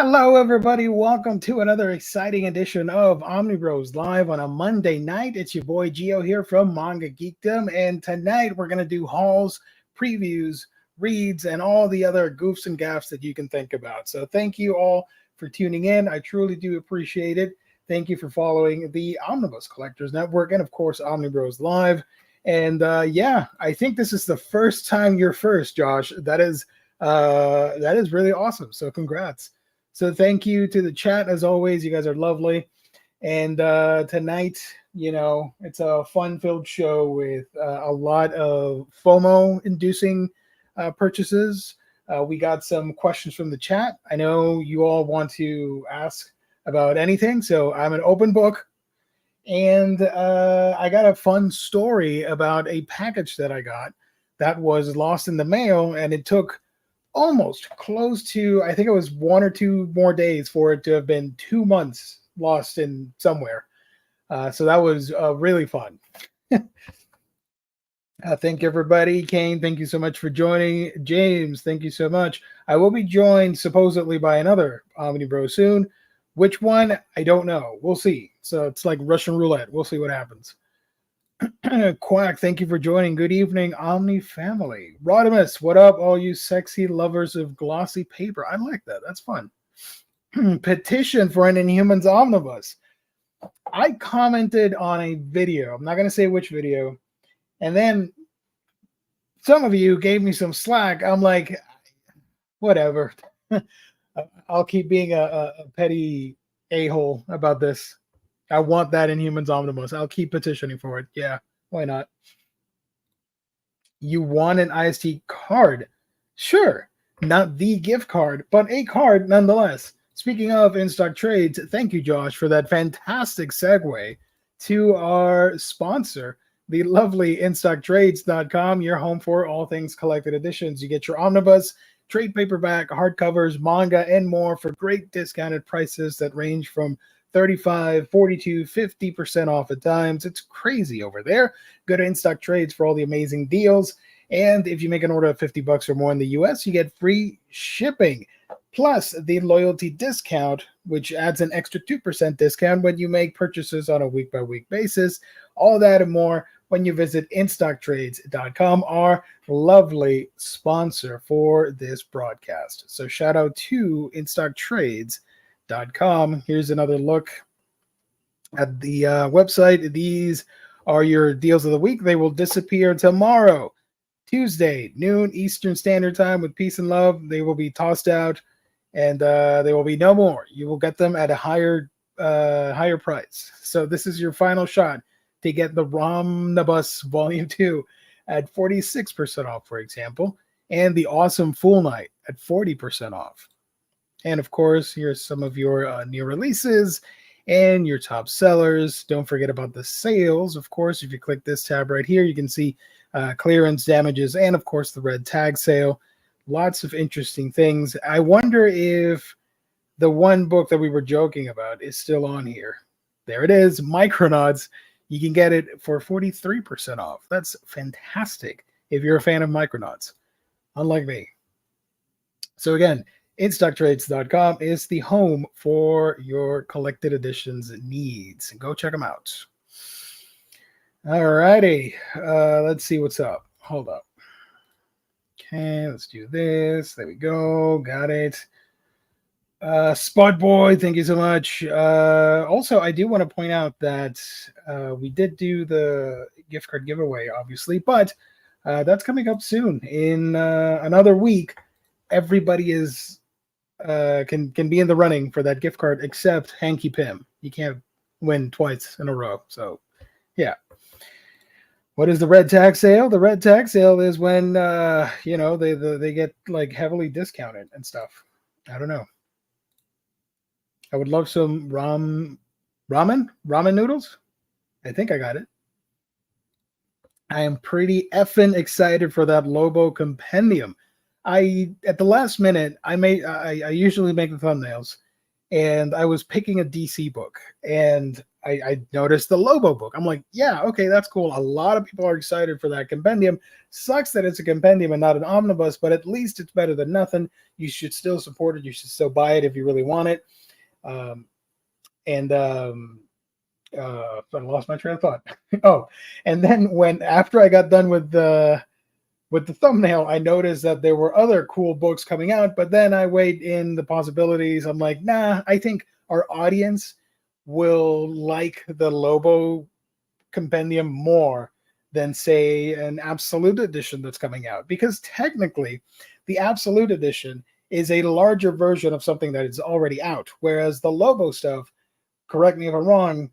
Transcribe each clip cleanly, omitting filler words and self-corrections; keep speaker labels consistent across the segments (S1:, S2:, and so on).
S1: Hello, everybody. Welcome to another exciting edition of Omnibros Live on a Monday night. It's your boy Gio here from Manga Geekdom, and tonight we're going to do hauls, previews, reads, and all the other goofs and gaffs that you can think about. So thank you all for tuning in. I truly do appreciate it. Thank you for following the Omnibus Collectors Network and, of course, Omnibros Live. And yeah, I think this is the first time you're first, Josh. That is really awesome. So congrats. So thank you to the chat. As always, you guys are lovely. And tonight, it's a fun-filled show with a lot of FOMO-inducing purchases. We got some questions from the chat. I know you all want to ask about anything, so I'm an open book. And I got a fun story about a package that I got that was lost in the mail, and it took almost close to, I think it was 1 or 2 more days for it to have been 2 months lost in somewhere. So that was really fun. Thank everybody. Kane, thank you so much for joining. James, thank you so much. I will be joined supposedly by another Omnibro soon. Which one? I don't know. We'll see. So it's like Russian roulette. We'll see what happens. Quack, thank you for joining. Good evening, Omni family. Rodimus, what up, all you sexy lovers of glossy paper? I like that. That's fun. Petition for an Inhumans Omnibus. I commented on a video. I'm not going to say which video. And then some of you gave me some slack. I'm like, whatever. I'll keep being a petty a-hole about this. I want that Inhumans Omnibus. I'll keep petitioning for it. Yeah, why not? You want an IST card? Sure. Not the gift card, but a card nonetheless. Speaking of in-stock trades, thank you, Josh, for that fantastic segue to our sponsor, the lovely InStockTrades.com, your home for all things collected editions. You get your omnibus, trade paperback, hardcovers, manga, and more for great discounted prices that range from 35, 42, 50% off at times. It's crazy over there. Go to InStock Trades for all the amazing deals. And if you make an order of $50 or more in the US, you get free shipping. Plus the loyalty discount, which adds an extra 2% discount when you make purchases on a week-by-week basis. All that and more when you visit InStockTrades.com, our lovely sponsor for this broadcast. So shout out to InStockTrades.com. Here's another look at the website. These are your deals of the week. They will disappear tomorrow, Tuesday, noon Eastern Standard Time, with peace and love. They will be tossed out, and there will be no more. You will get them at a higher price. So this is your final shot to get the Omnibus Volume 2 at 46% off, for example, and the Awesome Fool Night at 40% off. And of course, here's some of your new releases and your top sellers. Don't forget about the sales. Of course, if you click this tab right here, you can see clearance, damages, and of course the red tag sale. Lots of interesting things. I wonder if the one book that we were joking about is still on here. There it is, Micronauts. You can get it for 43% off. That's fantastic if you're a fan of Micronauts, unlike me. So again, InStockTrades.com is the home for your collected editions needs. Go check them out. All righty. Let's see what's up. Hold up. Okay, let's do this. There we go. Got it. Spot Boy, thank you so much. Also, I do want to point out that we did do the gift card giveaway, obviously, but that's coming up soon. In another week, everybody is can be in the running for that gift card except Hanky Pym. You can't win twice in a row. So, yeah. What is the red tag sale? The red tag sale is when they get like heavily discounted and stuff. I don't know. I would love some ramen noodles. I think I got it. I am pretty effing excited for that Lobo Compendium. At the last minute, I usually make the thumbnails, and I was picking a DC book, and I noticed the Lobo book. I'm like, yeah, okay, that's cool. A lot of people are excited for that compendium. Sucks that it's a compendium and not an omnibus, but at least it's better than nothing. You should still support it. You should still buy it if you really want it. But I lost my train of thought. Oh, and then after I got done with the thumbnail, I noticed that there were other cool books coming out, but then I weighed in the possibilities. I'm like, nah, I think our audience will like the Lobo compendium more than, say, an absolute edition that's coming out, because technically the absolute edition is a larger version of something that is already out, whereas the Lobo stuff, correct me if I'm wrong,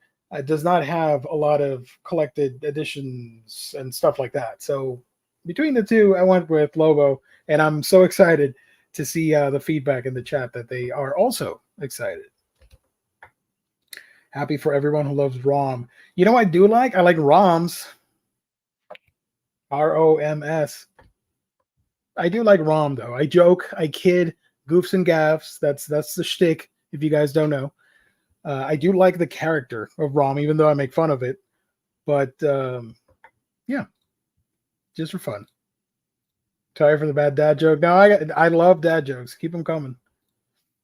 S1: does not have a lot of collected editions and stuff like that. So between the two, I went with Lobo, and I'm so excited to see the feedback in the chat that they are also excited. Happy for everyone who loves ROM. You know what I do like? I like ROMs. ROMS. I do like ROM, though. I joke, I kid, goofs and gaffs. That's the shtick, if you guys don't know. I do like the character of ROM, even though I make fun of it. But, yeah, just for fun. Sorry for the bad dad joke. No, I love dad jokes. Keep them coming.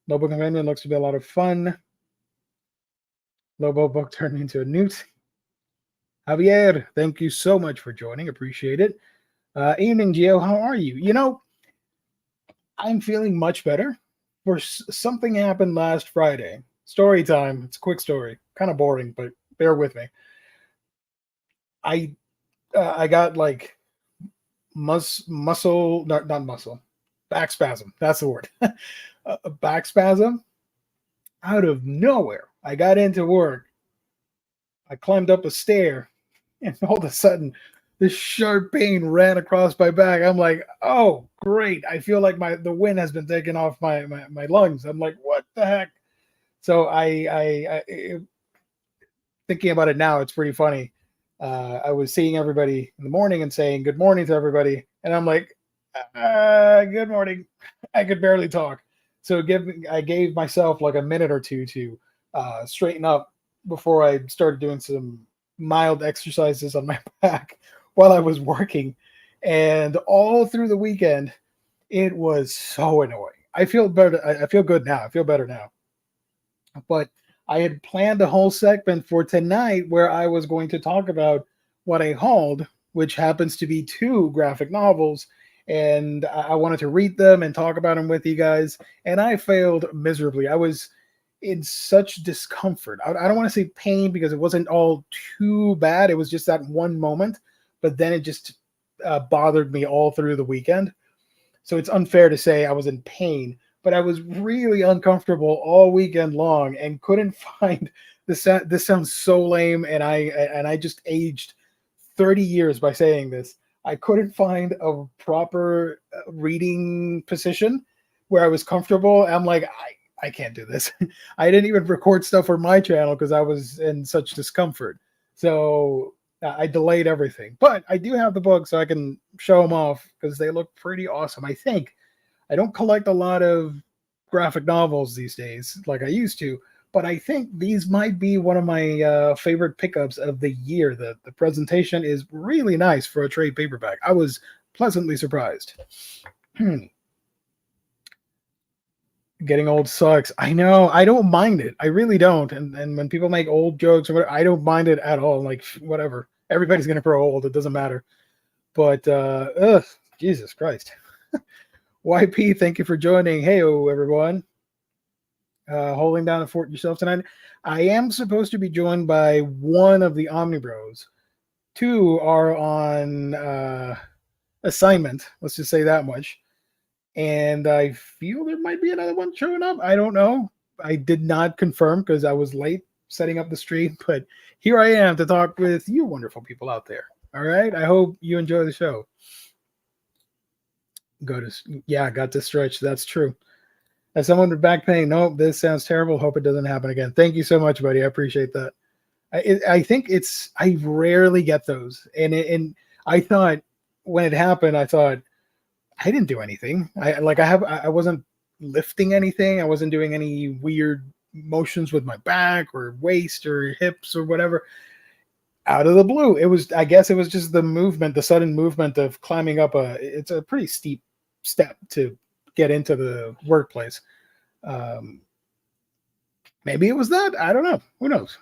S1: Lobo Compendium looks to be a lot of fun. Lobo book turned into a newt. Javier, thank you so much for joining. Appreciate it. Evening, Gio. How are you? You know, I'm feeling much better. Something happened last Friday. Story time. It's a quick story. Kind of boring, but bear with me. I got like not muscle, back spasm. That's the word. A back spasm out of nowhere. I got into work. I climbed up a stair, and all of a sudden, this sharp pain ran across my back. I'm like, oh, great. I feel like the wind has been taken off my lungs. I'm like, what the heck? So I thinking about it now, it's pretty funny. I was seeing everybody in the morning and saying good morning to everybody, and I'm like, good morning. I could barely talk. So I gave myself like a minute or two to straighten up before I started doing some mild exercises on my back while I was working. And all through the weekend, it was so annoying. I feel better. I feel good now. I feel better now. But I had planned a whole segment for tonight where I was going to talk about what I hauled, which happens to be 2 graphic novels. And I wanted to read them and talk about them with you guys. And I failed miserably. I was in such discomfort. I don't want to say pain because it wasn't all too bad. It was just that one moment. But then it just bothered me all through the weekend. So it's unfair to say I was in pain. But I was really uncomfortable all weekend long and couldn't find this. This sounds so lame, and I just aged 30 years by saying this. I couldn't find a proper reading position where I was comfortable. I'm like, I can't do this. I didn't even record stuff for my channel because I was in such discomfort. So I delayed everything. But I do have the book, so I can show them off because they look pretty awesome, I think. I don't collect a lot of graphic novels these days like I used to, but I think these might be one of my favorite pickups of the year. The presentation is really nice for a trade paperback. I was pleasantly surprised. Getting old sucks. I know. I don't mind it. I really don't. And when people make old jokes or whatever, I don't mind it at all. Like, whatever. Everybody's going to grow old. It doesn't matter. But, Jesus Christ. YP, thank you for joining. Hey-o, everyone. Holding down the fort yourself tonight. I am supposed to be joined by one of the Omnibros. 2 are on assignment. Let's just say that much. And I feel there might be another one showing up. I don't know. I did not confirm because I was late setting up the stream. But here I am to talk with you wonderful people out there. All right? I hope you enjoy the show. Got to stretch. That's true. As someone with back pain, no, this sounds terrible. Hope it doesn't happen again. Thank you so much, buddy. I appreciate that. I think I rarely get those. And I thought when it happened, I thought I didn't do anything. I wasn't lifting anything. I wasn't doing any weird motions with my back or waist or hips or whatever. Out of the blue, I guess it was just the sudden movement of climbing up it's a pretty steep step to get into the workplace. Maybe it was that. I don't know. Who knows?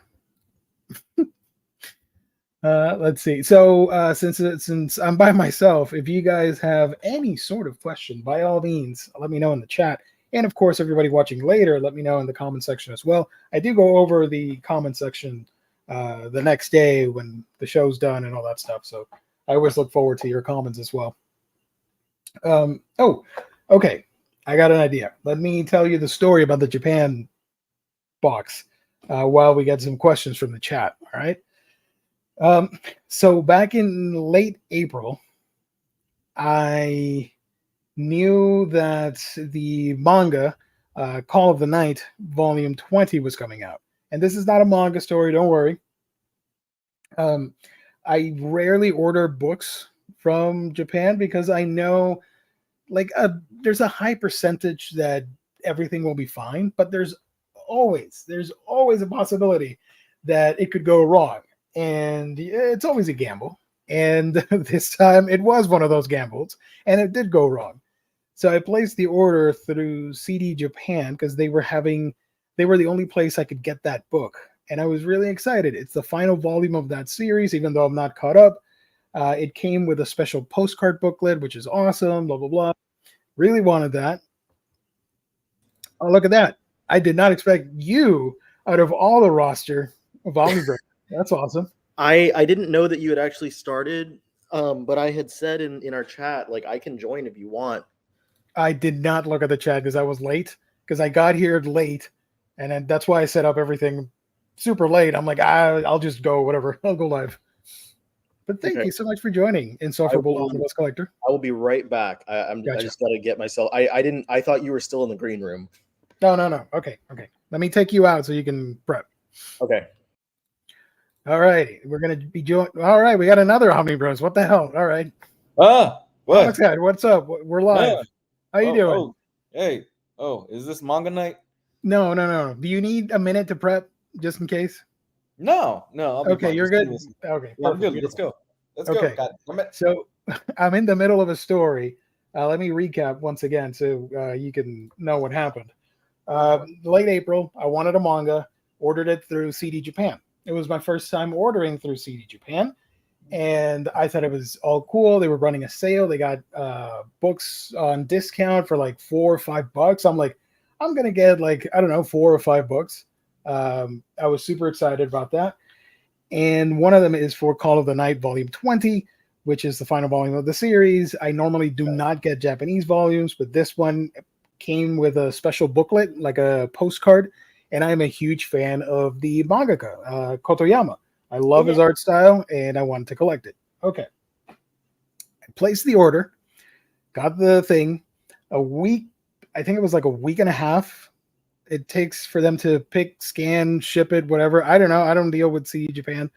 S1: Let's see. So since I'm by myself, if you guys have any sort of question, by all means, let me know in the chat. And of course, everybody watching later, let me know in the comment section as well. I do go over the comment section the next day when the show's done and all that stuff. So I always look forward to your comments as well. Oh, okay. I got an idea. Let me tell you the story about the Japan box while we get some questions from the chat. All right. So back in late April, I knew that the manga Call of the Night Volume 20 was coming out. And this is not a manga story, don't worry. I rarely order books from Japan because I know there's a high percentage that everything will be fine, but there's always a possibility that it could go wrong. And it's always a gamble. And this time it was one of those gambles, and it did go wrong. So I placed the order through CD Japan because they were the only place I could get that book. And I was really excited. It's the final volume of that series, even though I'm not caught up. It came with a special postcard booklet, which is awesome, blah, blah, blah. Really wanted that. Oh, look at that. I did not expect you out of all the roster of Omnibros. That's awesome.
S2: I didn't know that you had actually started, but I had said in our chat, like, I can join if you want.
S1: I did not look at the chat because I was late, because I got here late, and then that's why I set up everything super late. I'm like, I'll just go, whatever. I'll go live. But thank you so much for joining, Insufferable Omnibus Collector.
S2: I will be right back. I just got to get myself. I thought you were still in the green room.
S1: No. Okay. Let me take you out so you can prep.
S2: Okay.
S1: All right. We're going to be joined. All right. We got another Omnibros. What the hell? All right.
S3: What?
S1: What's up? We're live. How you doing?
S3: Hey. Is this manga night?
S1: No. Do you need a minute to prep just in case?
S3: No. I'll be fine.
S1: You're good. Okay.
S3: Yeah, I'm good. Let's go.
S1: Okay. So I'm in the middle of a story. Let me recap once again so you can know what happened. Late April, I wanted a manga, ordered it through CD Japan. It was my first time ordering through CD Japan, and I thought it was all cool. They were running a sale. They got books on discount for like $4 or $5. I'm like, I'm going to get 4 or 5 books. I was super excited about that. And one of them is for Call of the Night Volume 20, which is the final volume of the series. I normally do not get Japanese volumes, but this one came with a special booklet, like a postcard. And I'm a huge fan of the mangaka, Kotoyama. I love his art style, and I wanted to collect it. Okay. I placed the order, got the thing. A week, I think it was like a week and a half it takes for them to pick, scan, ship it, whatever. I don't know. I don't deal with CD Japan.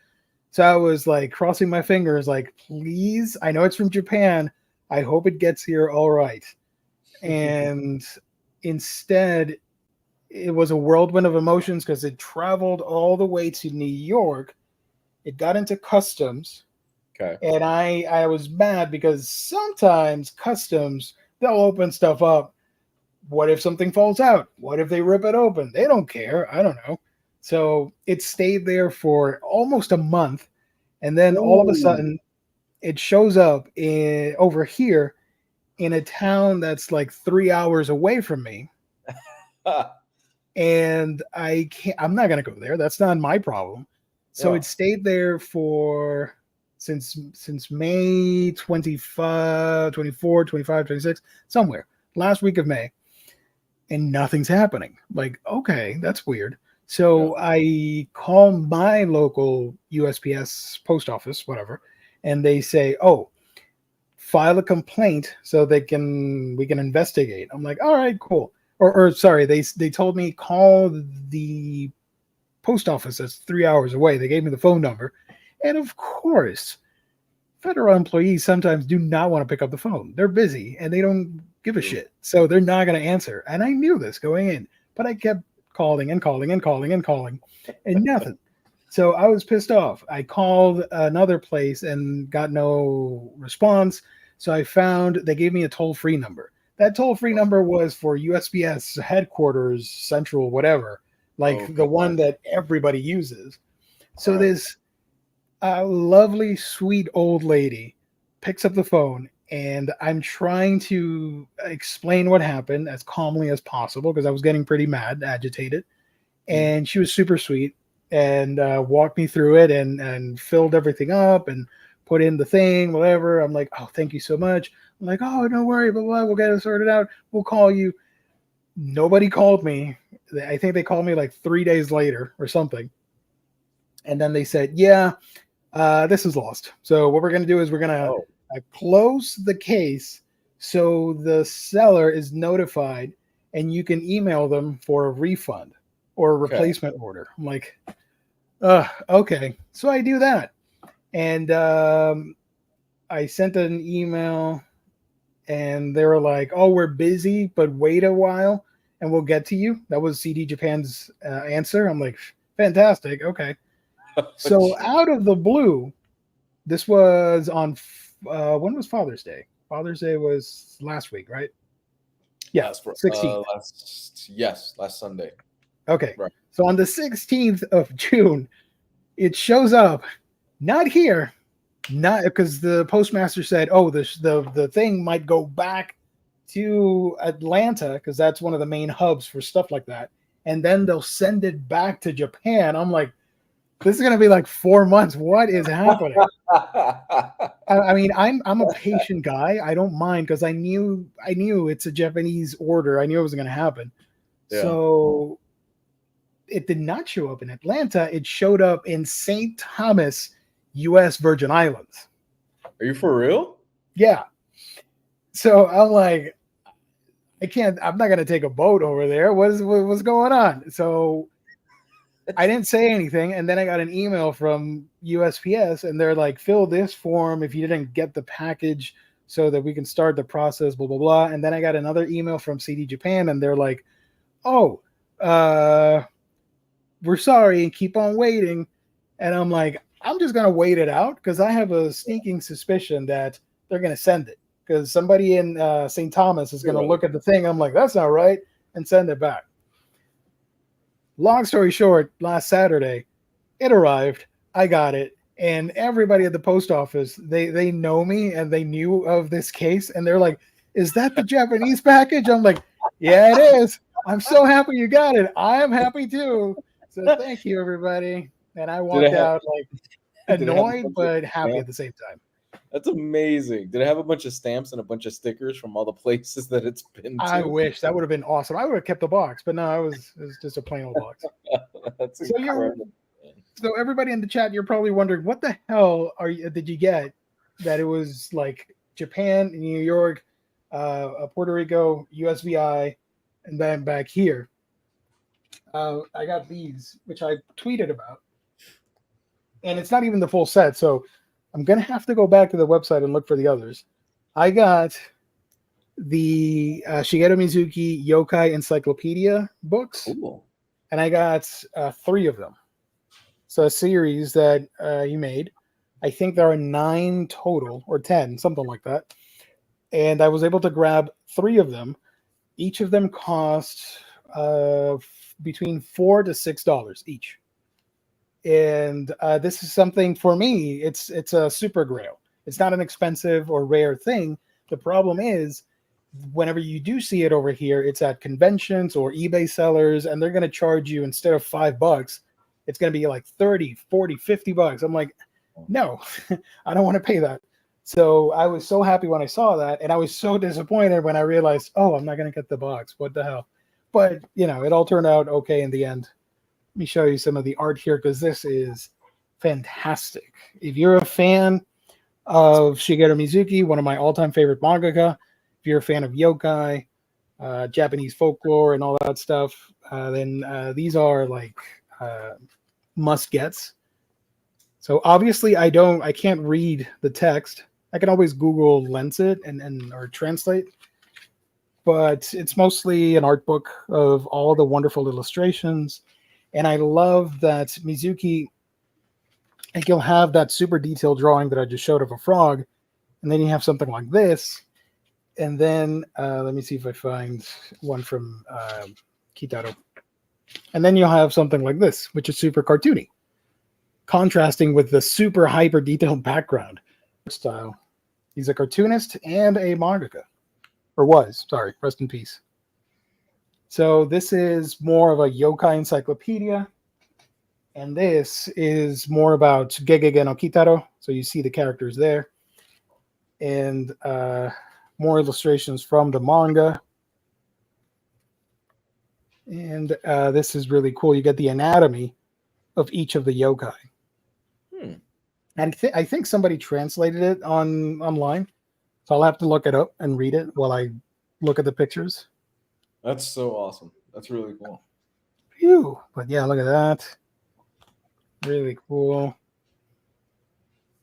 S1: So I was like crossing my fingers, like, please, I know it's from Japan. I hope it gets here all right. And instead, it was a whirlwind of emotions because it traveled all the way to New York. It got into customs.
S3: Okay.
S1: And I was mad because sometimes customs, they'll open stuff up. What if something falls out? What if they rip it open? They don't care. I don't know. So it stayed there for almost a month. And then all of a sudden, it shows up over here in a town that's like 3 hours away from me. And I'm not going to go there. That's not my problem. So it stayed there since May 25, 24, 25, 26, somewhere last week of May. And nothing's happening. Like, okay, that's weird. So I call my local USPS post office, whatever, and they say, "Oh, file a complaint so we can investigate." I'm like, "All right, cool." Or sorry, they told me call the post office that's 3 hours away. They gave me the phone number, and of course, federal employees sometimes do not want to pick up the phone. They're busy and they don't give a shit, so they're not going to answer. And I knew this going in, but I kept calling and calling and calling and calling, and nothing. So I was pissed off. I called another place and got no response. So I found they gave me a toll-free number. That toll-free number was for USPS headquarters, central, whatever, like the one that everybody uses. So this lovely, sweet old lady picks up the phone, and I'm trying to explain what happened as calmly as possible because I was getting pretty mad, agitated. And she was super sweet and walked me through it and filled everything up and put in the thing, whatever. I'm like, oh, thank you so much. I'm like, oh, don't worry, blah, blah, we'll get it sorted out. We'll call you. Nobody called me. I think they called me like 3 days later or something. And then they said, yeah, this is lost. So what we're going to do is we're going to close the case so the seller is notified and you can email them for a refund or a replacement order. I'm like, okay. So I do that. And I sent an email and they were like, oh, we're busy, but wait a while and we'll get to you. That was CD Japan's answer. I'm like, fantastic. Okay. So out of the blue, this was on, when was Father's Day? Father's Day was last week, right? Yeah, 16th.
S3: Last Sunday.
S1: Okay.
S3: Right.
S1: So on the 16th of June, it shows up, not here, not because the postmaster said, oh, the thing might go back to Atlanta because that's one of the main hubs for stuff like that. And then they'll send it back to Japan. I'm like, this is going to be like 4 months. What is happening? I mean, I'm a patient guy. I don't mind because I knew it's a Japanese order. I knew it was going to happen. Yeah. So it did not show up in Atlanta. It showed up in St. Thomas, U.S. Virgin Islands.
S3: Are you for real?
S1: Yeah. So I'm like, I'm not going to take a boat over there. What's going on? So I didn't say anything. And then I got an email from USPS and they're like, fill this form if you didn't get the package so that we can start the process, blah, blah, blah. And then I got another email from CD Japan and they're like, oh, we're sorry and keep on waiting. And I'm like, I'm just going to wait it out because I have a sneaking suspicion that they're going to send it because somebody in St. Thomas is going to look at the thing. I'm like, that's not right, and send it back. Long story short, last Saturday, it arrived. I got it. And everybody at the post office, they know me and they knew of this case. And they're like, is that the Japanese package? I'm like, yeah, it is. I'm so happy you got it. I am happy too. So thank you, everybody. And I walked out like annoyed, but happy at the same time.
S3: That's amazing. Did it have a bunch of stamps and a bunch of stickers from all the places that it's been to?
S1: I wish that would have been awesome. I would have kept the box, but no, it was just a plain old box.
S3: That's incredible.
S1: So everybody in the chat, you're probably wondering, what the hell did you get that it was like Japan, New York, Puerto Rico, USVI, and then back here? I got these, which I tweeted about. And it's not even the full set, so I'm going to have to go back to the website and look for the others. I got the Shigeru Mizuki Yokai Encyclopedia books. Ooh. And I got 3 of them. So a series that he made. I think there are 9 total, or 10, something like that. And I was able to grab 3 of them. Each of them cost between $4 to $6 each. And this is something for me, it's a super grail. It's not an expensive or rare thing. The problem is whenever you do see it over here, it's at conventions or eBay sellers, and they're going to charge you, instead of $5, it's going to be like 30, 40, 50 bucks. I'm like, no, I don't want to pay that. So I was so happy when I saw that, and I was so disappointed when I realized, oh, I'm not going to get the box. What the hell? But, it all turned out okay in the end. Let me show you some of the art here because this is fantastic. If you're a fan of Shigeru Mizuki, one of my all-time favorite mangaka, if you're a fan of yokai, Japanese folklore, and all that stuff, then these are like must-gets. So obviously, I can't read the text. I can always Google lens it or translate. but it's mostly an art book of all the wonderful illustrations. And I love that Mizuki, like, you'll have that super detailed drawing that I just showed of a frog, and then you have something like this. And then let me see if I find one from Kitaro. And then you'll have something like this, which is super cartoony, contrasting with the super hyper detailed background style. He's a cartoonist and a mangaka, or was, sorry, rest in peace. So this is more of a yokai encyclopedia, and this is more about Gegege no Kitaro. So you see the characters there, and more illustrations from the manga. And this is really cool. You get the anatomy of each of the yokai. And I think somebody translated it online. So I'll have to look it up and read it while I look at the pictures.
S3: That's so awesome. That's really cool.
S1: Phew. But yeah, look at that. Really cool.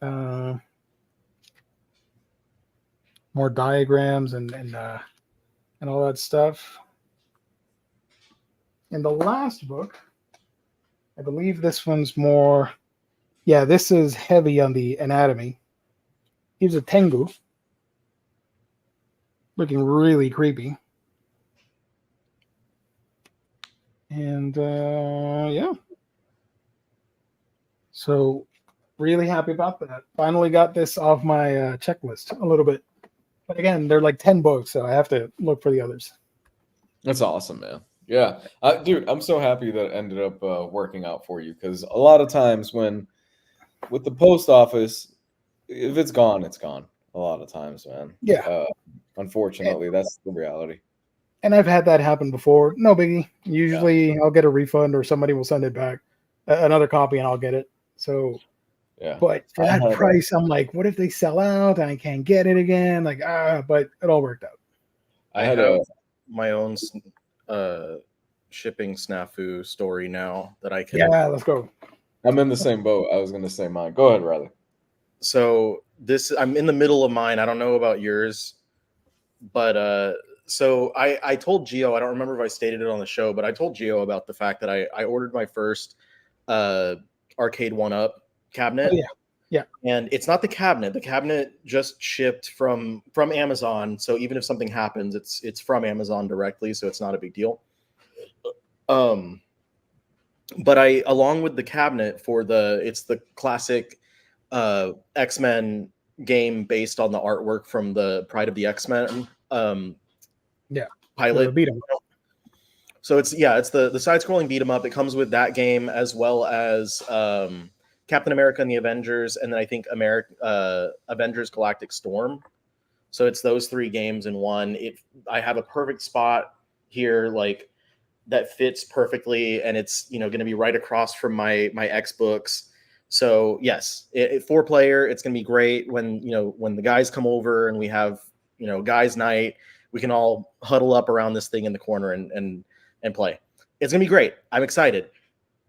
S1: More diagrams and all that stuff. In the last book, I believe this one's more, yeah, this is heavy on the anatomy. Here's a Tengu, looking really creepy. And yeah. So really happy about that. Finally got this off my checklist a little bit. But again, they're like 10 books, so I have to look for the others.
S3: That's awesome, man. Yeah. Dude, I'm so happy that it ended up working out for you, because a lot of times with the post office, if it's gone, it's gone. A lot of times, man.
S1: Yeah.
S3: Unfortunately, that's the reality.
S1: And I've had that happen before. No biggie. Usually I'll get a refund or somebody will send it back, another copy, and I'll get it. So,
S3: yeah.
S1: But for that price, I'm like, what if they sell out and I can't get it again? Like, but it all worked out.
S2: I have my own shipping snafu story now that I can.
S1: Yeah, let's go.
S3: I'm in the same boat. I was going to say mine. Go ahead, Riley.
S2: So I'm in the middle of mine. I don't know about yours, but so I told Gio, I don't remember if I stated it on the show, but I told Gio about the fact that I ordered my first Arcade 1-Up cabinet.
S1: Oh, yeah.
S2: And it's not the cabinet. The cabinet just shipped from Amazon. So even if something happens, it's from Amazon directly, so it's not a big deal. But along with the cabinet it's the classic X-Men game based on the artwork from the Pride of the X-Men pilot.
S1: Beat 'em.
S2: So it's the side-scrolling beat 'em up. It comes with that game as well as Captain America and the Avengers, and then I think Avengers Galactic Storm. So it's those three games in one. I have a perfect spot here, like that fits perfectly, and it's going to be right across from my Xbooks. So yes, 4-player. It's going to be great when the guys come over and we have guys' night. We can all huddle up around this thing in the corner and play. It's going to be great. I'm excited.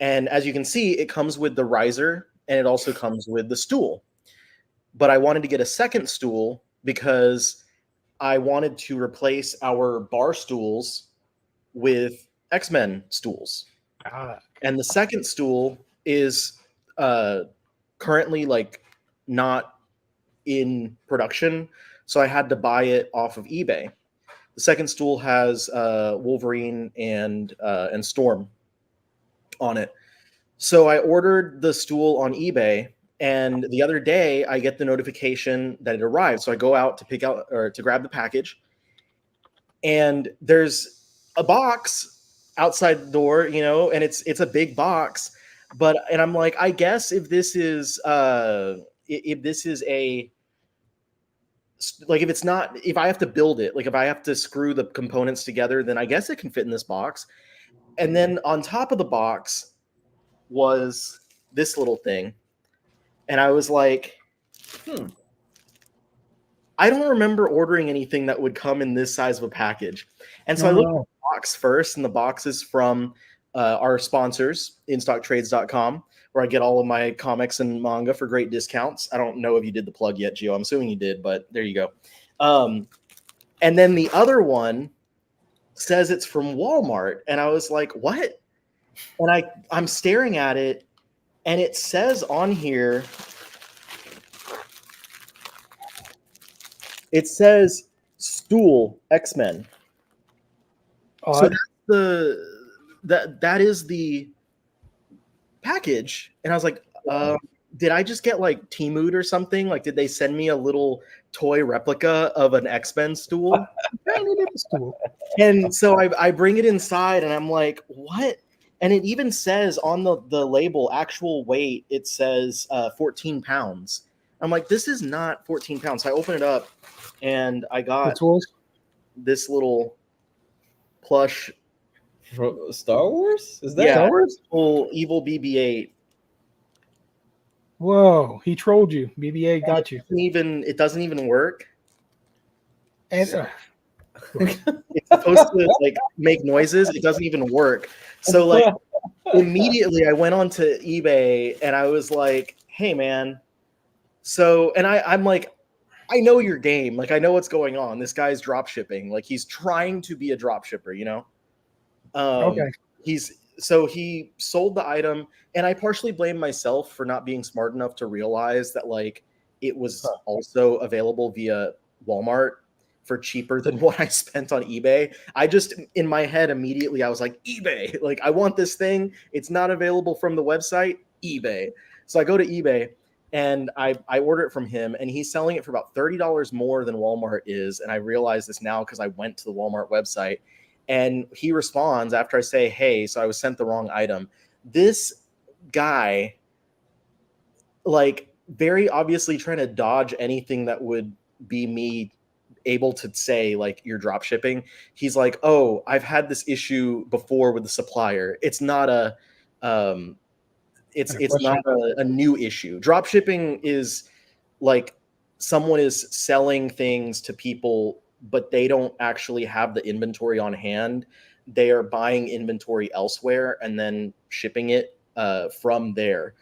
S2: And as you can see, it comes with the riser and it also comes with the stool. But I wanted to get a second stool because I wanted to replace our bar stools with X-Men stools. And the second stool is currently not in production. So I had to buy it off of eBay. The second stool has Wolverine and Storm on it. So I ordered the stool on eBay, and the other day I get the notification that it arrived. So I go out to pick out or to grab the package, and there's a box outside the door, and it's a big box. And I'm like, I guess if this is if I have to build it, if I have to screw the components together, then I guess it can fit in this box. And then on top of the box was this little thing. And I was like, I don't remember ordering anything that would come in this size of a package. And so I looked at the box first, and the box is from our sponsors, InStockTrades.com, where I get all of my comics and manga for great discounts. I don't know if you did the plug yet, Gio. I'm assuming you did, but there you go. And then the other one says it's from Walmart. And I was like, what? And I'm staring at it, and it says on here, it says Stool X-Men. So that is the package. And I was like, did I just get like Tmu'd or something? Like, did they send me a little toy replica of an X-Men stool? And so I bring it inside, and I'm like, what? And it even says on the label, actual weight, it says 14 pounds. I'm like, this is not 14 pounds. So I open it up, and I got this little plush.
S3: Star Wars? Is that
S1: Star Wars?
S2: Evil BB-8.
S1: Whoa, he trolled you. BB-8 got you.
S2: It doesn't even work.
S1: And
S2: it's supposed to like make noises. It doesn't even work. So like immediately I went onto eBay and I was like, hey man. So and I'm like, I know your game. Like I know what's going on. This guy's drop shipping. Like he's trying to be a drop shipper, you know?
S1: Okay.
S2: He sold the item, and I partially blame myself for not being smart enough to realize that like it was also available via Walmart for cheaper than what I spent on eBay. I just in my head immediately I was like, eBay, like I want this thing. It's not available from the website, eBay. So I go to eBay and I order it from him, and he's selling it for about $30 more than Walmart is. And I realize this now because I went to the Walmart website. And he responds after I say, hey, so I was sent the wrong item. This guy, like, very obviously trying to dodge anything that would be me able to say, like, you're drop shipping. He's like, oh, I've had this issue before with the supplier. It's not a it's not a new issue. Drop shipping is like someone is selling things to people, but they don't actually have the inventory on hand. They are buying inventory elsewhere and then shipping it from there.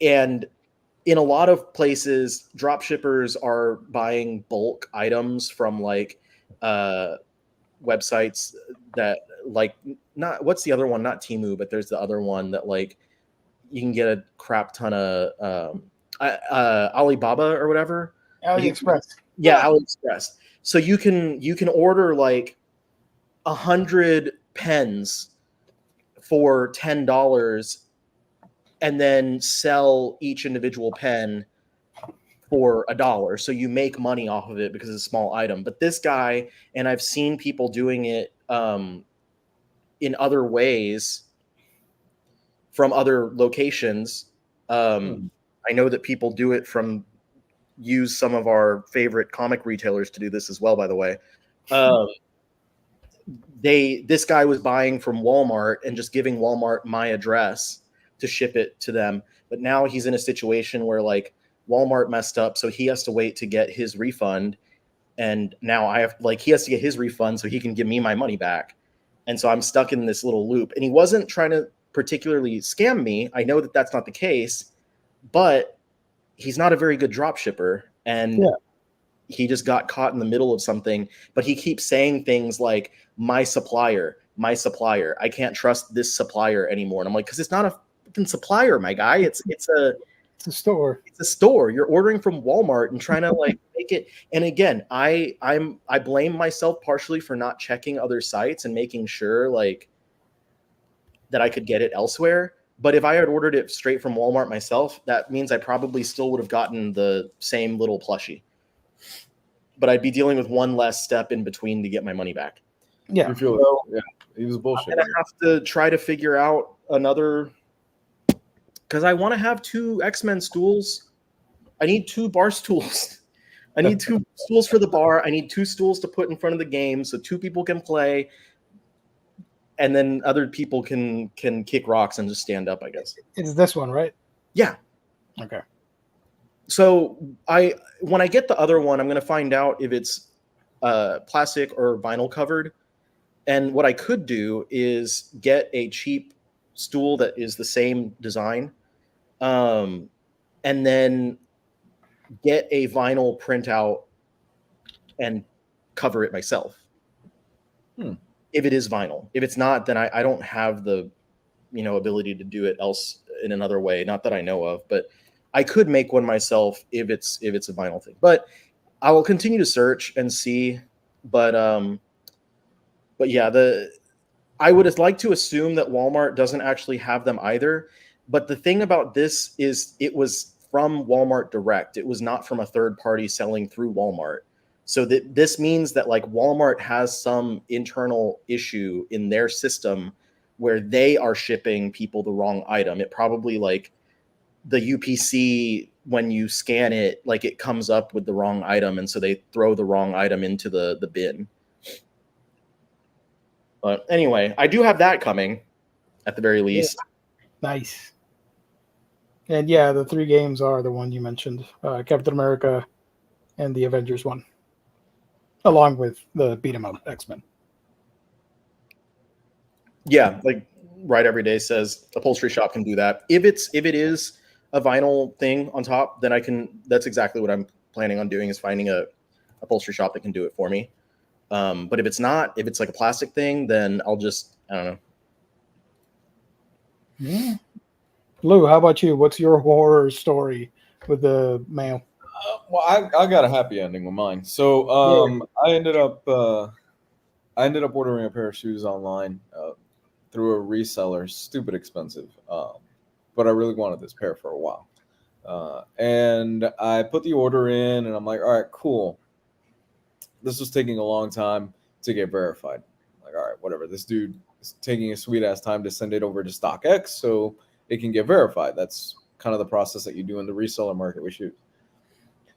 S2: And in a lot of places, drop shippers are buying bulk items from like websites that like not what's the other one? Not Temu, but there's the other one that like you can get a crap ton of Alibaba or whatever.
S1: AliExpress.
S2: Yeah, AliExpress. So you can order like 100 pens for $10 and then sell each individual pen for $1. So you make money off of it because it's a small item. But this guy, and I've seen people doing it in other ways from other locations. I know that people do it use some of our favorite comic retailers to do this as well, by the way. This guy was buying from Walmart and just giving Walmart my address to ship it to them. But now he's in a situation where like Walmart messed up, so he has to wait to get his refund. And now he has to get his refund so he can give me my money back. And so I'm stuck in this little loop. And he wasn't trying to particularly scam me. I know that that's not the case, but he's not a very good drop shipper. And he just got caught in the middle of something, but he keeps saying things like my supplier, I can't trust this supplier anymore. And I'm like, cause it's not a fucking supplier, my guy. It's a
S1: store.
S2: It's a store. You're ordering from Walmart and trying to like make it. And again, I blame myself partially for not checking other sites and making sure like that I could get it elsewhere. But if I had ordered it straight from Walmart myself, that means I probably still would have gotten the same little plushie. But I'd be dealing with one less step in between to get my money back.
S1: Yeah.
S3: He was bullshit.
S2: I'm gonna have to try to figure out another, because I want to have 2 X-Men stools. I need 2 bar stools. I need 2 stools for the bar. I need 2 stools to put in front of the game so 2 people can play, and then other people can kick rocks and just stand up, I guess.
S1: It's this one, right?
S2: Yeah.
S1: Okay.
S2: So when I get the other one, I'm going to find out if it's plastic or vinyl covered. And what I could do is get a cheap stool that is the same design, and then get a vinyl printout and cover it myself. if it is vinyl. If it's not, then I don't have the ability to do it else in another way. Not that I know of, but I could make one myself if it's a vinyl thing. But I will continue to search and see. But yeah, I would like to assume that Walmart doesn't actually have them either. But the thing about this is it was from Walmart direct. It was not from a third party selling through Walmart. So that this means that like Walmart has some internal issue in their system where they are shipping people the wrong item. It probably like the UPC, when you scan it, like it comes up with the wrong item, and so they throw the wrong item into the bin. But anyway, I do have that coming at the very least.
S1: Nice. And yeah, the 3 games are the one you mentioned, Captain America and the Avengers one, along with the beat 'em up X-Men.
S2: Yeah, like Right Every Day says upholstery shop can do that. If it is a vinyl thing on top, then I can. That's exactly what I'm planning on doing, is finding a upholstery shop that can do it for me. But if it's not, if it's like a plastic thing, then I don't know.
S1: Yeah. Lou, how about you? What's your horror story with the mail?
S3: Well, I got a happy ending with mine. So I ended up ordering a pair of shoes online through a reseller. Stupid expensive, but I really wanted this pair for a while. And I put the order in, and I'm like, all right, cool. This was taking a long time to get verified. Like, all right, whatever. This dude is taking a sweet ass time to send it over to StockX so it can get verified. That's kind of the process that you do in the reseller market with shoes.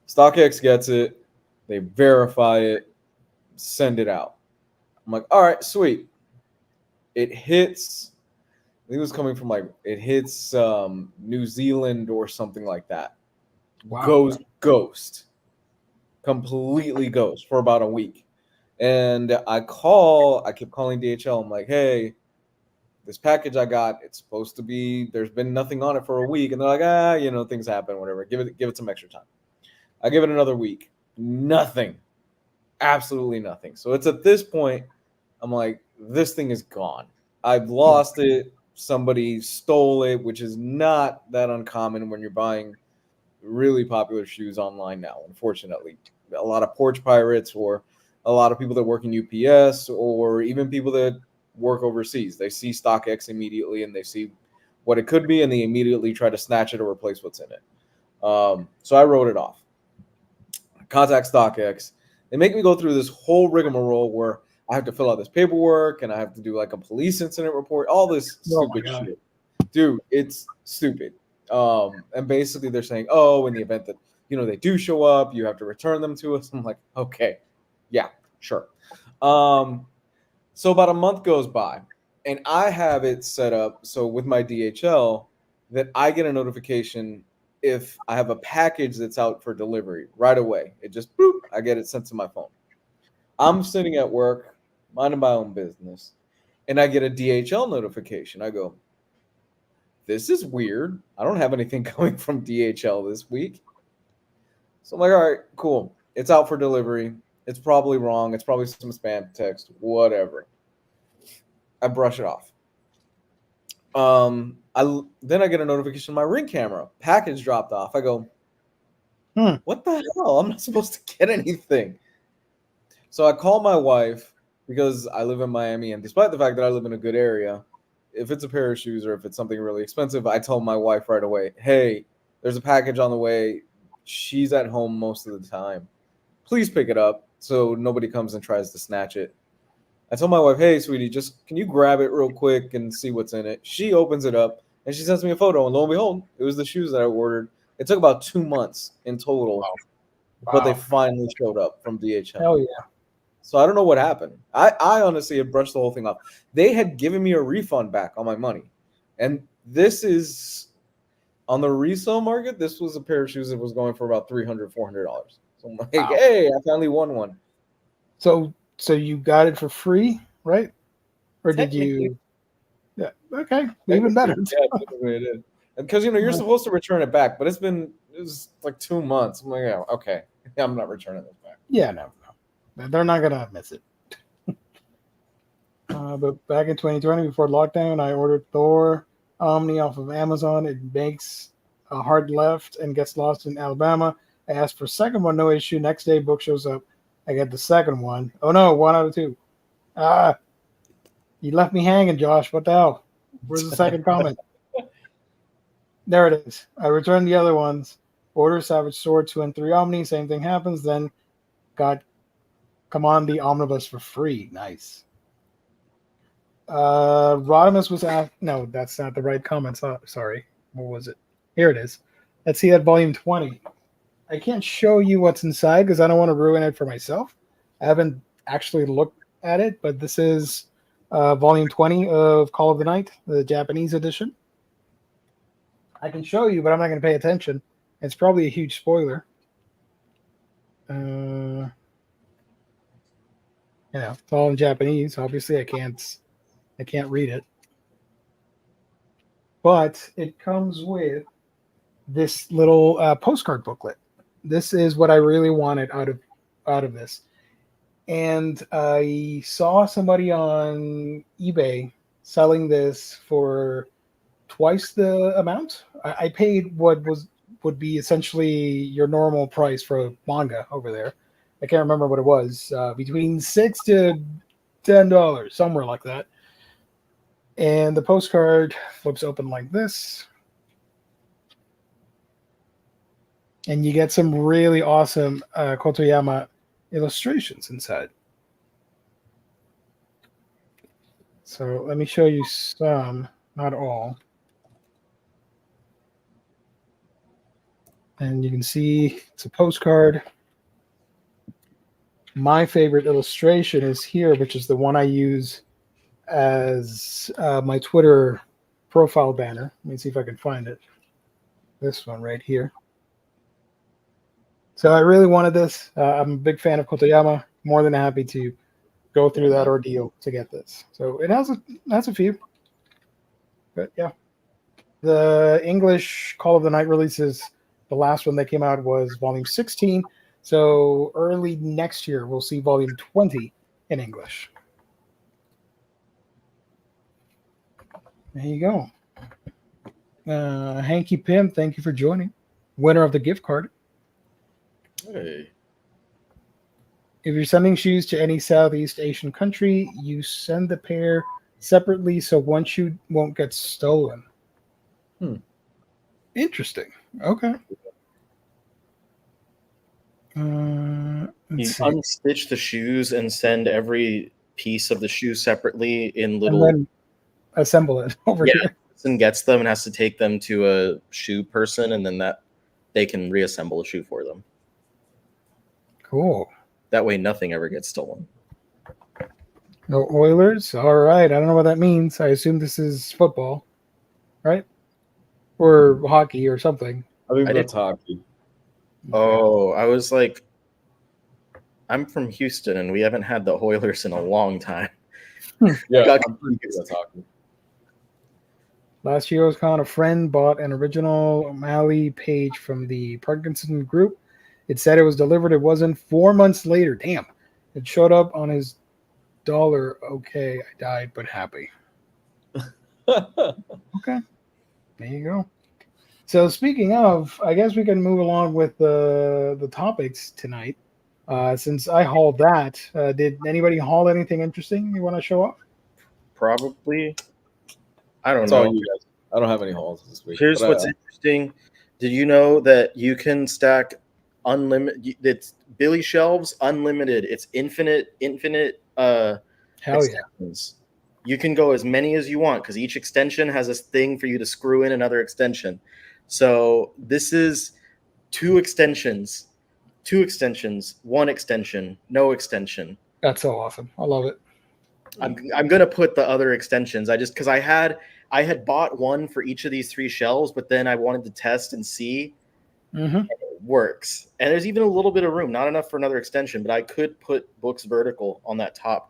S3: StockX gets it, they verify it, send it out. I'm like, all right, sweet. It hits, I think it was coming from it hits New Zealand or something like that.
S1: Wow.
S3: Goes ghost. Completely ghost for about a week. And I kept calling DHL. I'm like, hey, this package I got, it's supposed to be, there's been nothing on it for a week. And they're like, things happen, whatever. Give it some extra time. I give it another week. Nothing. Absolutely nothing. So it's at this point, I'm like, this thing is gone. I've lost it. Somebody stole it, which is not that uncommon when you're buying really popular shoes online now, unfortunately. A lot of porch pirates, or a lot of people that work in UPS, or even people that work overseas. They see StockX immediately and they see what it could be, and they immediately try to snatch it or replace what's in it. So I wrote it off. Contact StockX. They make me go through this whole rigmarole where I have to fill out this paperwork and I have to do like a police incident report, all this stupid shit. Dude, it's stupid. And basically they're saying, oh, in the event that, they do show up, you have to return them to us. I'm like, okay, yeah, sure. So about a month goes by and I have it set up so with my DHL that I get a notification if I have a package that's out for delivery right away. It just, boop, I get it sent to my phone. I'm sitting at work, minding my own business, and I get a DHL notification. I go, this is weird. I don't have anything coming from DHL this week. So I'm like, all right, cool. It's out for delivery. It's probably wrong. It's probably some spam text, whatever. I brush it off. Then I get a notification on my Ring camera. Package dropped off. I go, what the hell? I'm not supposed to get anything. So I call my wife because I live in Miami, and despite the fact that I live in a good area, if it's a pair of shoes or if it's something really expensive, I tell my wife right away, hey, there's a package on the way. She's at home most of the time. Please pick it up so nobody comes and tries to snatch it. I told my wife, hey, sweetie, just can you grab it real quick and see what's in it? She opens it up and she sends me a photo, and lo and behold, it was the shoes that I ordered. It took about 2 months in total, but they finally showed up from DHL.
S1: Hell yeah.
S3: So I don't know what happened. I honestly had brushed the whole thing off. They had given me a refund back on my money. And this is, on the resale market, this was a pair of shoes that was going for about $300, $400. So I'm like, hey, I finally won one.
S1: So you got it for free, right? Or did you? Yeah. Okay. Even better.
S3: Yeah, typically it is. Because, you're supposed to return it back, but it was like 2 months. I'm like, yeah, okay. I'm not returning this back.
S1: Yeah, no. They're not going to miss it. But back in 2020, before lockdown, I ordered Thor Omni off of Amazon. It makes a hard left and gets lost in Alabama. I asked for second one, no issue. Next day, book shows up. I get the second one. Oh no, 1 out of 2. Ah, you left me hanging, Josh. What the hell? Where's the second comment? There it is. I returned the other ones. Order Savage Sword 2 and 3 Omni. Same thing happens. Then got Command the Omnibus for free. Nice. Rodimus was asked. No, that's not the right comment. Sorry. What was it? Here it is. Let's see that volume 20. I can't show you what's inside because I don't want to ruin it for myself. I haven't actually looked at it, but this is volume 20 of Call of the Night, the Japanese edition. I can show you, but I'm not going to pay attention. It's probably a huge spoiler. You know, it's all in Japanese. Obviously, I can't read it. But it comes with this little postcard booklet. This is what I really wanted out of this. And I saw somebody on eBay selling this for twice the amount. I paid what would be essentially your normal price for a manga over there. I can't remember what it was, between $6 to $10, somewhere like that. And the postcard flips open like this. And you get some really awesome Kotoyama illustrations inside. So let me show you some, not all. And you can see it's a postcard. My favorite illustration is here, which is the one I use as my Twitter profile banner. Let me see if I can find it. This one right here. So I really wanted this. I'm a big fan of Kotoyama. More than happy to go through that ordeal to get this. So it has a few. But yeah. The English Call of the Night releases, the last one that came out was volume 16. So early next year, we'll see volume 20 in English. There you go. Hanky Pim, thank you for joining. Winner of the gift card.
S2: Hey.
S1: If you're sending shoes to any Southeast Asian country, you send the pair separately so one shoe won't get stolen. Interesting. Okay.
S2: You unstitch the shoes and send every piece of the shoe separately in little.
S1: And then assemble it over here.
S2: And gets them and has to take them to a shoe person, and then that they can reassemble a shoe for them.
S1: Cool.
S2: That way, nothing ever gets stolen.
S1: No Oilers? All right. I don't know what that means. I assume this is football, right? Or hockey or something.
S3: I think that's hockey.
S2: Oh, I was like, I'm from Houston, and we haven't had the Oilers in a long time.
S3: Yeah, I'm pretty good at hockey.
S1: Last year, con, a friend bought an original O'Malley page from the Parkinson group. It said it was delivered. It wasn't. 4 months later. Damn. It showed up on his dollar. Okay, I died, but happy. Okay. There you go. So speaking of, I guess we can move along with the topics tonight. Since I hauled that, did anybody haul anything interesting you want to show off?
S2: Probably. I don't
S3: That's
S2: know.
S3: all you guys. I don't have any hauls this week.
S2: Here's what's interesting. Did you know that you can stack unlimited? It's Billy Shelves Unlimited. It's infinite.
S1: Hell
S2: extensions. Yeah. You can go as many as you want because each extension has this thing for you to screw in another extension. So this is 2 extensions, 1 extension, no extension.
S1: That's so awesome. I love it.
S2: I'm gonna put the other extensions. Because I had bought one for each of these 3 shelves, but then I wanted to test and see and it works. And there's even a little bit of room, not enough for another extension, but I could put books vertical on that top.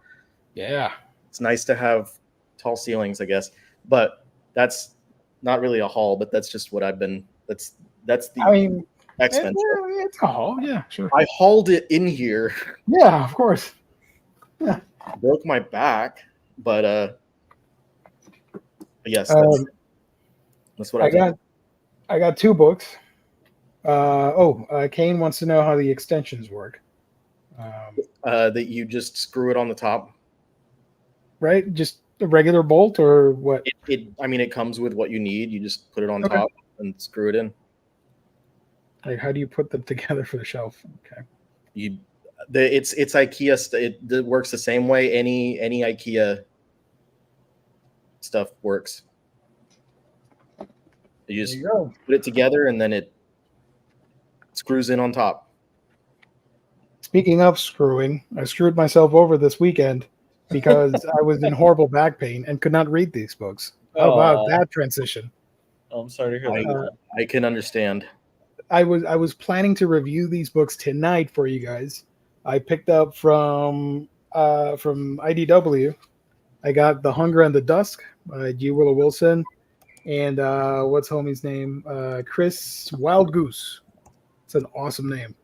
S1: Yeah.
S2: It's nice to have tall ceilings, I guess. But that's not really a haul, but that's just what I've been. That's the expense.
S1: It's a haul. Yeah, sure.
S2: I hauled it in here.
S1: Yeah, of course. Yeah.
S2: Broke my back. But yes, that's what
S1: I
S2: I think.
S1: got 2 books. Kane wants to know how the extensions work.
S2: That you just screw it on the top.
S1: Right? Just a regular bolt or what?
S2: I mean, it comes with what you need. You just put it on
S1: Okay.
S2: top and screw it in.
S1: Like, how do you put them together for the shelf? Okay.
S2: It's IKEA. It works the same way any IKEA stuff works. You
S1: There
S2: just
S1: you go.
S2: put it together and then it screws in on top.
S1: Speaking of screwing, I screwed myself over this weekend because I was in horrible back pain and could not read these books. How about
S3: Aw.
S1: that transition?
S3: I'm sorry to hear that. man.
S2: I can understand.
S1: I was planning to review these books tonight for you guys. I picked up from IDW. I got The Hunger and the Dusk by G. Willow Wilson and what's homie's name? Chris Wild Goose. It's an awesome name.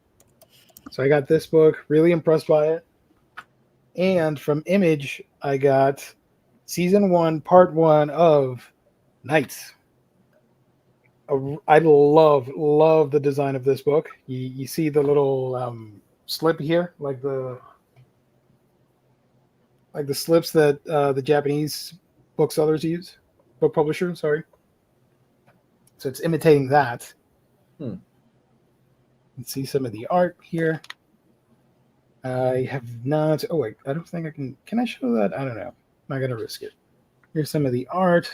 S1: So I got this book, really impressed by it. And from Image, I got season 1, part 1 of Knights. I love the design of this book. You see the little slip here, like the slips that the Japanese booksellers use, book publishers, sorry. So it's imitating that.
S3: Hmm.
S1: You can see some of the art here. I have not. Oh wait, I don't think I can. Can I show that? I don't know. I'm not gonna risk it. Here's some of the art.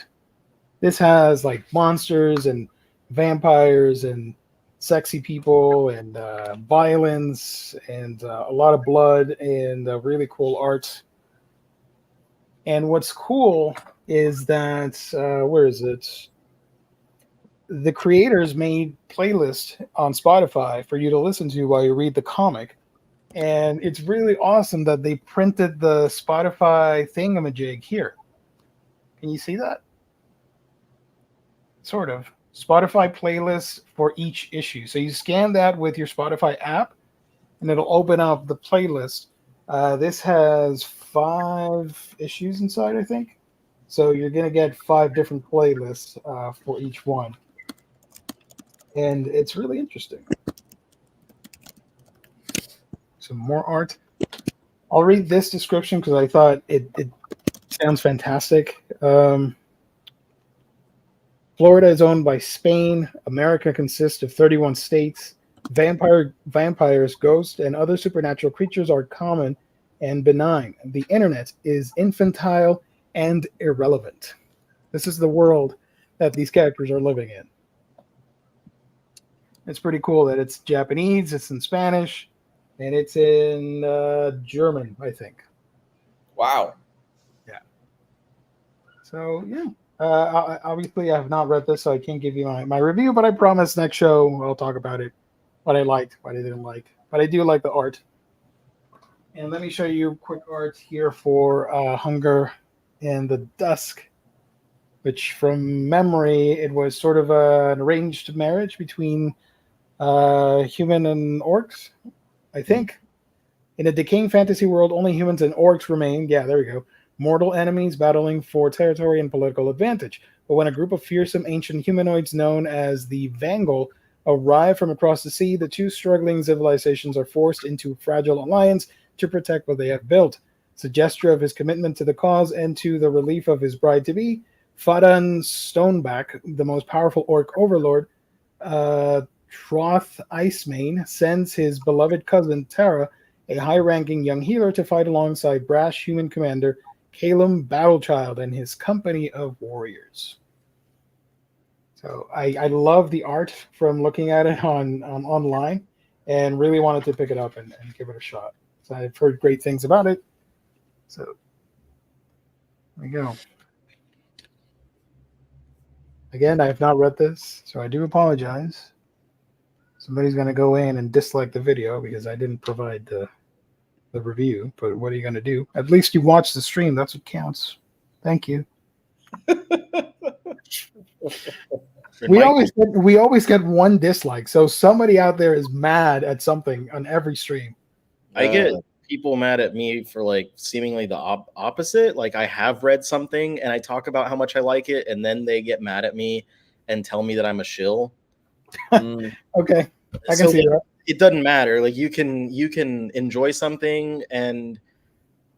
S1: This has like monsters and vampires and sexy people and violence and a lot of blood and really cool art. And what's cool is that where is it? The creators made playlists on Spotify for you to listen to while you read the comic. And it's really awesome that they printed the Spotify thingamajig here. Can you see that? Sort of. Spotify playlists for each issue. So you scan that with your Spotify app, and it'll open up the playlist. This has 5 issues inside, I think. So you're going to get 5 different playlists for each one. And it's really interesting. Some more art. I'll read this description because I thought it sounds fantastic. Florida is owned by Spain. America consists of 31 states. Vampires, ghosts, and other supernatural creatures are common and benign. The internet is infantile and irrelevant. This is the world that these characters are living in. It's pretty cool that it's Japanese, it's in Spanish, and it's in German, I think.
S3: Wow.
S1: Yeah. So, yeah. Obviously, I have not read this, so I can't give you my review, but I promise next show I'll talk about it, what I liked, what I didn't like. But I do like the art. And let me show you quick art here for Hunger and the Dusk, which from memory, it was sort of an arranged marriage between human and orcs, I think. In a decaying fantasy world, only humans and orcs remain. Yeah, there we go. Mortal enemies battling for territory and political advantage. But when a group of fearsome ancient humanoids known as the Vangal arrive from across the sea, the 2 struggling civilizations are forced into a fragile alliance to protect what they have built. It's a gesture of his commitment to the cause and to the relief of his bride-to-be. Fadan Stoneback, the most powerful orc overlord, Troth Icemane, sends his beloved cousin Tara, a high-ranking young healer, to fight alongside brash human commander Calum Battlechild and his company of warriors. So I love the art from looking at it on online, and really wanted to pick it up and give it a shot. So I've heard great things about it. So there we go. Again, I have not read this, so I do apologize. Somebody's going to go in and dislike the video because I didn't provide the review, but what are you going to do? At least you watched the stream. That's what counts. Thank you. We always get one dislike, so somebody out there is mad at something on every stream.
S2: I get people mad at me for like seemingly the opposite. Like I have read something and I talk about how much I like it, and then they get mad at me and tell me that I'm a shill.
S1: Okay, I can
S2: So
S1: see that.
S2: it doesn't matter. Like you can enjoy something and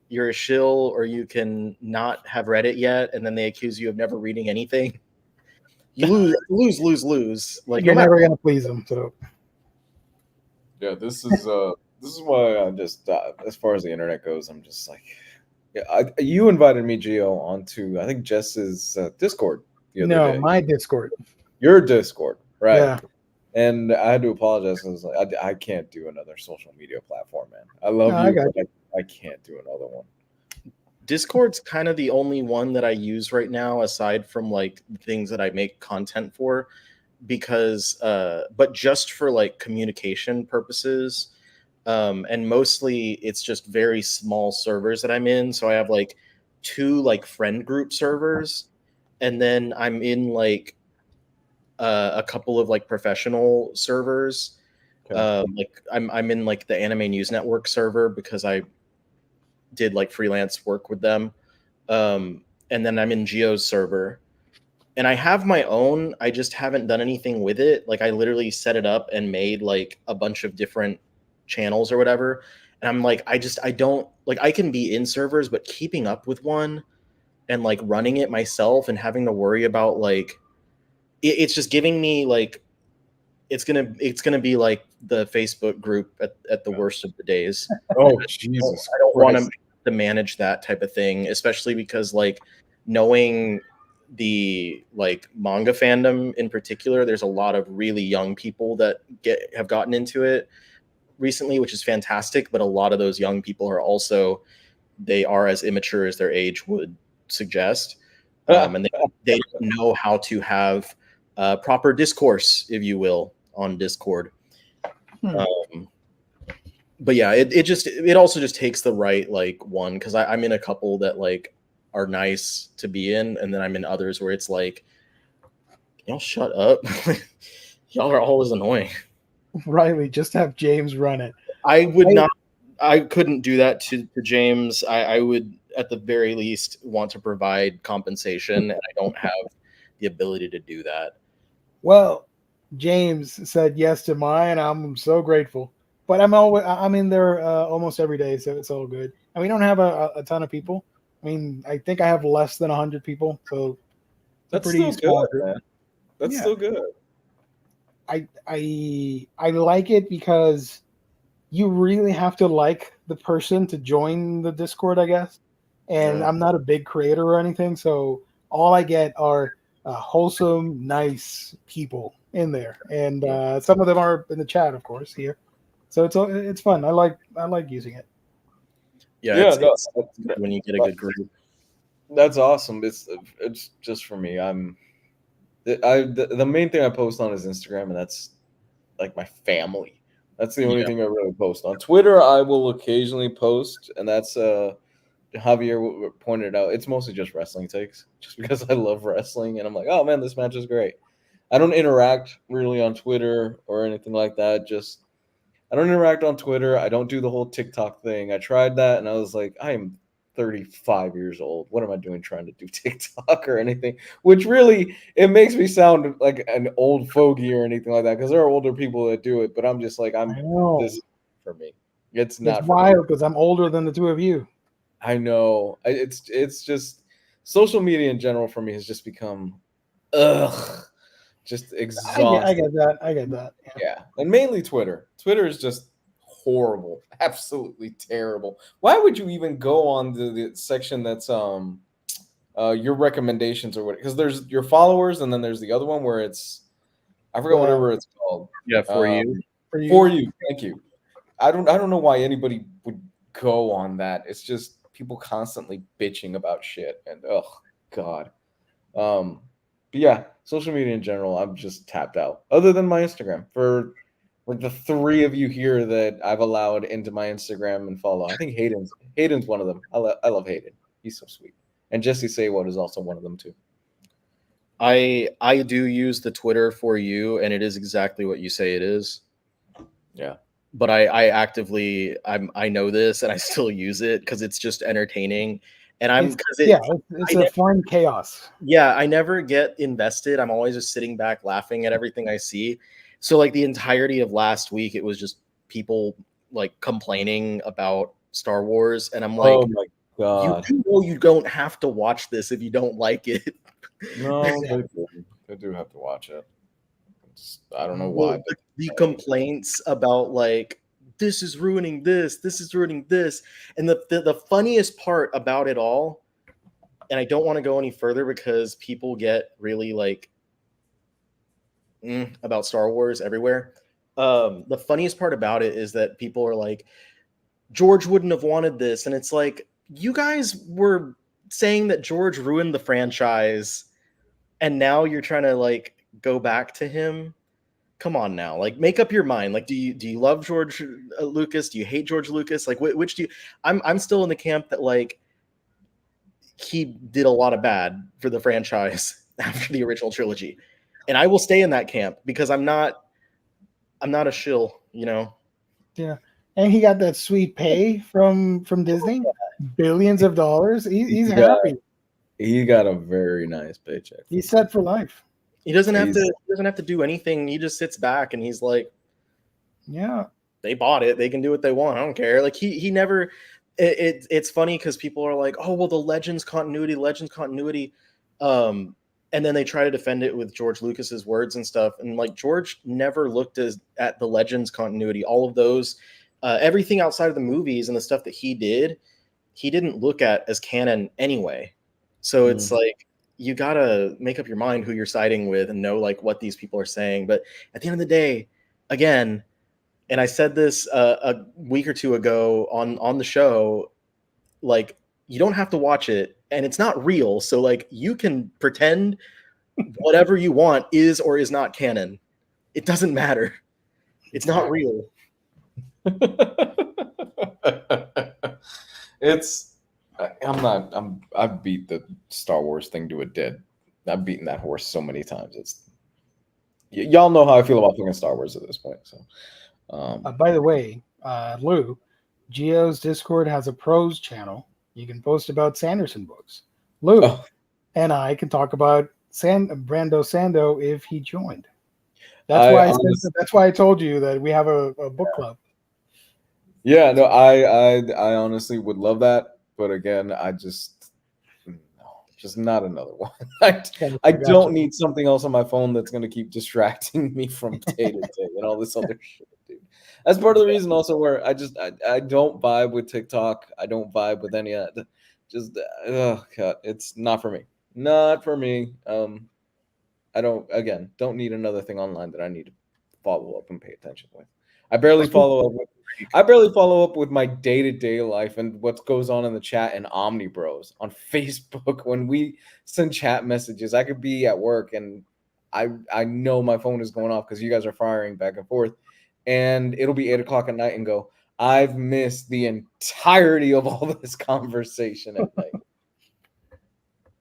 S2: you're a shill, or you can not have read it yet, and then they accuse you of never reading anything. You lose. Like
S1: You're
S2: no matter.
S1: never gonna please them. So
S3: Yeah, this is why I just as far as the internet goes, I'm just like, yeah. You invited me, Gio, onto I think Jess's Discord the other
S1: no,
S3: day.
S1: my Discord.
S3: Your Discord, right?
S1: Yeah.
S3: And I had to apologize. I was like, I can't do another social media platform, man. I love
S1: No, I
S3: you,
S1: got
S3: but I can't do another one.
S2: Discord's kind of the only one that I use right now, aside from like things that I make content for, because but just for like communication purposes. And mostly it's just very small servers that I'm in. So I have like 2 like friend group servers, and then I'm in like a couple of like professional servers.
S3: Okay.
S2: Like I'm in like the Anime News Network server because I did like freelance work with them. And then I'm in Geo's server. And I have my own, I just haven't done anything with it. Like I literally set it up and made like a bunch of different channels or whatever. And I'm like, I don't like, I can be in servers, but keeping up with one and like running it myself and having to worry about like, it's just giving me like, it's gonna be like the Facebook group at the worst of the days.
S3: Oh Jesus!
S2: I don't want
S3: Christ.
S2: to manage that type of thing, especially because like knowing the like manga fandom in particular, there's a lot of really young people that have gotten into it recently, which is fantastic. But a lot of those young people are also, they are as immature as their age would suggest, and they don't know how to have proper discourse, if you will, on Discord. But yeah, it also just takes the right like one, because I'm in a couple that like are nice to be in, and then I'm in others where it's like, y'all shut up. Y'all are always annoying.
S1: Riley, just have James run it.
S2: I couldn't do that to James. I would at the very least want to provide compensation, and I don't have the ability to do that.
S1: Well, James said yes to mine. I'm so grateful. But I'm in there almost every day, so it's all good. And we don't have a ton of people. I mean, I think I have less than 100 people, so
S3: That's
S1: pretty
S3: still
S1: small
S3: good,
S1: group.
S3: man. That's
S1: Yeah.
S3: still good.
S1: I like it because you really have to like the person to join the Discord, I guess. And
S3: Yeah.
S1: I'm not a big creator or anything, so all I get are wholesome, nice people in there, and some of them are in the chat, of course, here. So it's fun. I like using it.
S2: Yeah,
S3: Yeah,
S2: it's good when you get a good group.
S3: That's awesome. It's just for me. The main thing I post on is Instagram, and that's like my family. That's the only thing I really post on Twitter. I will occasionally post, and that's Javier pointed out. It's mostly just wrestling takes, just because I love wrestling, and I'm like, oh man, this match is great. I don't interact really on Twitter or anything like that. Just I don't interact on Twitter. I don't do the whole TikTok thing. I tried that, and I was like, I am 35 years old. What am I doing trying to do TikTok or anything? Which really, it makes me sound like an old fogey or anything like that, because there are older people that do it, but I'm just like,
S1: I know.
S3: this for me. It's not
S1: It's
S3: for me.
S1: wild because I'm older than the two of you.
S3: I know. It's just social media in general for me has just become just exhausting.
S1: I get that.
S3: Yeah, and mainly Twitter. Twitter is just horrible, absolutely terrible. Why would you even go on the section that's your recommendations or what? Because there's your followers, and then there's the other one where it's I forgot whatever it's called.
S2: Yeah, for you.
S3: For you, thank you. I don't know why anybody would go on that. It's just people constantly bitching about shit, and oh god. But yeah, social media in general, I'm just tapped out. Other than my Instagram, for like the 3 of you here that I've allowed into my Instagram and follow. I think Hayden's one of them. I love Hayden. He's so sweet. And Jesse Saywat is also one of them too.
S2: I do use the Twitter for you, and it is exactly what you say it is.
S3: Yeah.
S2: but I actively I know this and I still use it because it's just entertaining. And I'm because
S1: it's a fun chaos.
S2: yeah, I never get invested. I'm always just sitting back laughing at everything I see. So like the entirety of last week, it was just people like complaining about Star Wars, and I'm like,
S3: Oh my god.
S2: you know you don't have to watch this if you don't like it.
S3: No,
S1: Yeah.
S3: they do have to watch it. I don't know
S2: Well,
S3: why, but
S2: the complaints about like this is ruining this is ruining this, and the funniest part about it all, and I don't want to go any further because people get really like about Star Wars everywhere. The funniest part about it is that people are like, George wouldn't have wanted this, and it's like you guys were saying that George ruined the franchise, and now you're trying to like go back to him. Come on now, like make up your mind. Like, do you love George Lucas? Do you hate George Lucas? Like, which do you? I'm still in the camp that like he did a lot of bad for the franchise after the original trilogy, and I will stay in that camp because I'm not a shill, you know.
S1: Yeah, and he got that sweet pay from Disney, billions of dollars. He's
S3: Yeah.
S1: happy.
S3: he got a very nice paycheck.
S1: He's set for life.
S2: He doesn't have to do anything. He just sits back and he's like,
S1: Yeah,
S2: they bought it. They can do what they want. I don't care. Like he never. It's funny because people are like, oh well, the Legends continuity, and then they try to defend it with George Lucas's words and stuff. And like George never looked at the Legends continuity. All of those, everything outside of the movies and the stuff that he didn't look at as canon anyway. So it's like you gotta make up your mind who you're siding with and know like what these people are saying. But at the end of the day, again, and I said this a week or two ago on the show, like you don't have to watch it, and it's not real. So like you can pretend whatever you want is or is not canon. It doesn't matter. It's not real.
S3: I've beat the Star Wars thing to a dead. I've beaten that horse so many times. Y'all know how I feel about fucking Star Wars at this point. So,
S1: by the way, Lou, Geo's Discord has a pros channel. You can post about Sanderson books. Lou and I can talk about Brando Sando if he joined. That's why I told you that we have a book club.
S3: Yeah, no, I honestly would love that, but again, just not another one. I don't need something else on my phone that's going to keep distracting me from day to day and all this other shit, dude. That's part of the reason also where I don't vibe with TikTok. I don't vibe with any of that. God, it's not for me. Not for me. I don't need another thing online that I need to follow up and pay attention with. I barely follow up with my day-to-day life and what goes on in the chat and Omnibros on Facebook. When we send chat messages, I could be at work and I know my phone is going off because you guys are firing back and forth, and it'll be 8 o'clock at night and go, I've missed the entirety of all this conversation at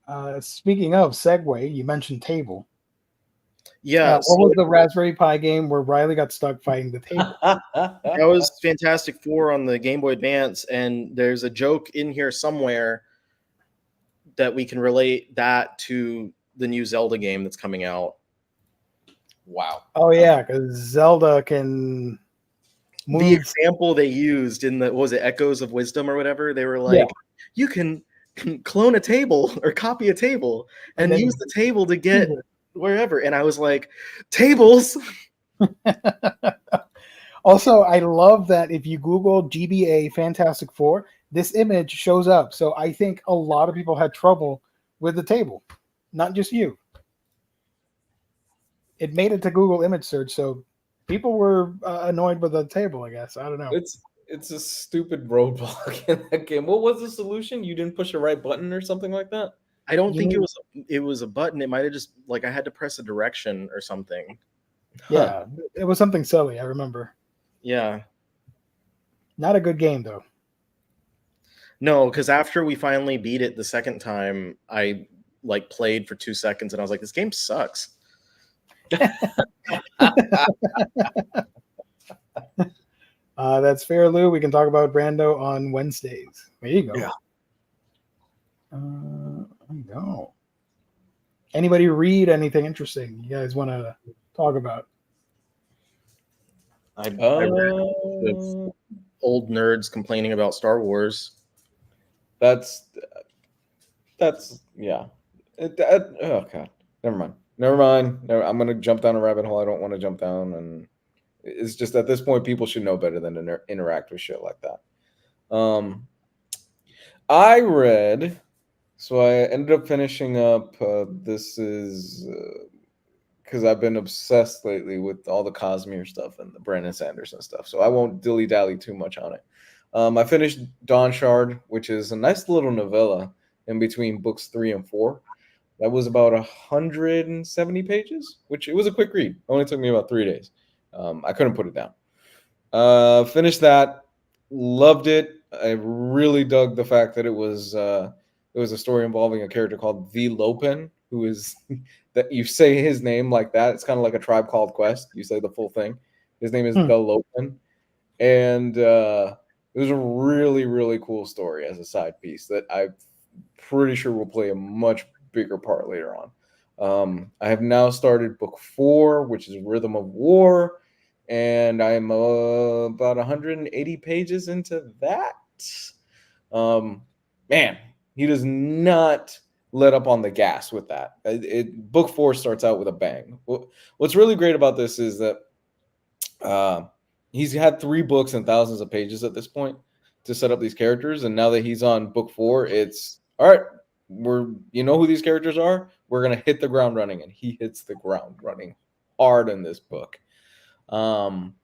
S3: night.
S1: Speaking of segue, you mentioned table.
S2: Yeah.
S1: What was the Raspberry Pi game where Riley got stuck fighting the table?
S2: That was Fantastic Four on the Game Boy Advance, and there's a joke in here somewhere that we can relate that to the new Zelda game that's coming out.
S3: Wow.
S1: Oh yeah, because Zelda can move.
S2: The example they used in the Echoes of Wisdom or whatever, they were like, you can clone a table or copy a table and use the table to get wherever. And I was like, tables.
S1: Also, I love that if you Google GBA Fantastic Four, this image shows up. So I think a lot of people had trouble with the table, not just you. It made it to Google image search, so people were annoyed with the table, I guess. I don't know.
S3: It's a stupid roadblock in that game. What was the solution? You didn't push the right button or something like that?
S2: I don't think it was a button. It might have just like I had to press a direction or something.
S1: Yeah, it was something silly, I remember.
S2: Yeah.
S1: Not a good game though.
S2: No, because after we finally beat it the second time, I like played for 2 seconds and I was like, this game sucks.
S1: That's fair, Lou. We can talk about Brando on Wednesdays. There you go.
S3: Yeah.
S1: No. Anybody read anything interesting you guys want to talk about?
S2: I read old nerds complaining about Star Wars.
S3: That's yeah. Oh god, never mind. I'm gonna jump down a rabbit hole I don't want to jump down, and it's just at this point people should know better than to interact with shit like that. I read, so I ended up finishing up. This is because I've been obsessed lately with all the Cosmere stuff and the Brandon Sanderson stuff, so I won't dilly dally too much on it. I finished Dawn Shard, which is a nice little novella in between books 3 and 4. That was about 170 pages, which it was a quick read. It only took me about 3 days. I couldn't put it down. Finished that, loved it. I really dug the fact that it was a story involving a character called The Lopen, who is that you say his name like that. It's kind of like a Tribe Called Quest. You say the full thing. His name is The Lopen, and it was a really, really cool story as a side piece that I'm pretty sure will play a much bigger part later on. I have now started book 4, which is Rhythm of War, and I'm about 180 pages into that. Man, he does not let up on the gas with that. Book 4 starts out with a bang. What's really great about this is that he's had 3 books and thousands of pages at this point to set up these characters, and now that he's on book 4, it's all right. You know who these characters are. We're gonna hit the ground running, and he hits the ground running hard in this book. So I'm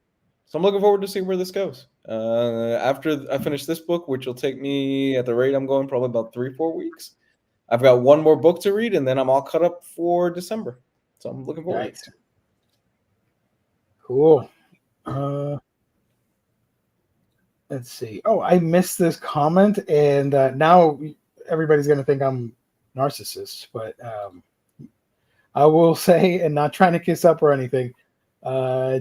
S3: looking forward to see where this goes. After I finish this book, which will take me at the rate I'm going probably about 3-4 weeks. I've got one more book to read, and then I'm all cut up for December. So I'm looking forward.
S1: Nice. Cool. Let's see. Oh, I missed this comment, and now everybody's going to think I'm narcissist, but I will say, and not trying to kiss up or anything,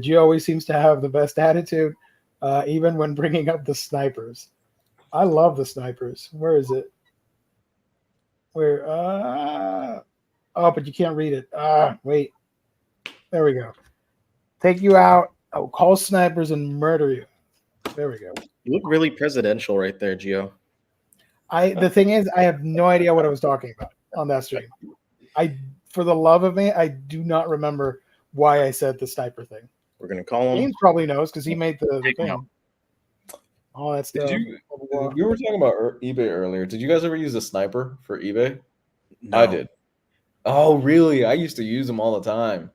S1: G always seems to have the best attitude, even when bringing up the snipers. I love the snipers. Where is it? Where? Oh, but you can't read it. Wait. There we go. Take you out. I'll call snipers and murder you. There we go.
S2: You look really presidential right there, Gio.
S1: The thing is, I have no idea what I was talking about on that stream. For the love of me, I do not remember why I said the sniper thing.
S2: We're gonna call him.
S1: James probably knows because he made the thing. Oh, that's
S3: we were talking about eBay earlier. Did you guys ever use a sniper for eBay?
S2: No.
S3: I did. Oh, really? I used to use them all the time.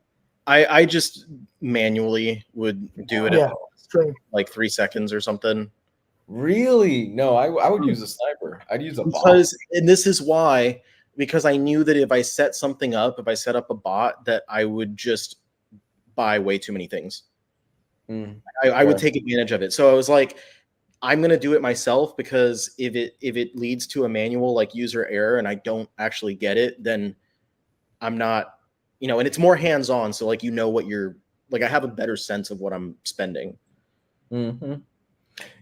S2: I just manually would do it
S1: Yeah,
S2: in like 3 seconds or something.
S3: Really? No, I would use a sniper. I'd use a bot.
S2: And this is why, because I knew that if I set something up, if I set up a bot, that I would just buy way too many things. I would take advantage of it. So I was like, I'm gonna do it myself, because if it leads to a manual like user error and I don't actually get it, then I'm not, and it's more hands-on. So like, what you're like, I have a better sense of what I'm spending.
S3: Mm-hmm.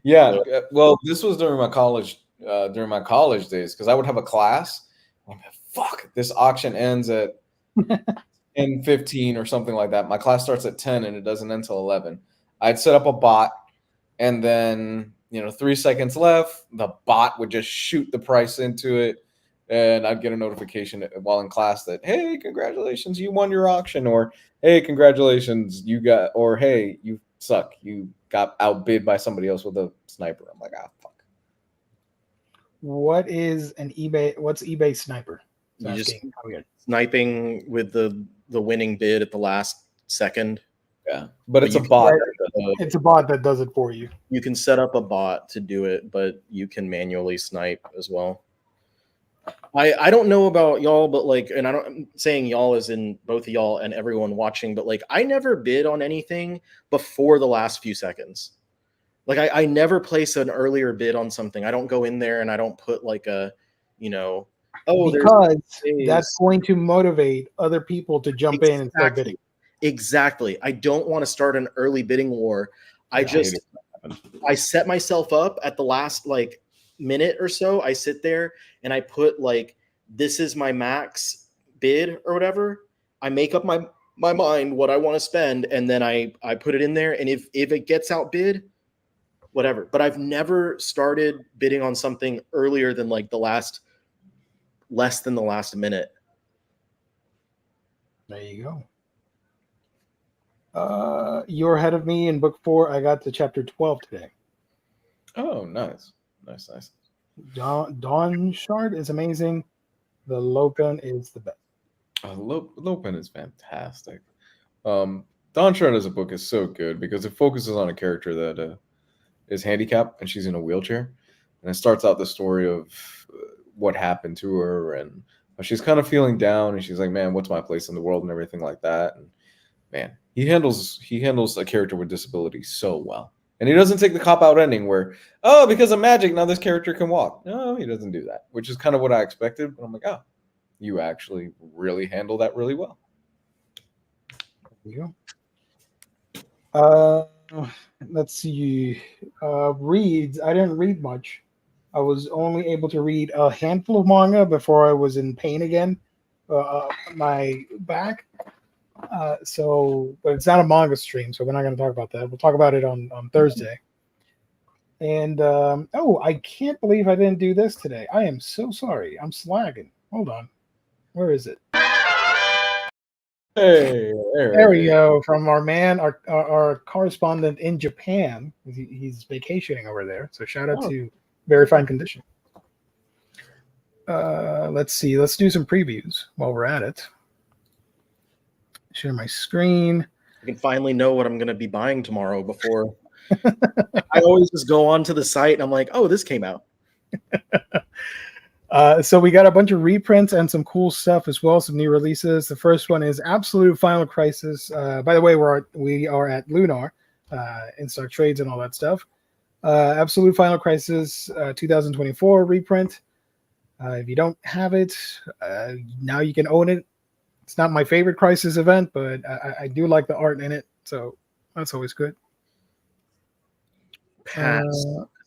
S3: Yeah. Well, this was during my college days, because I would have a class. I'm like, fuck, this auction ends at 10:15 or something like that. My class starts at 10 and it doesn't end until 11. I'd set up a bot, and then 3 seconds left, the bot would just shoot the price into it, and I'd get a notification while in class that, hey, congratulations, you won your auction, or hey, congratulations, or hey, you suck, you got outbid by somebody else with a sniper. I'm like, fuck.
S1: What's eBay sniper?
S2: You just sniping with the winning bid at the last second.
S3: Yeah, but it's a bot.
S1: It's a bot that does it for you.
S2: You can set up a bot to do it, but you can manually snipe as well. I don't know about y'all, but I'm saying y'all as in both of y'all and everyone watching, but I never bid on anything before the last few seconds. I never place an earlier bid on something. I don't go in there and I don't put because
S1: that's going to motivate other people to jump in and start bidding.
S2: Exactly. I don't want to start an early bidding war.
S3: happened.
S2: I set myself up at the last like minute or so. I sit there and I put like, this is my max bid or whatever. I make up my mind what I want to spend, and then I put it in there. And if it gets outbid, whatever. But I've never started bidding on something earlier than like less than the last minute.
S1: There you go. You're ahead of me in book 4. I got to chapter 12 today.
S3: Oh, nice.
S1: Dawn Shard is amazing. The Lopen is the best.
S3: Lopen is fantastic. Dawn Shard as a book is so good because it focuses on a character that is handicapped and she's in a wheelchair, and it starts out the story of what happened to her, and she's kind of feeling down, and she's like, man, what's my place in the world and everything like that. And man, he handles a character with disability so well. And he doesn't take the cop-out ending where, oh, because of magic, now this character can walk. No, he doesn't do that, which is kind of what I expected. But I'm like, oh, you actually really handle that really well.
S1: There you go. Let's see. Reads. I didn't read much. I was only able to read a handful of manga before I was in pain again. My back. But it's not a manga stream, so we're not going to talk about that. We'll talk about it on Thursday. And I can't believe I didn't do this today. I am so sorry. I'm slagging. Hold on. Where is it?
S3: Hey,
S1: there we go. From our man, our correspondent in Japan. He's vacationing over there. So shout out to Very Fine Condition. Let's see. Let's do some previews while we're at it. Share my screen.
S2: I can finally know what I'm going to be buying tomorrow before. I always just go onto the site and I'm like, oh, this came out.
S1: So we got a bunch of reprints and some cool stuff as well, some new releases. The first one is Absolute Final Crisis. By the way, we are at Lunar, in stock trades and all that stuff. Absolute Final Crisis 2024 reprint. If you don't have it, now you can own it. It's not my favorite Crisis event, but I do like the art in it, so that's always good.
S2: Pass.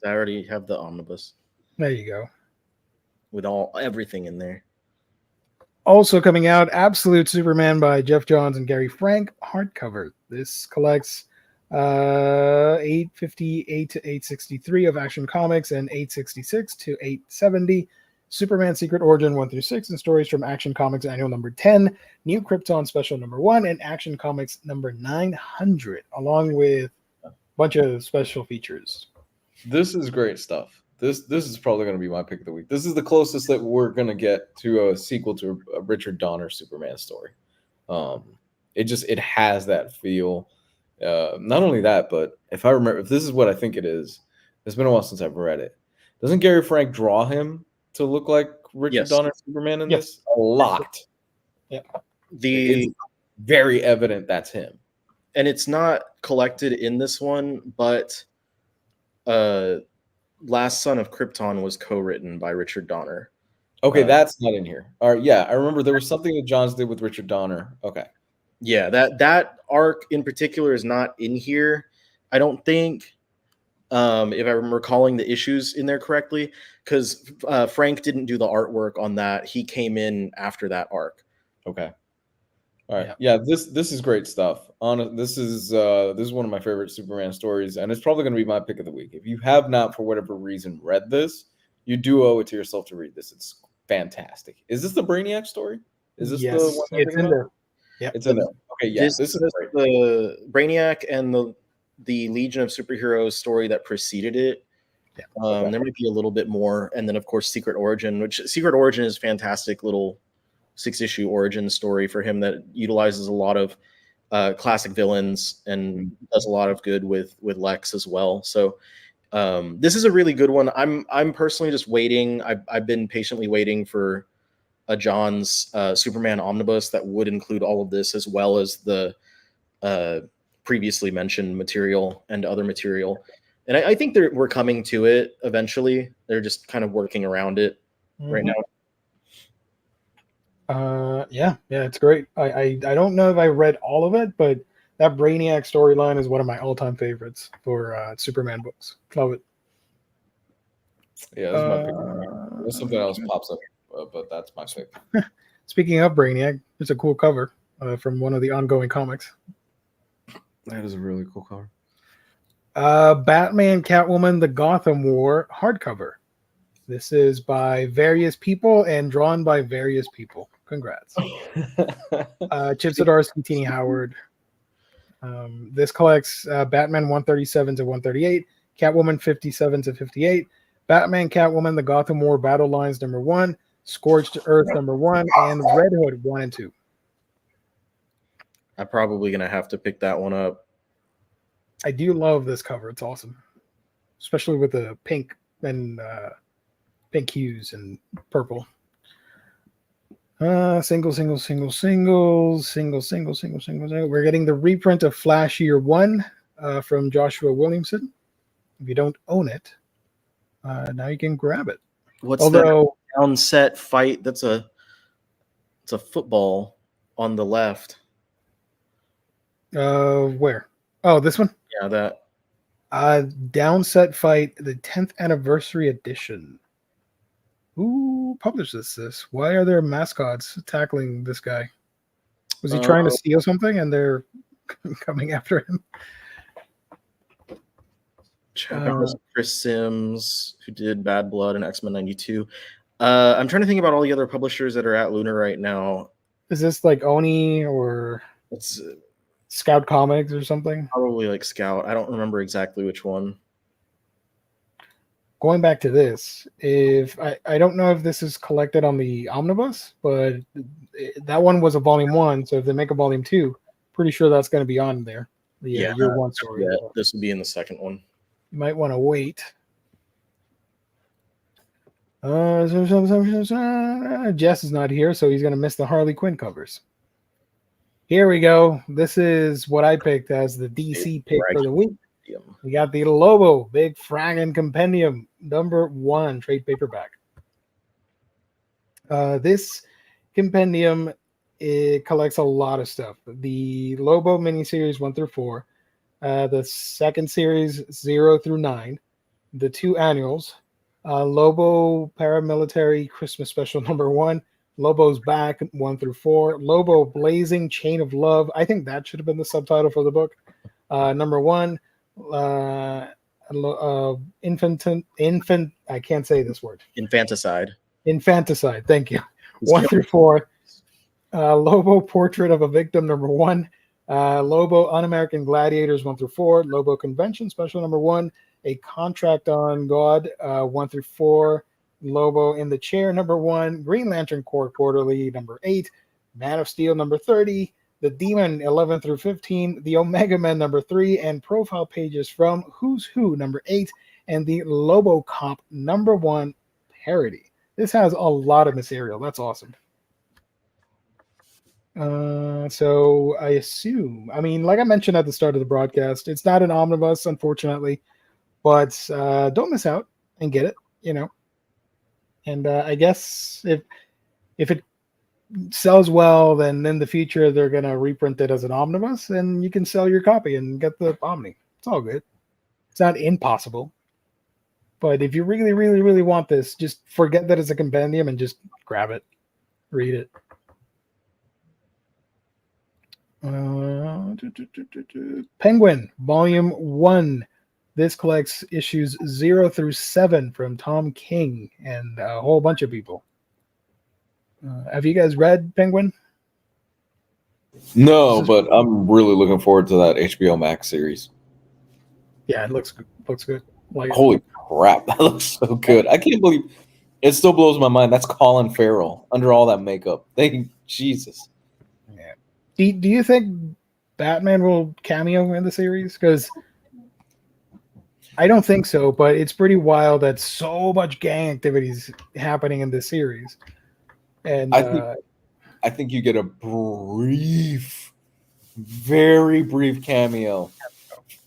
S2: I already have the omnibus.
S1: There you go.
S2: With everything in there.
S1: Also coming out, Absolute Superman by Jeff Johns and Gary Frank hardcover. This collects 858 to 863 of Action Comics and 866 to 870. Superman Secret Origin 1 through 6 and stories from Action Comics Annual number 10, New Krypton Special number 1, and Action Comics number 900, along with a bunch of special features. This
S3: is great stuff. This is probably going to be my pick of the week. This is the closest that we're going to get to a sequel to a Richard Donner Superman story. It has that feel. Not only that, but if this is what I think it is, it's been a while since I've read it. Doesn't Gary Frank draw him to look like Richard Donner Superman in this? A lot.
S1: Yeah.
S3: It's very evident that's him.
S2: And it's not collected in this one, but Last Son of Krypton was co-written by Richard Donner.
S3: Okay, that's not in here. All right, yeah, I remember there was something that Johns did with Richard Donner. Okay.
S2: Yeah, that arc in particular is not in here. I don't think, if I'm recalling the issues in there correctly, because Frank didn't do the artwork on that. He came in after that arc.
S3: Okay. All right. Yeah, this is great stuff. This is one of my favorite Superman stories, and it's probably going to be my pick of the week. If you have not, for whatever reason, read this, you do owe it to yourself to read this. It's fantastic. Is this the Brainiac story? Is this the one?
S1: It's in there.
S3: Yeah, it's in there. Okay, yeah. This is
S2: the Brainiac and the Legion of Superheroes story that preceded it.
S1: Yeah.
S2: There might be a little bit more, and then of course Secret Origin, which Secret Origin is fantastic little 6-issue origin story for him that utilizes a lot of classic villains and does a lot of good with Lex as well. So this is a really good one. I'm personally just waiting. I've been patiently waiting for a Johns Superman omnibus that would include all of this as well as the previously mentioned material and other material. And I think we're coming to it eventually. They're just kind of working around it right now.
S1: Yeah, it's great. I don't know if I read all of it, but That Brainiac storyline is one of my all-time favorites for Superman books. Love it.
S3: Yeah, that's my pick. Unless something else pops up, but that's my pick.
S1: Speaking of Brainiac, it's a cool cover from one of the ongoing comics.
S3: That is a really cool cover.
S1: Batman, Catwoman, The Gotham War hardcover. This is by various people and drawn by various people. Congrats. Chip Zdarsky, Tini Howard. This collects Batman 137 to 138, Catwoman 57 to 58, Batman, Catwoman, The Gotham War Battle Lines #1, Scorched Earth #1, and Red Hood 1 and 2.
S2: I'm probably gonna have to pick that one up.
S1: I do love this cover. It's awesome, especially with the pink and pink hues and purple. Single. We're getting the reprint of Flash Year 1 from Joshua Williamson. If you don't own it, now you can grab it.
S2: What's that downset fight? It's a football on the left.
S1: Where? Oh, this one?
S2: Yeah, that.
S1: Downset Fight, the 10th anniversary edition. Who publishes this? Why are there mascots tackling this guy? Was he trying to steal something and they're coming after him?
S2: Chris Sims, who did Bad Blood and X-Men 92. I'm trying to think about all the other publishers that are at Lunar right now.
S1: Is this like Oni or
S2: It's
S1: Scout Comics or something?
S2: probably like Scout. I don't remember exactly which one.
S1: Going back to this, if I don't know if this is collected on the Omnibus, but that one was a volume 1. So if they make a volume 2, pretty sure that's going to be on there. The year 1 story.
S2: Yeah, this would be in the second one.
S1: You might want to wait. Jess is not here, so he's going to miss the Harley Quinn covers. Here we go. This is what I picked as the DC pick for the week. We got the Lobo Big Fraggin' Compendium #1 trade paperback. This compendium, it collects a lot of stuff. The Lobo miniseries 1 through 4, the second series 0 through 9, the 2 annuals, Lobo Paramilitary Christmas Special #1, Lobo's Back 1 through 4, Lobo Blazing Chain of Love. I think that should have been the subtitle for the book. #1. Infant. I can't say this word.
S2: Infanticide.
S1: Thank you. 1 through 4. Lobo Portrait of a Victim #1. Lobo Un-American Gladiators 1 through 4. Lobo Convention Special #1. A Contract on God 1 through 4. Lobo in the Chair #1. Green Lantern Corps Quarterly #8. Man of Steel #30. The Demon 11 through 15, the Omega Men #3, and profile pages from Who's Who #8, and the Lobo Cop #1 parody. This has a lot of material. That's awesome. So I assume, like I mentioned at the start of the broadcast, it's not an omnibus, unfortunately, but don't miss out and get it, And I guess if it sells well, then in the future they're gonna reprint it as an omnibus, and you can sell your copy and get the Omni. It's all good. It's not impossible. But if you really, really, really want this, just forget that it's a compendium and just grab it, read it. Penguin Volume 1. This collects issues 0 through 7 from Tom King and a whole bunch of people. Have you guys read Penguin?
S3: No, but I'm really looking forward to that HBO Max series.
S1: Yeah, it looks good.
S3: Holy crap, that looks so good. I can't believe it still blows my mind. That's Colin Farrell under all that makeup. Thank Jesus.
S1: Yeah. Do you think Batman will cameo in the series? Because I don't think so, but it's pretty wild that so much gang activity is happening in this series. And
S3: I think you get a very brief cameo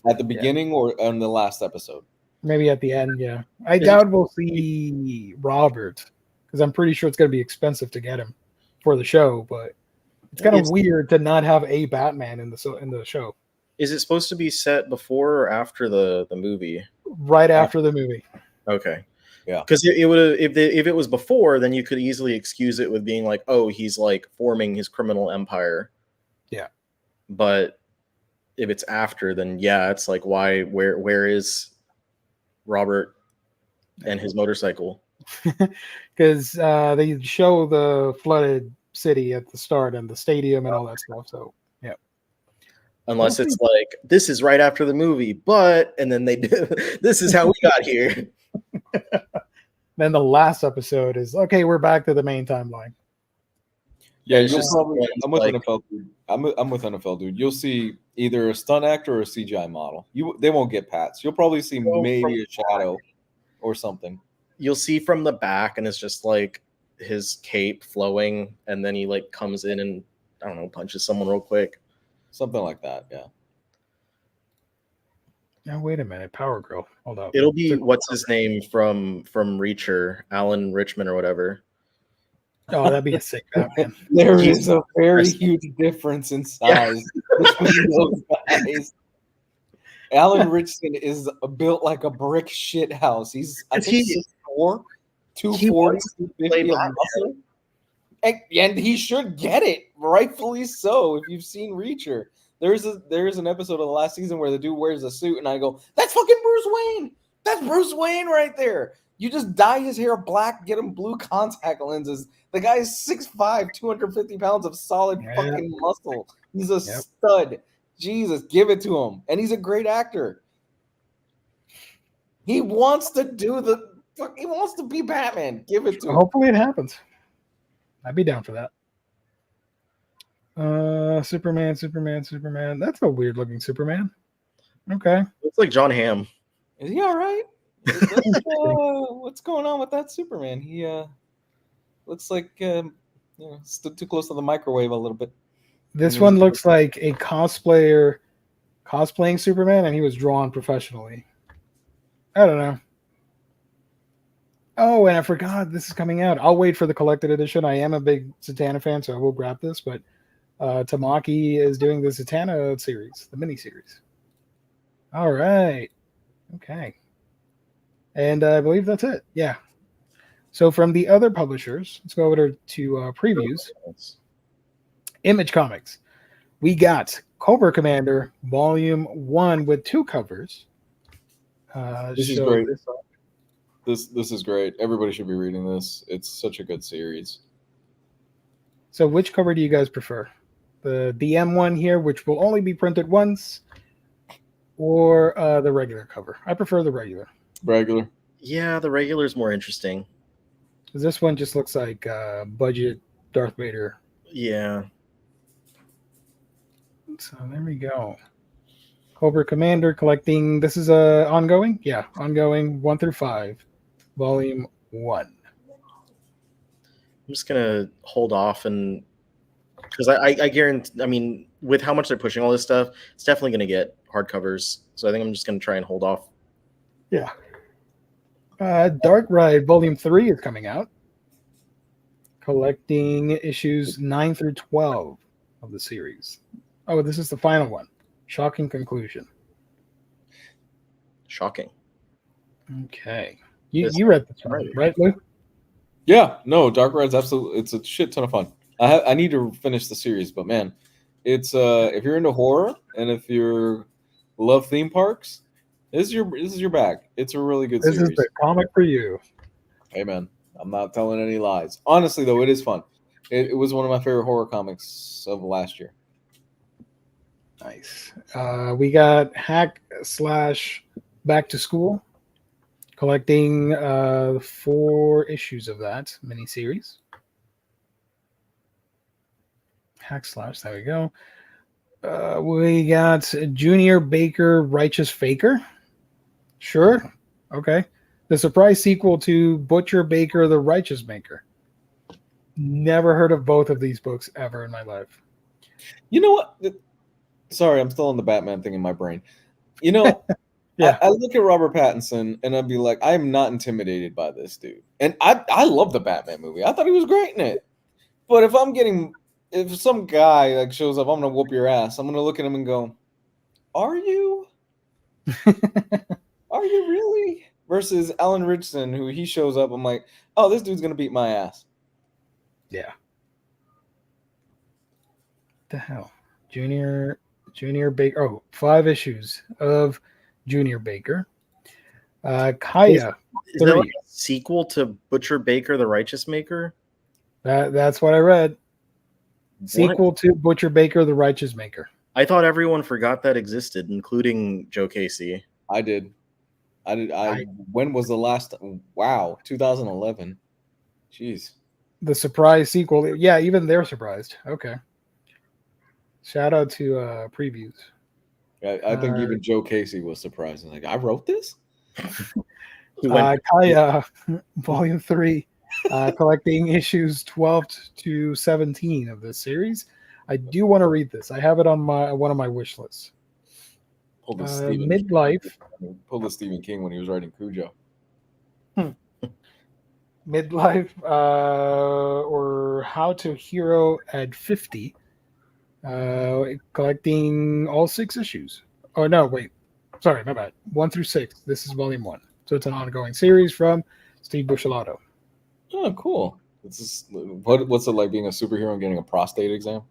S3: at the beginning or on the last episode.
S1: Maybe at the end, yeah. I doubt we'll see Robert because I'm pretty sure it's going to be expensive to get him for the show. But it's kind of weird to not have a Batman in the show.
S2: Is it supposed to be set before or after the movie?
S1: Right after the movie.
S2: Okay.
S3: Yeah.
S2: Because it would if it was before, then you could easily excuse it with being like, oh, he's like forming his criminal empire.
S1: Yeah.
S2: But if it's after, then yeah, it's like why where is Robert and his motorcycle?
S1: Because they show the flooded city at the start and the stadium and all that stuff. So yeah.
S2: Unless it's like this is right after the movie, but and then they do this is how we got here.
S1: Then the last episode is okay. We're back to the main timeline.
S3: Yeah,
S2: It's
S3: you'll
S2: just
S3: probably. I'm with
S2: like-
S3: NFL dude. I'm with NFL dude. You'll see either a stunt actor or a CGI model. They won't get pats. You'll probably see maybe a shadow or something.
S2: You'll see from the back, and it's just like his cape flowing, and then he like comes in and I don't know, punches someone real quick.
S3: Something like that. Yeah.
S1: Now wait a minute, Power Girl. Hold up.
S2: It'll be what's his name from Reacher, Alan Richmond or whatever.
S1: Oh, that'd be a sick Batman.
S3: There
S2: He's-
S3: is a very huge difference in size between those guys. Alan Richardson is built like a brick shit house. He's I
S2: Is
S3: think
S2: he-
S3: 6'4", 240,
S2: wants to play
S3: 250 of
S2: Batman.
S3: muscle. And he should get it, rightfully so. If you've seen Reacher, there's an episode of the last season where the dude wears a suit, and I go, "That's fucking Bruce Wayne. That's Bruce Wayne right there." You just dye his hair black, get him blue contact lenses. The guy is 6'5", 250 pounds of solid
S1: Yeah.
S3: fucking muscle. He's a
S1: Yep.
S3: stud. Jesus, give it to him. And he's a great actor. He wants to do he wants to be Batman. Give it to him.
S1: Hopefully it happens. I'd be down for that. Superman. That's a weird looking Superman. Okay.
S2: Looks like John Hamm.
S3: Is he all right? What's going on with that Superman? He looks like stood too close to the microwave a little bit.
S1: This one looks like a cosplayer cosplaying Superman, and he was drawn professionally. I don't know. Oh, and I forgot this is coming out. I'll wait for the collected edition. I am a big Zatanna fan, so I will grab this. But Tamaki is doing the Zatanna series, the miniseries. All right. Okay. And I believe that's it. Yeah. So from the other publishers, let's go over to previews. Image Comics. We got Cobra Commander Volume 1 with 2 covers.
S3: This is great. This is great. Everybody should be reading this. It's such a good series.
S1: So which cover do you guys prefer? The DM one here, which will only be printed once, or the regular cover? I prefer the regular.
S3: Regular.
S2: Yeah, the regular is more interesting.
S1: 'Cause this one just looks like budget Darth Vader.
S2: Yeah.
S1: So there we go. Cobra Commander collecting. This is ongoing? Yeah, ongoing 1 through 5. Volume 1.
S2: I'm just gonna hold off and because I guarantee. I mean, with how much they're pushing all this stuff, it's definitely gonna get hardcovers. So I think I'm just gonna try and hold off.
S1: Yeah. Dark Ride Volume 3 is coming out. Collecting issues 9 through 12 of the series. Oh, this is the final one. Shocking conclusion.
S2: Shocking.
S1: Okay. You read this one, right, Lou?
S3: Yeah, no, Dark Ride's absolutely. It's a shit ton of fun. I need to finish the series, but man, it's if you're into horror and if you love theme parks, this is your bag. It's a really good
S1: This
S3: series.
S1: is the comic for you.
S3: Hey man, I'm not telling any lies. Honestly, though, it is fun. It was one of my favorite horror comics of last year.
S1: Nice. We got Hack / Back to School. Collecting 4 issues of that miniseries. Hack / there we go. We got Junior Baker Righteous Faker. Sure. Okay. The surprise sequel to Butcher Baker the Righteous Maker. Never heard of both of these books ever in my life.
S3: You know what? Sorry, I'm still on the Batman thing in my brain. You know,
S1: Yeah.
S3: I look at Robert Pattinson and I'd be like, I am not intimidated by this dude. And I love the Batman movie. I thought he was great in it. But if some guy like shows up, I'm gonna whoop your ass. I'm gonna look at him and go, are you? Are you really? Versus Alan Richardson, who he shows up, I'm like, oh, this dude's gonna beat my ass.
S1: Yeah. The hell, Junior Baker. Oh, 5 issues of Junior Baker. Kaya.
S2: Is that
S1: 3.
S2: like a sequel to Butcher Baker, the Righteous Maker?
S1: That's what I read. Sequel to Butcher Baker, the Righteous Maker.
S2: I thought everyone forgot that existed, including Joe Casey.
S3: I did. When was the last? Wow, 2011. Jeez.
S1: The surprise sequel. Yeah, even they're surprised. Okay. Shout out to previews.
S3: I think even Joe Casey was surprised. Like, I wrote this?
S1: Kaya, Volume 3, collecting issues 12 to 17 of this series. I do want to read this. I have it on one of my wish lists.
S3: Pulled the Stephen King when he was writing Cujo.
S1: Midlife, or How to Hero at 50, collecting all 6 issues. Oh no, wait, sorry, my bad. 1 through 6. This is volume 1, so it's an ongoing series from Steve Buscelato.
S3: Oh, cool. What's it like being a superhero and getting a prostate exam?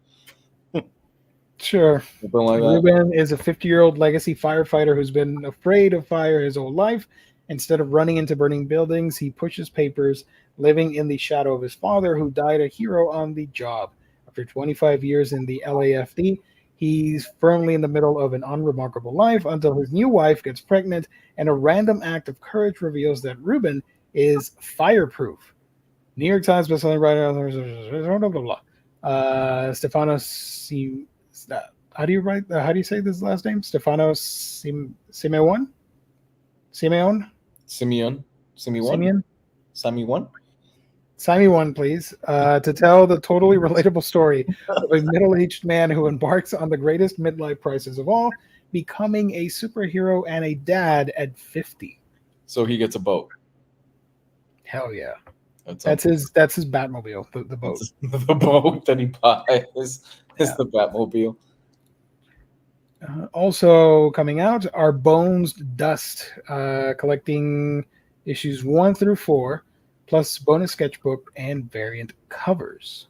S1: Sure.
S3: Something like that.
S1: Ruben is a 50-year-old legacy firefighter who's been afraid of fire his whole life. Instead of running into burning buildings, he pushes papers, living in the shadow of his father, who died a hero on the job. After 25 years in the LAFD, he's firmly in the middle of an unremarkable life until his new wife gets pregnant, and a random act of courage reveals that Ruben is fireproof. New York Times bestselling writer, blah, blah, blah. Stefanos, how do you say this last name? Stefanos Simeon? Simeon, please, to tell the totally relatable story of a middle-aged man who embarks on the greatest midlife crisis of all, becoming a superhero and a dad at 50.
S3: So he gets a boat.
S1: Hell yeah. That's his Batmobile, the boat.
S3: The boat that he buys is the Batmobile.
S1: Also coming out are Bones Dust, collecting issues 1 through 4, plus bonus sketchbook and variant covers.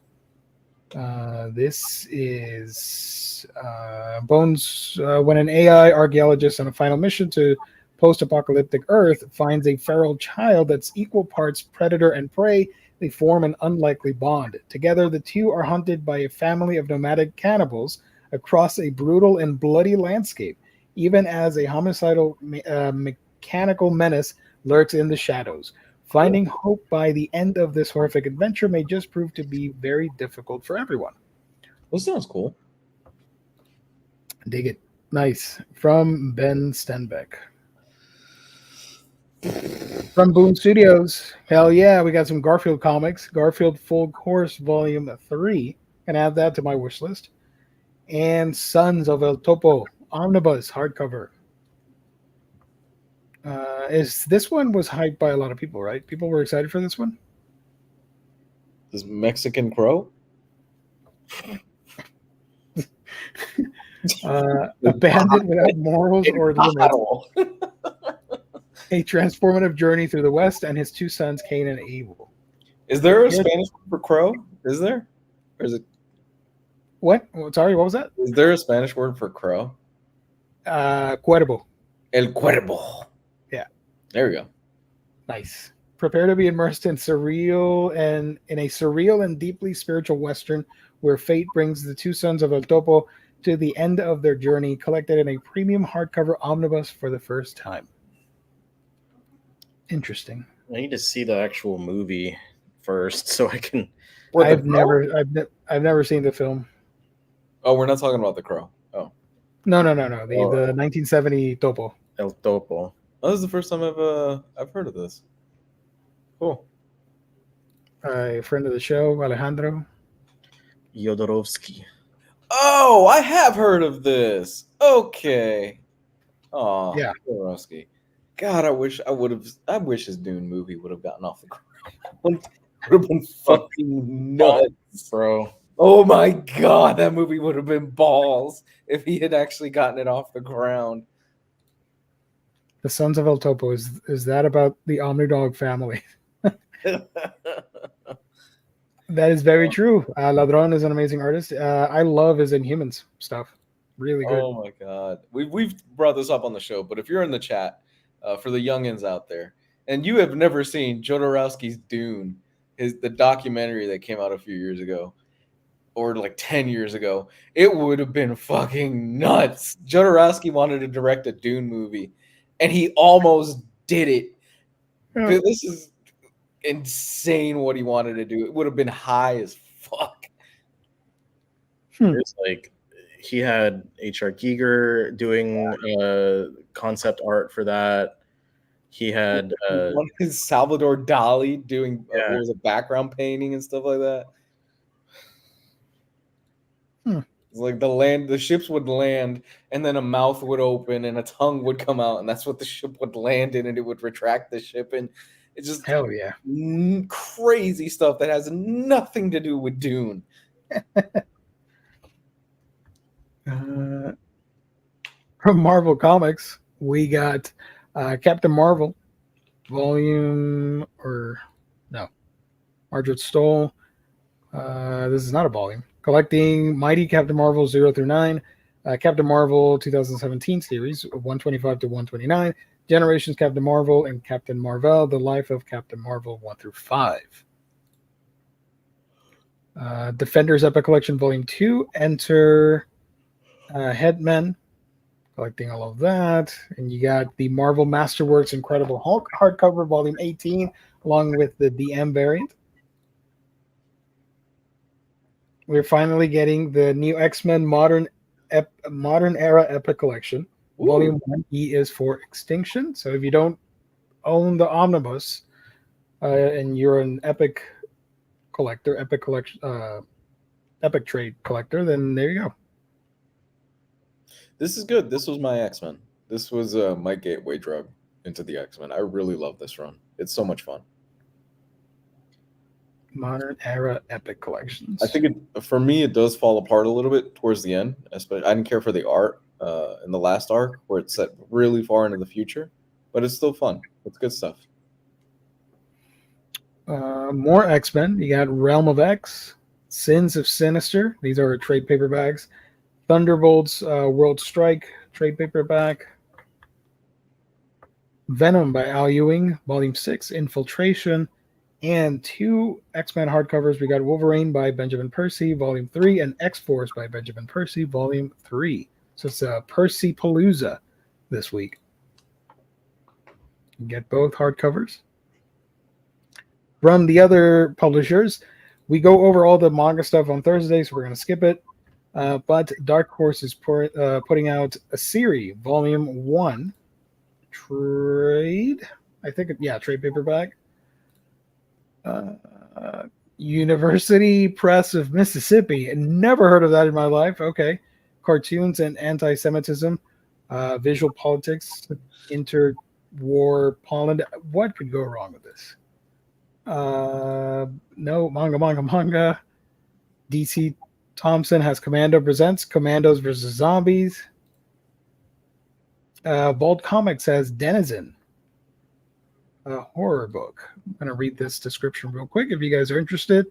S1: This is Bones, when an AI archaeologist on a final mission to post-apocalyptic Earth finds a feral child that's equal parts predator and prey, they form an unlikely bond. Together, the two are hunted by a family of nomadic cannibals across a brutal and bloody landscape, even as a homicidal mechanical menace lurks in the shadows. Finding hope by the end of this horrific adventure may just prove to be very difficult for everyone.
S3: That sounds cool.
S1: Dig it. Nice. From Ben Stenbeck. From Boom Studios. Hell yeah, we got some Garfield comics. Garfield Full Course Volume 3. Can add that to my wish list. And Sons of El Topo Omnibus hardcover. This one was hyped by a lot of people, right? People were excited for this one.
S3: This Mexican Crow?
S1: A bandit without morals or limits. A transformative journey through the West and his 2 sons, Cain and Abel.
S3: Is there a Spanish word for crow? Is there? Or is it?
S1: What? Sorry, what was that?
S3: Is there a Spanish word for crow?
S1: Cuervo.
S3: El cuervo.
S1: Yeah.
S3: There we go.
S1: Nice. Prepare to be immersed in a surreal and deeply spiritual Western where fate brings the 2 sons of El Topo to the end of their journey, collected in a premium hardcover omnibus for the first time. Interesting.
S2: I need to see the actual movie first so I can.
S1: I've never seen the film.
S3: Oh, we're not talking about the Crow. Oh.
S1: No. The 1970 Topo.
S2: El Topo.
S3: Oh, this is the first time I've heard of this. Cool.
S1: A friend of the show, Alejandro
S2: Jodorowsky.
S3: Oh, I have heard of this. Okay. Oh,
S1: yeah.
S3: Jodorowsky. God, I wish his Dune movie would have gotten off the ground. Would have been fucking nuts,
S2: bro.
S3: Oh my god, that movie would have been balls if he had actually gotten it off the ground.
S1: The Sons of El Topo, is that about the Omnidog family? That is very true. Ladron is an amazing artist. I love his Inhumans stuff. Really good.
S3: Oh my god, we've brought this up on the show, but if you're in the chat, for the youngins out there, and you have never seen Jodorowsky's Dune, the documentary that came out a few years ago, or like 10 years ago, it would have been fucking nuts. Jodorowsky wanted to direct a Dune movie, and he almost did it.
S1: Oh.
S3: This is insane what he wanted to do. It would have been high as fuck.
S2: It's like he had H.R. Giger doing concept art for that. He had
S3: His Salvador Dali doing
S2: Yeah.
S3: what was it, background painting and stuff like that. It's like the ships would land, and then a mouth would open, and a tongue would come out, and that's what the ship would land in, and it would retract the ship, and it's just
S1: Hell yeah.
S3: crazy stuff that has nothing to do with Dune.
S1: From Marvel Comics, we got Captain Marvel, Margaret Stoll. This is not a volume. Collecting Mighty Captain Marvel 0 through 9, Captain Marvel 2017 series 125 to 129, Generations Captain Marvel, and Captain Marvel: The Life of Captain Marvel 1 through 5. Defenders Epic Collection Volume 2, enter Headmen, collecting all of that. And you got the Marvel Masterworks Incredible Hulk hardcover Volume 18, along with the DM variant. We're finally getting the new X-Men Modern Era Epic Collection.
S3: Ooh.
S1: Volume 1, E is for Extinction. So if you don't own the Omnibus and you're an Epic collector, Epic trade collector, then there you go.
S3: This is good. This was my X-Men. This was my gateway drug into the X-Men. I really love this run. It's so much fun.
S1: Modern Era Epic Collections.
S3: I think for me, it does fall apart a little bit towards the end. Especially, I didn't care for the art in the last arc where it's set really far into the future, but it's still fun. It's good stuff.
S1: More X-Men. You got Realm of X, Sins of Sinister. These are trade paperbacks. Thunderbolts World Strike, trade paperback. Venom by Al Ewing, Volume 6, Infiltration. And 2 X-Men hardcovers. We got Wolverine by Benjamin Percy, Volume 3, and X-Force by Benjamin Percy, Volume 3. So it's a Percy Palooza this week. You get both hardcovers. From the other publishers, we go over all the manga stuff on Thursday, so we're going to skip it. But Dark Horse is putting out a series, Volume 1, trade paperback. University Press of Mississippi. Never heard of that in my life. Okay. Cartoons and Anti-Semitism, Visual Politics, Interwar Poland. What could go wrong with this? No, manga. DC Thompson has Commando presents Commandos versus Zombies. Bold Comics has Denizen, a horror book. I'm going to read this description real quick if you guys are interested.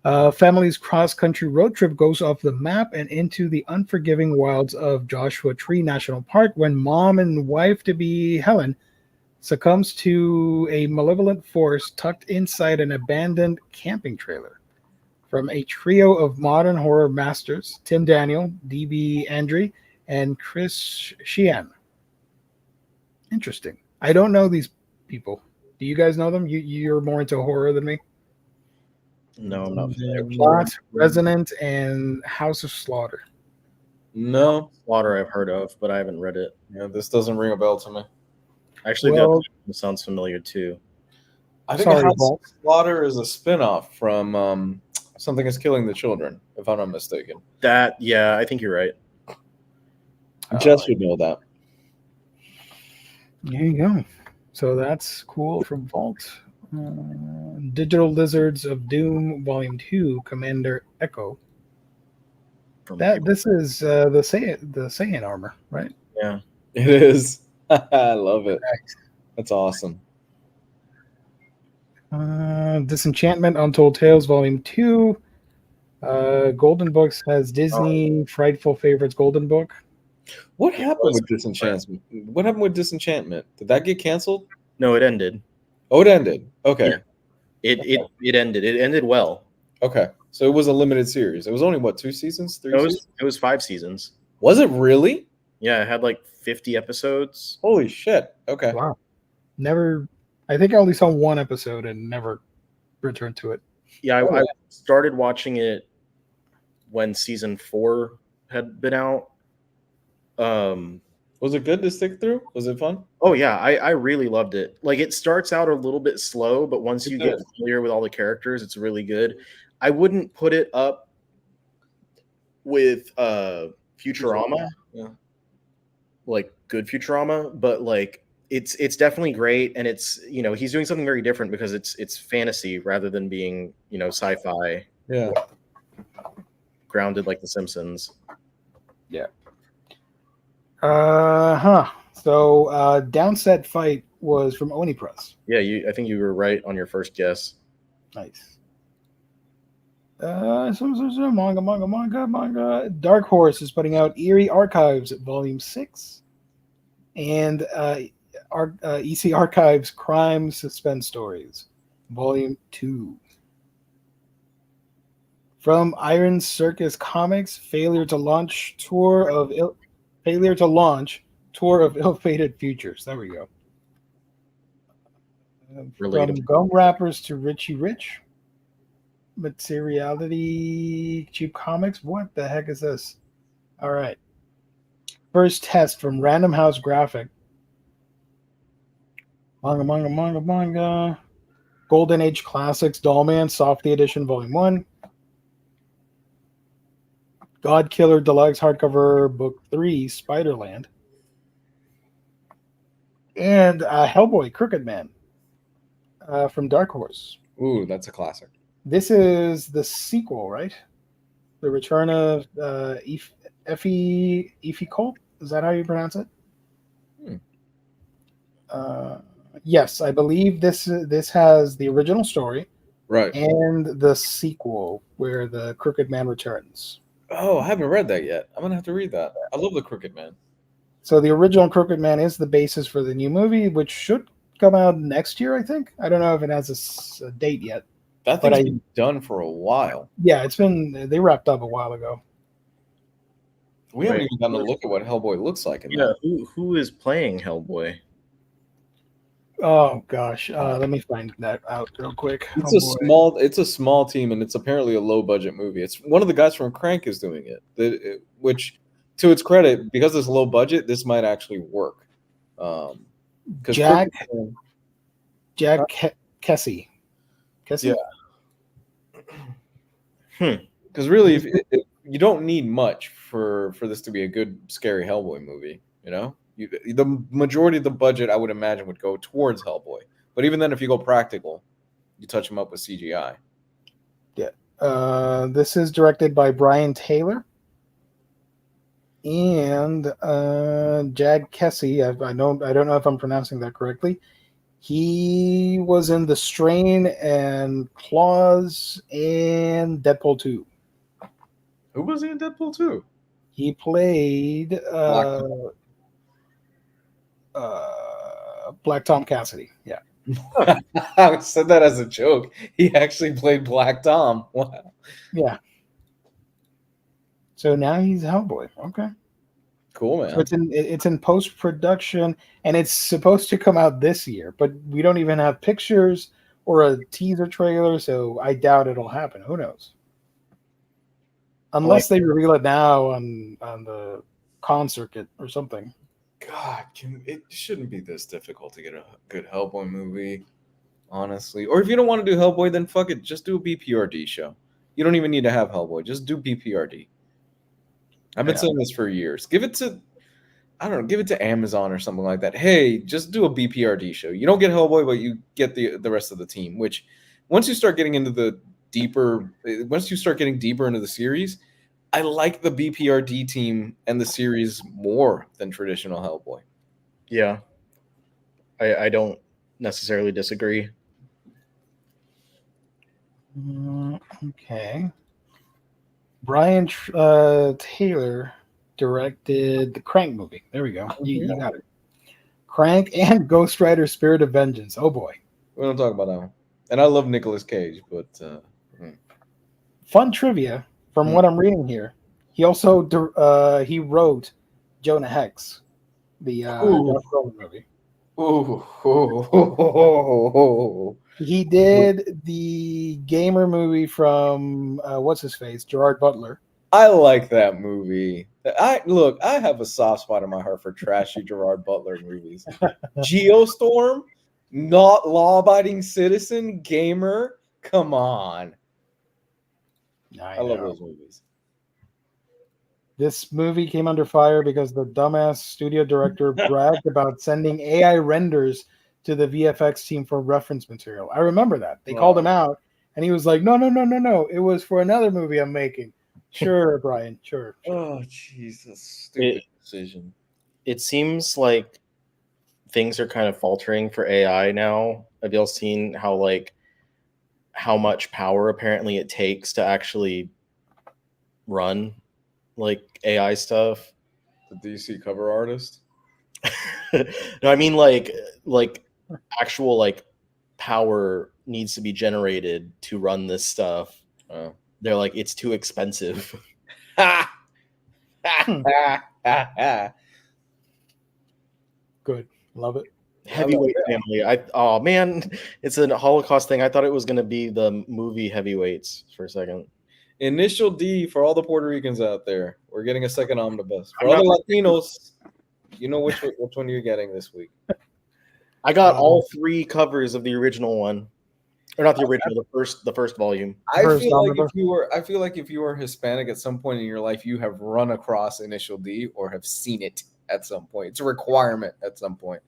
S1: Family's cross-country road trip goes off the map and into the unforgiving wilds of Joshua Tree National Park when mom and wife-to-be Helen succumbs to a malevolent force tucked inside an abandoned camping trailer. From a trio of modern horror masters, Tim Daniel, D.B. Andre, and Chris Sheehan. Interesting. I don't know these people. Do you guys know them? You're more into horror than me.
S2: No, I'm not familiar.
S1: Plot, Resonant, and House of Slaughter.
S3: No,
S2: Slaughter I've heard of, but I haven't read it.
S3: yeah, this doesn't ring a bell to me.
S2: Actually,
S1: Well-
S2: the other one sounds familiar too.
S3: I think
S1: Sorry,
S3: House
S1: Bolt.
S3: of Slaughter is a spin-off from Something is Killing the Children, if I'm not mistaken.
S2: Yeah, I think you're right.
S3: Jess would know that.
S1: There you go. So that's cool from Vault. Digital Lizards of Doom, Volume 2, Commander Echo.
S2: From
S1: This is the Saiyan armor, right?
S2: yeah.
S3: It is. I love it. That's awesome.
S1: Disenchantment, Untold Tales, Volume 2. Golden Books has Disney Frightful Favorites Golden Book.
S3: What happened with Disenchantment? What happened with Disenchantment? Did that get canceled?
S2: No, it ended.
S3: Oh, it ended. Okay.
S2: Yeah. It ended. It ended well.
S3: Okay. So it was a limited series. It was only what, 2 seasons? 3 seasons?
S2: It was 5 seasons.
S3: Was it really?
S2: Yeah, it had like 50 episodes.
S3: Holy shit. Okay.
S1: Wow. Never. I think I only saw one episode and never returned to it.
S2: Yeah, I started watching it when season 4 had been out.
S3: Was it good to stick through? Was it fun?
S2: Oh yeah, I really loved it. Like it starts out a little bit slow, but once you get familiar with all the characters, it's really good. I wouldn't put it up with Futurama.
S3: Yeah.
S2: Like good Futurama, but like it's definitely great, and it's, you know, he's doing something very different because it's fantasy rather than being, you know, sci-fi.
S3: Yeah.
S2: Grounded like The Simpsons.
S1: Yeah. So Downset Fight was from Omnibros.
S2: Yeah, I think you were right on your first guess.
S1: Nice. So manga. Dark Horse is putting out Eerie Archives Volume 6. And EC Archives Crime Suspense Stories Volume 2. From Iron Circus Comics, Failure to Launch Tour of Ill-Fated Futures. There we go. From Gum Rappers to Richie Rich. Materiality Cheap Comics. What the heck is this? All right. First Test from Random House Graphic. Manga. Golden Age Classics Dollman Softy Edition Volume 1. God Killer Deluxe Hardcover Book 3 Spiderland. And Hellboy Crooked Man from Dark Horse.
S3: Ooh, that's a classic.
S1: This is the sequel, right? The Return of Effie Cole? Is that how you pronounce it? Yes, I believe this has the original story,
S3: right,
S1: and the sequel where the Crooked Man returns.
S3: Oh, I haven't read that yet. I'm gonna have to read that. I love the Crooked Man.
S1: So the original Crooked Man is the basis for the new movie, which should come out next year, I think. I don't know if it has a date yet.
S3: That thing's been done for a while.
S1: Yeah, they wrapped up a while ago.
S3: We haven't even gotten a look at what Hellboy looks like.
S2: Who is playing Hellboy?
S1: Oh gosh, let me find that out real quick.
S3: It's a small team, and it's apparently a low budget movie. It's one of the guys from Crank is doing it, which, to its credit, because it's low budget, this might actually work.
S1: Jack Kessie.
S3: Yeah. Because really, you don't need much for this to be a good scary Hellboy movie. You know, the majority of the budget, I would imagine, would go towards Hellboy. But even then, if you go practical, you touch him up with CGI.
S1: Yeah. This is directed by Brian Taylor and Jag Kessie. I don't know if I'm pronouncing that correctly. He was in The Strain and Claws and Deadpool 2.
S3: Who was he in Deadpool 2?
S1: He played Black Tom Cassidy. Yeah.
S3: I said that as a joke. He actually played Black Tom. Wow.
S1: Yeah. So now he's Hellboy. Okay.
S3: Cool, man.
S1: So it's in post-production, and it's supposed to come out this year, but we don't even have pictures or a teaser trailer, so I doubt it'll happen. Who knows? Unless they reveal it now on the con circuit or something.
S3: God, it shouldn't be this difficult to get a good Hellboy movie, honestly. Or if you don't want to do Hellboy, then fuck it. Just do a BPRD show. You don't even need to have Hellboy. Just do BPRD. I've been saying this for years. Give it to I don't know, give it to Amazon or something like that. Hey, just do a BPRD show. You don't get Hellboy, but you get the rest of the team. Which once you start getting into the deeper, once you start getting deeper into the series, I like the BPRD team and the series more than traditional Hellboy.
S2: Yeah, I don't necessarily disagree.
S1: Okay. Brian Taylor directed the Crank movie. There we go. You got it. Crank and Ghost Rider Spirit of Vengeance. Oh boy.
S3: We don't talk about that one. And I love Nicolas Cage, but
S1: Fun trivia from what I'm reading here. He also he wrote Jonah Hex, the Josh Brolin movie. He did the gamer movie from what's his face, Gerard Butler.
S3: I like that movie. I have a soft spot in my heart for trashy Gerard Butler movies. Geostorm, not law-abiding citizen, gamer. Come on. I love those movies.
S1: This movie came under fire because the dumbass studio director bragged about sending AI renders to the VFX team for reference material. I remember that. They called him out, and he was like, no. It was for another movie I'm making. Sure, Brian, sure.
S3: Oh, Jesus. Stupid decision.
S2: It seems like things are kind of faltering for AI now. Have y'all seen how much power apparently it takes to actually run like AI stuff?
S3: The DC cover artist?
S2: No, I mean like actual like power needs to be generated to run this stuff. They're like, it's too expensive.
S1: Good. Love it.
S2: Heavyweight family. Oh man, it's a Holocaust thing. I thought it was gonna be the movie Heavyweights for a second.
S3: Initial D for all the Puerto Ricans out there. We're getting a second omnibus. For all the Latinos, you know which one you're getting this week.
S2: I got all 3 covers of the original one. Or not the original, the first volume.
S3: I feel like if you were Hispanic at some point in your life, you have run across Initial D or have seen it at some point. It's a requirement at some point.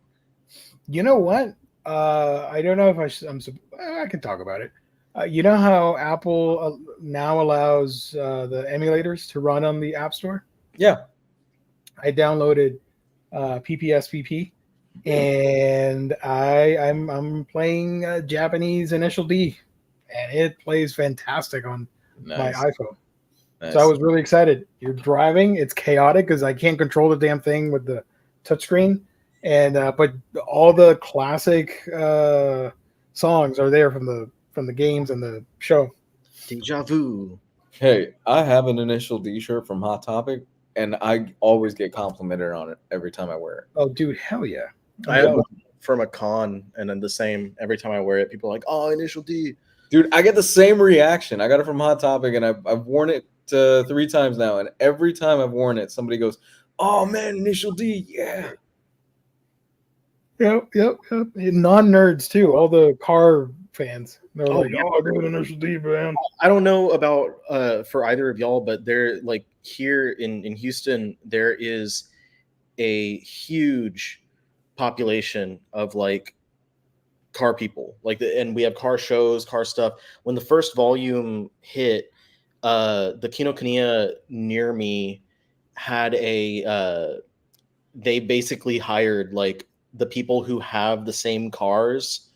S1: You know what? I don't know if I can talk about it. You know how Apple now allows the emulators to run on the App Store?
S3: Yeah.
S1: I downloaded PPSPP, and I'm playing Japanese Initial D, and it plays fantastic on my iPhone. Nice. So I was really excited. You're driving, it's chaotic because I can't control the damn thing with the touchscreen, and but all the classic songs are there from the games and the show.
S2: Deja vu.
S3: Hey, I have an Initial D shirt from Hot Topic, and I always get complimented on it every time I wear it.
S1: Oh, dude, hell yeah!
S2: I have one from a con, and then the same every time I wear it. People are like, "Oh, Initial D."
S3: Dude, I get the same reaction. I got it from Hot Topic, and I've worn it 3 times now, and every time I've worn it, somebody goes, "Oh man, Initial D, yeah."
S1: Yep. Non-nerds too. All the car fans. They're like, "Oh, dude, Initial D, man."
S2: I don't know about for either of y'all, but they're like here in Houston, there is a huge population of like car people, and we have car shows, car stuff. When the first volume hit, the Kinokuniya near me had they basically hired like the people who have the same cars.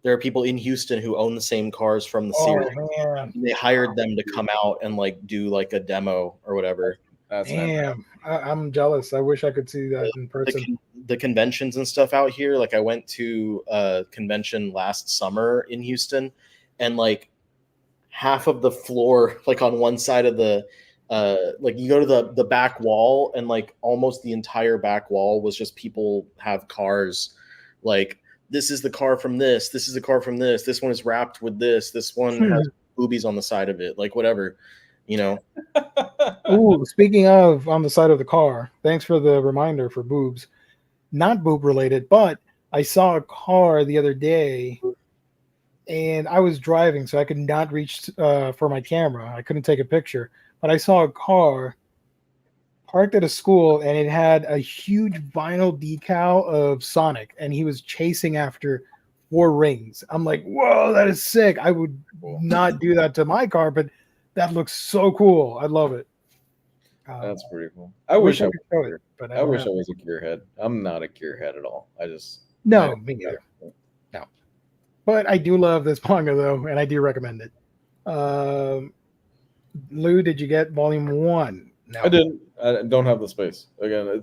S2: There are people in Houston who own the same cars from the series.
S1: Man.
S2: They hired them to come out and like do like a demo or whatever.
S1: Damn, I'm jealous. I wish I could see that in person.
S2: The conventions and stuff out here. Like I went to a convention last summer in Houston, and like half of the floor, like on one side of the like you go to the back wall, and like almost the entire back wall was just people have cars. Like, this is the car from this is the car from this one is wrapped with this one has boobies on the side of it, like whatever, you know.
S1: Ooh, speaking of on the side of the car, thanks for the reminder for boobs. Not boob related, but I saw a car the other day, and I was driving, so I could not reach for my camera. I couldn't take a picture, but I saw a car parked at a school, and it had a huge vinyl decal of Sonic, and he was chasing after 4 rings. I'm like, whoa, that is sick. I would not do that to my car, but that looks so cool. I love it.
S3: That's pretty cool. I wish I
S1: could show it, but
S3: I wish I was a gearhead. I'm not a gearhead at all.
S1: No, me neither. No, but I do love this manga though, and I do recommend it. Lou, did you get volume 1? No,
S3: I didn't. I don't have the space. Again,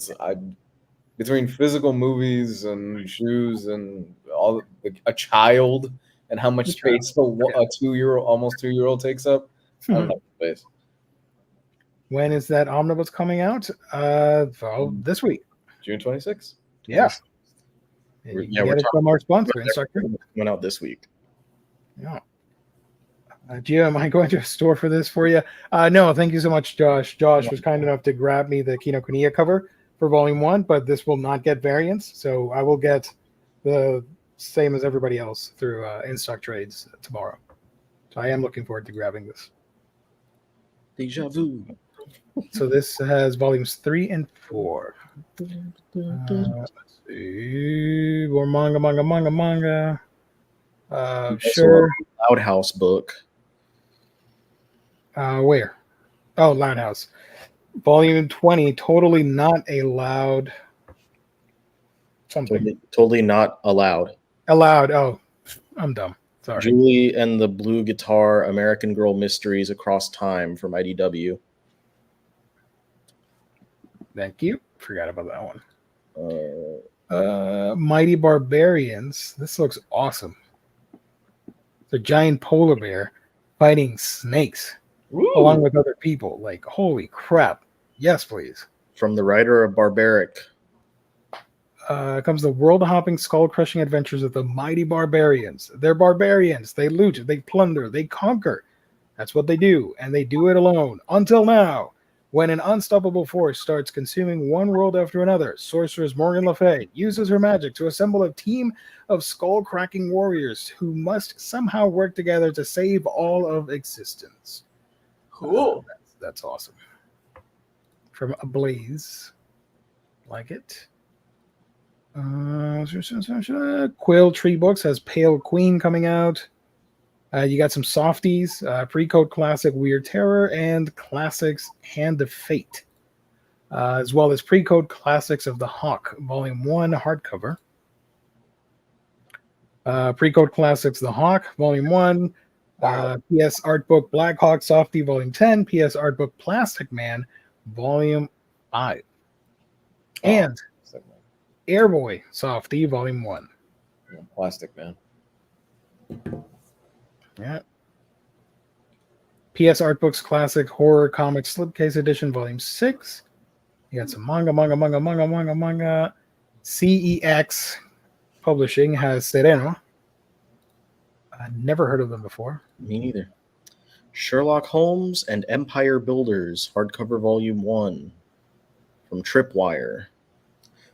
S3: between physical movies and shoes and all a child and how much space a 2-year-old, almost 2-year-old takes up. I don't have the space.
S1: When is that omnibus coming out? This week.
S3: June 26th.
S1: Yeah.
S2: We're
S1: get it from our sponsor, Instructor.
S2: Went out this week.
S1: Yeah. Gio, am I going to a store for this for you? No, thank you so much, Josh. Josh was kind enough to grab me the Kinokuniya cover for volume 1, but this will not get variants, so I will get the same as everybody else through in-stock trades tomorrow. So I am looking forward to grabbing this.
S2: Deja vu.
S1: So this has volumes 3 and 4. Let's see. More manga. Sure.
S2: Loud House book.
S1: Where? Oh, Loud House. Volume 20, totally not allowed. Something.
S2: Totally not allowed.
S1: Allowed. Oh, I'm dumb. Sorry.
S2: Julie and the Blue Guitar, American Girl Mysteries Across Time from IDW.
S1: Thank you. Forgot about that one. Mighty Barbarians. This looks awesome. It's a giant polar bear fighting snakes.
S3: Ooh.
S1: Along with other people. Like, holy crap. Yes, please.
S2: From the writer of Barbaric.
S1: Comes the world-hopping, skull-crushing adventures of the mighty barbarians. They're barbarians. They loot, they plunder, they conquer. That's what they do, and they do it alone. Until now, when an unstoppable force starts consuming one world after another, sorceress Morgan Le Fay uses her magic to assemble a team of skull-cracking warriors who must somehow work together to save all of existence.
S3: Cool.
S1: That's awesome. From Ablaze. Like it. Quill Tree Books has Pale Queen coming out. You got some softies, Pre-Code Classic Weird Terror, and Classics Hand of Fate, as well as Pre-Code Classics of the Hawk, Volume 1 hardcover. Pre-Code Classics The Hawk, Volume 1. PS Art Book Black Hawk Softie, Volume 10. PS Art Book Plastic Man, Volume 5. And Airboy Softie, Volume 1.
S3: Plastic Man.
S1: Yeah. PS Art Books Classic Horror Comic Slipcase Edition, Volume 6. You got some manga. CEX Publishing has Sereno. I never heard of them before.
S2: Me neither. Sherlock Holmes and Empire Builders, hardcover Volume 1 from Tripwire.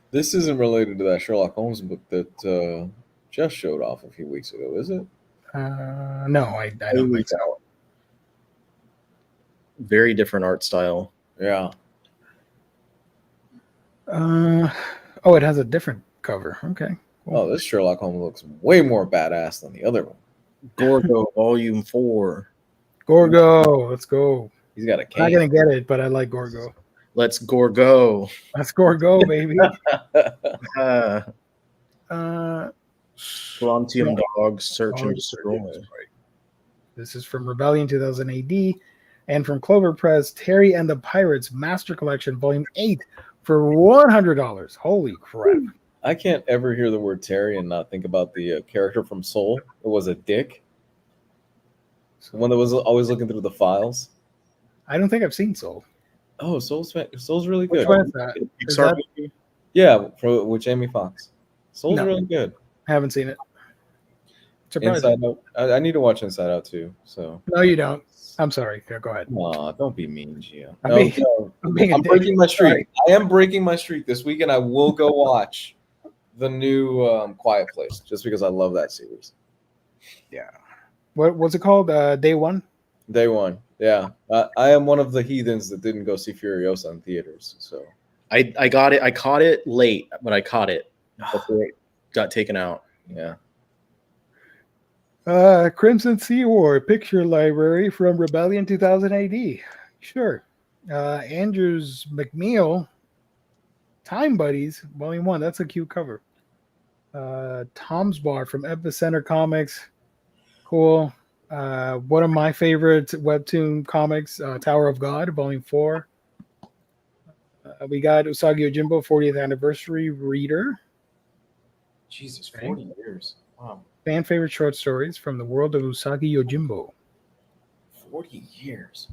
S3: This isn't related to that Sherlock Holmes book that just showed off a few weeks ago, is it?
S1: No, I don't think so.
S2: Very different art style.
S3: Yeah.
S1: It has a different cover. Okay.
S3: Cool. Oh, this Sherlock Holmes looks way more badass than the other one.
S2: Gorgo Volume 4.
S1: Gorgo, let's go.
S3: He's got a cane.
S1: I'm not gonna get it, but I like Gorgo.
S2: Let's Gorgo.
S1: Let's Gorgo, baby.
S2: Frontium Dogs Search and Destroy.
S1: This is from Rebellion 2000 AD, and from Clover Press, Terry and the Pirates Master Collection, Volume 8 for $100. Holy crap.
S3: I can't ever hear the word Terry and not think about the character from Soul. It was a dick. One that was always looking through the files.
S1: I don't think I've seen Soul.
S3: Oh, Soul's really good.
S1: Which one is that? Is that?
S3: Yeah, with Jamie Foxx. Soul's really good.
S1: I haven't seen it.
S3: Inside Out. I need to watch Inside Out too. So
S1: no, you don't. I'm sorry. Go ahead.
S3: Aw, don't be mean, Gio.
S1: I'm
S3: breaking my streak. Sorry. I am breaking my streak this weekend. I will go watch the new Quiet Place just because I love that series.
S1: Yeah. What was it called? Day One?
S3: Day one. Yeah. I am one of the heathens that didn't go see Furiosa in theaters. So
S2: I got it. I caught it late, but I caught it before it got taken out.
S3: yeah.
S1: Crimson Sea War picture library from Rebellion 2000 AD. Sure. Andrews McNeil, Time Buddies, Volume 1. That's a cute cover. Tom's Bar from Epicenter Comics. Cool. One of my favorite webtoon comics, Tower of God, Volume 4. We got Usagi Yojimbo 40th Anniversary Reader.
S3: Jesus, 40 years. Wow.
S1: Fan favorite short stories from the world of Usagi Yojimbo.
S3: 40 years.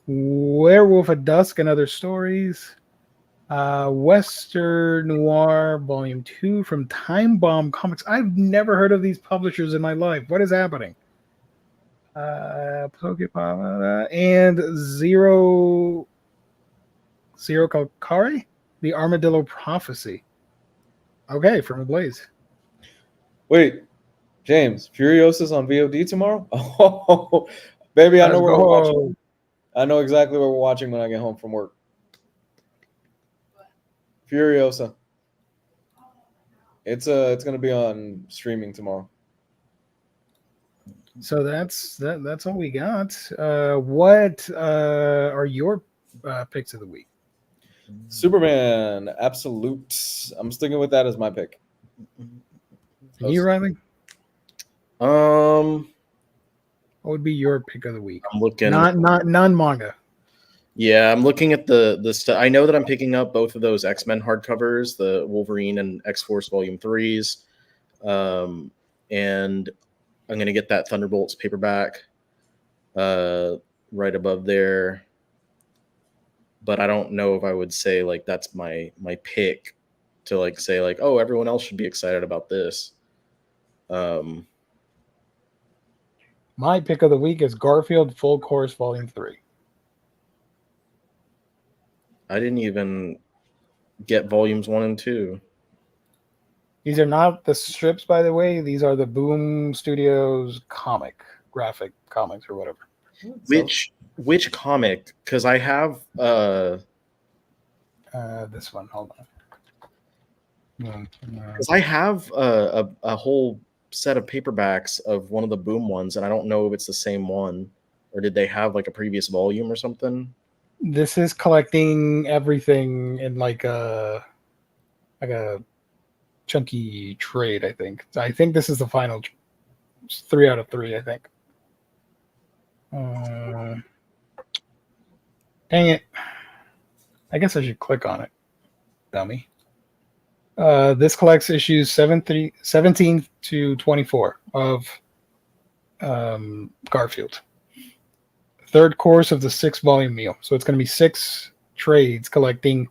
S1: Werewolf at Dusk and Other Stories. Western Noir Volume 2 from Time Bomb Comics. I've never heard of these publishers in my life. What is happening? Pokepop and Zero Kalkari? The Armadillo Prophecy. Okay, from Ablaze.
S3: Wait, James, Furiosa's on VOD tomorrow? Oh, baby, I know where we're watching. I know exactly what we're watching when I get home from work. Furiosa. It's gonna be on streaming tomorrow.
S1: So that's all we got. What are your picks of the week?
S3: Superman, absolute. I'm sticking with that as my pick.
S1: You, Riley?
S2: What
S1: would be your pick of the week?
S2: I'm looking.
S1: Not non-manga.
S2: Yeah, I'm looking at the stuff. I know that I'm picking up both of those X-Men hardcovers, the Wolverine and X-Force Volume 3s. And I'm going to get that Thunderbolts paperback right above there. But I don't know if I would say like that's my pick to like say like, oh, everyone else should be excited about this.
S1: My pick of the week is Garfield Full Course Volume 3.
S2: I didn't even get volumes 1 and 2.
S1: These are not the strips, by the way. These are the Boom Studios graphic comics or whatever.
S2: Which comic? Because I have
S1: this one. Hold on.
S2: Because I have a whole set of paperbacks of one of the Boom ones, and I don't know if it's the same one, or did they have like a previous volume or something?
S1: This is collecting everything in like a chunky trade. I think this is the final 3 out of 3. I think. Dang it! I guess I should click on it, dummy. This collects issues 17 to 24 of Garfield. Third course of the 6-volume meal. So it's going to be 6 trades collecting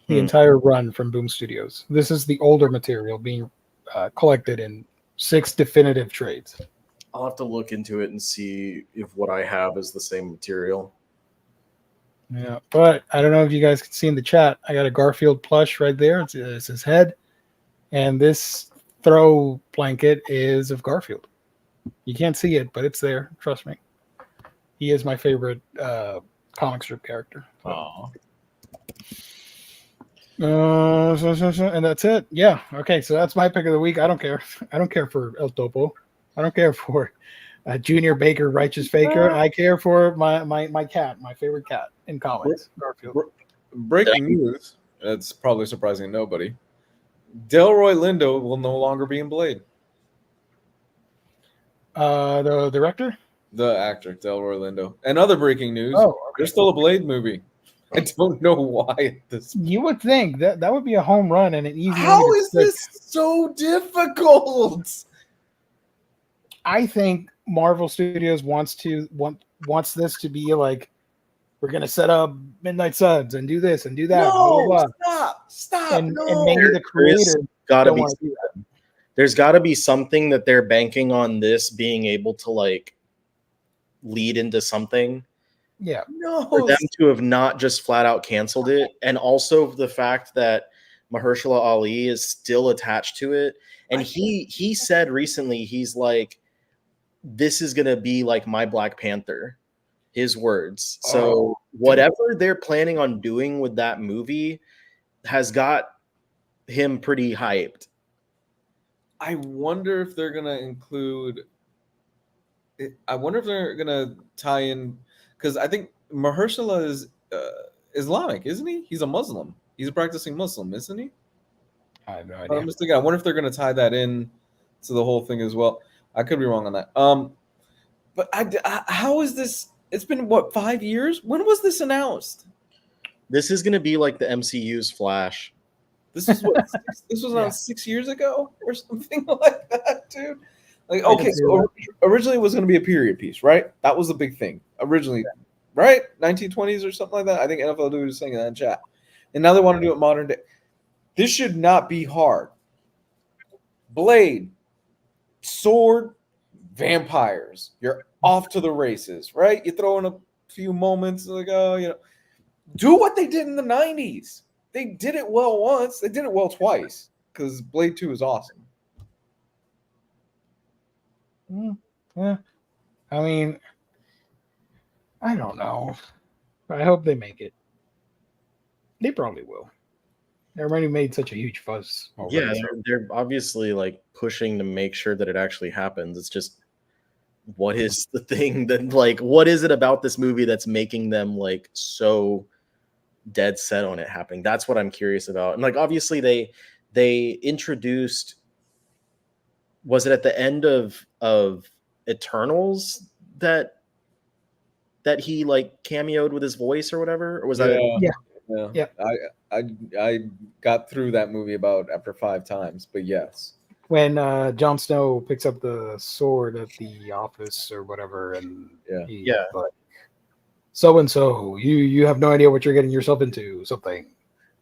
S1: the entire run from Boom Studios. This is the older material being collected in 6 definitive trades.
S2: I'll have to look into it and see if what I have is the same material.
S1: Yeah, but I don't know if you guys can see in the chat. I got a Garfield plush right there. It's his head. And this throw blanket is of Garfield. You can't see it, but it's there. Trust me. He is my favorite comic strip character.
S3: Aww.
S1: And that's it. Yeah. Okay. So that's my pick of the week. I don't care. I don't care for El Topo. I don't care for Junior Baker, Righteous Faker. I care for my cat, my favorite cat in comics, Garfield.
S3: Breaking news. That's probably surprising to nobody. Delroy Lindo will no longer be in Blade.
S1: The director?
S3: The actor, Delroy Lindo. And other breaking news.
S1: Oh, okay.
S3: There's still a Blade movie. I don't know why.
S1: You would think that would be a home run and an easy.
S3: How is this so difficult?
S1: I think Marvel Studios wants this to be like, we're gonna set up Midnight Suns and do this and do that.
S3: No,
S1: blah, blah, blah.
S3: stop.
S1: And maybe the creator
S2: gotta be. There's got to be something that they're banking on this being able to like lead into something.
S1: Yeah.
S3: No.
S2: For them to have not just flat out canceled it, and also the fact that Mahershala Ali is still attached to it, and he said recently he's like, this is gonna be like my Black Panther, his words. So whatever they're planning on doing with that movie has got him pretty hyped.
S3: I wonder if they're gonna include. I wonder if they're gonna tie in, because I think Mahershala is Islamic, isn't he? He's a Muslim. He's a practicing Muslim, isn't he?
S1: I have no
S3: I'm
S1: idea.
S3: just thinking. I wonder if they're gonna tie that in to the whole thing as well. I could be wrong on that. But how is this? It's been what, 5 years? When was this announced?
S2: This is gonna be like the MCU's Flash.
S3: This is what this was announced 6 years ago or something like that, dude. Like, okay, so originally it was going to be a period piece, right? That was the big thing originally, right? 1920s or something like that. I think NFL Dude was saying that in chat, and now they want to do it modern day. This should not be hard. Blade, sword, vampires. You're off to the races, right? You throw in a few moments like, oh, you know, do what they did in the 90s. They did it well once. They did it well twice, because Blade 2 is awesome.
S1: Yeah. I mean, I don't know. I hope they make it. They probably will. They already made such a huge fuss over
S2: Yeah,
S1: it.
S2: they're obviously like pushing to make sure that it actually happens. It's just, what is the thing that, like, what is it about this movie that's making them like so dead set on it happening? That's what I'm curious about. And like, obviously they introduced, was it at the end of Eternals that he like cameoed with his voice or whatever, or was that
S1: Yeah.
S3: I got through that movie about after 5 times, but yes.
S1: When Jon Snow picks up the sword at the office or whatever, and he's like, so and so, you have no idea what you're getting yourself into. Something.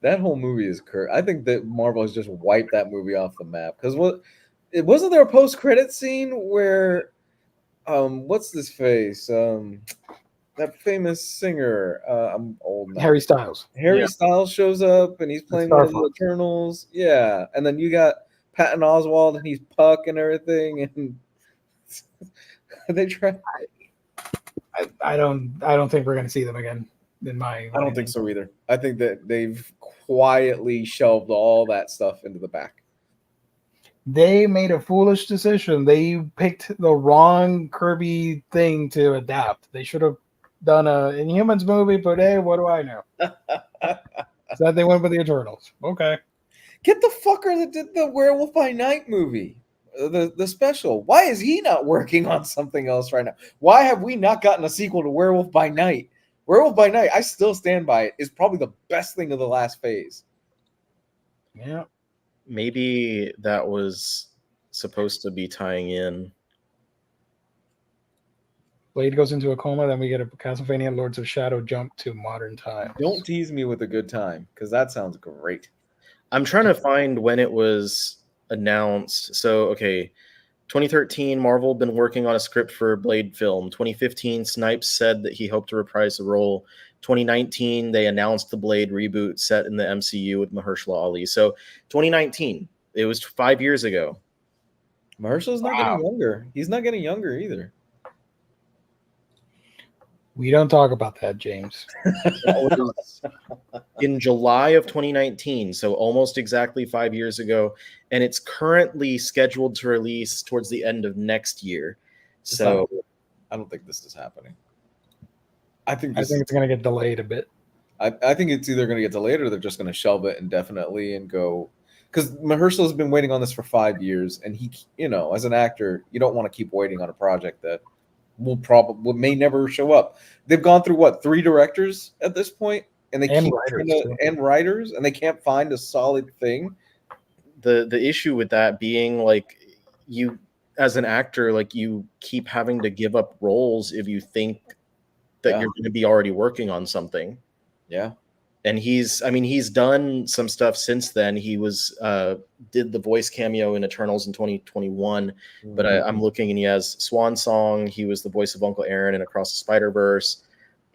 S3: That whole movie is cursed. I think that Marvel has just wiped that movie off the map, because wasn't there a post-credit scene where what's this face? That famous singer, I'm old now.
S1: Harry Styles.
S3: Harry Styles shows up and he's playing one of the Eternals. Yeah. And then you got Patton Oswalt and he's Puck and everything. And they try.
S1: I don't think we're gonna see them again. I
S3: don't think so either. I think that they've quietly shelved all that stuff into the back.
S1: They made a foolish decision. They picked the wrong Kirby thing to adapt. They should have done a Inhumans movie, but hey, what do I know? So that they went with the Eternals. Okay.
S3: Get the fucker that did the Werewolf by Night movie, the special. Why is he not working on something else right now? Why have we not gotten a sequel to Werewolf by Night? Werewolf by Night, I still stand by it, is probably the best thing of the last phase.
S1: Yeah.
S2: Maybe that was supposed to be tying in.
S1: Blade goes into a coma, then we get a Castlevania Lords of Shadow jump to modern times.
S3: Don't tease me with a good time, because that sounds great.
S2: I'm trying to find when it was announced. So, okay, 2013, Marvel been working on a script for a Blade film. 2015, Snipes said that he hoped to reprise the role. 2019, they announced the Blade reboot set in the MCU with Mahershala Ali. So, 2019, it was 5 years ago.
S3: Mahershala's not getting younger. He's not getting younger either.
S1: We don't talk about that, James.
S2: In July of 2019, so almost exactly 5 years ago, and it's currently scheduled to release towards the end of next year. So
S3: I don't think this is happening. I think
S1: it's going to get delayed a bit.
S3: I think it's either going to get delayed or they're just going to shelve it indefinitely and go, because Mahershala's been waiting on this for 5 years, and he, as an actor, you don't want to keep waiting on a project that may never show up. They've gone through 3 directors at this point, and writers, and they can't find a solid thing.
S2: The issue with that being, like, you as an actor, like, you keep having to give up roles if you think that you're going to be already working on something.
S3: Yeah.
S2: And he's done some stuff since then. He was did the voice cameo in Eternals in 2021, but I'm looking and he has Swan Song. He was the voice of Uncle Aaron in Across the Spider-Verse.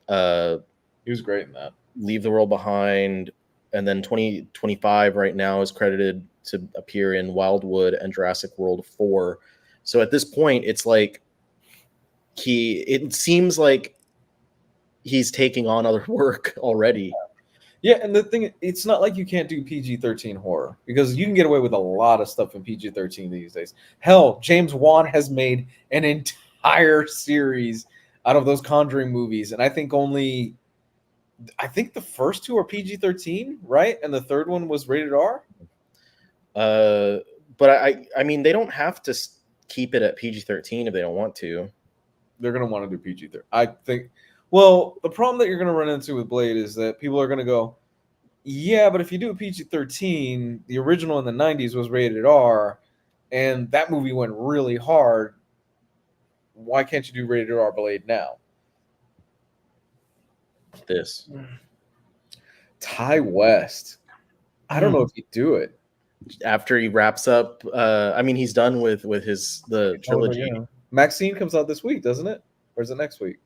S3: He was great in that.
S2: Leave the World Behind, and then 2025 right now is credited to appear in Wildwood and Jurassic World 4. So at this point, it's like it seems like he's taking on other work already.
S3: Yeah, and the thing, it's not like you can't do PG-13 horror, because you can get away with a lot of stuff in PG-13 these days. Hell, James Wan has made an entire series out of those Conjuring movies, and I think the first two are PG-13, right? And the third one was rated R.
S2: But I mean, they don't have to keep it at PG-13 if they don't want to.
S3: They're going to want to do PG-13. I think. Well, the problem that you're going to run into with Blade is that people are going to go, yeah, but if you do a PG-13, the original in the 90s was rated R, and that movie went really hard. Why can't you do rated R Blade now?
S2: This
S3: Ty West. I don't know if he'd do it.
S2: After he wraps up, I mean, he's done with the trilogy.
S3: Yeah. Maxine comes out this week, doesn't it? Or is it next week?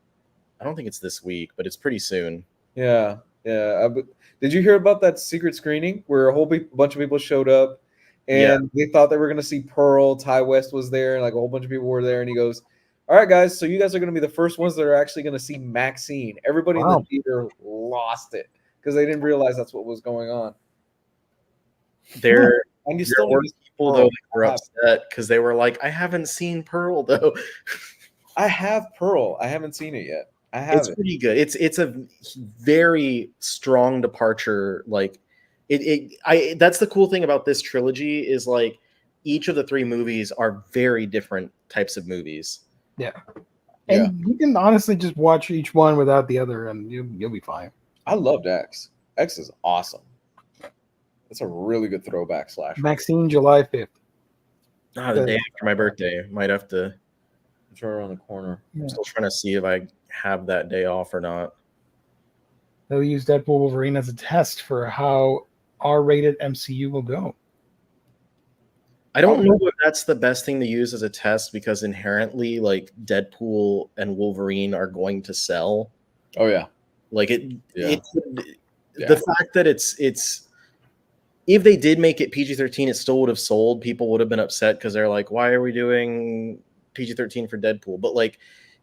S2: I don't think it's this week, but it's pretty soon.
S3: Yeah. Did you hear about that secret screening where a whole bunch of people showed up and they thought they were going to see Pearl? Ty West was there, and like a whole bunch of people were there, and he goes, "All right, guys, so you guys are going to be the first ones that are actually going to see Maxine." Everybody in the theater lost it because they didn't realize that's what was going on.
S2: And you still were people though that were upset because they were like, "I haven't seen Pearl though."
S3: I have Pearl. I haven't seen it yet.
S2: It's pretty good. It's a very strong departure. Like that's the cool thing about this trilogy is like each of the three movies are very different types of movies.
S1: Yeah. And you can honestly just watch each one without the other and you'll be fine.
S3: I loved X. X is awesome. That's a really good throwback slasher.
S1: Maxine, July 5th.
S2: The day after my birthday. Might have to.
S3: It's right around the corner.
S2: Yeah. I'm still trying to see if I have that day off or not.
S1: They'll use Deadpool Wolverine as a test for how R-rated MCU will go.
S2: I don't know if that's the best thing to use as a test because inherently, like Deadpool and Wolverine are going to sell.
S3: Oh yeah,
S2: like the fact that it's if they did make it PG-13, it still would have sold. People would have been upset because they're like, why are we doing PG-13 for Deadpool? But like,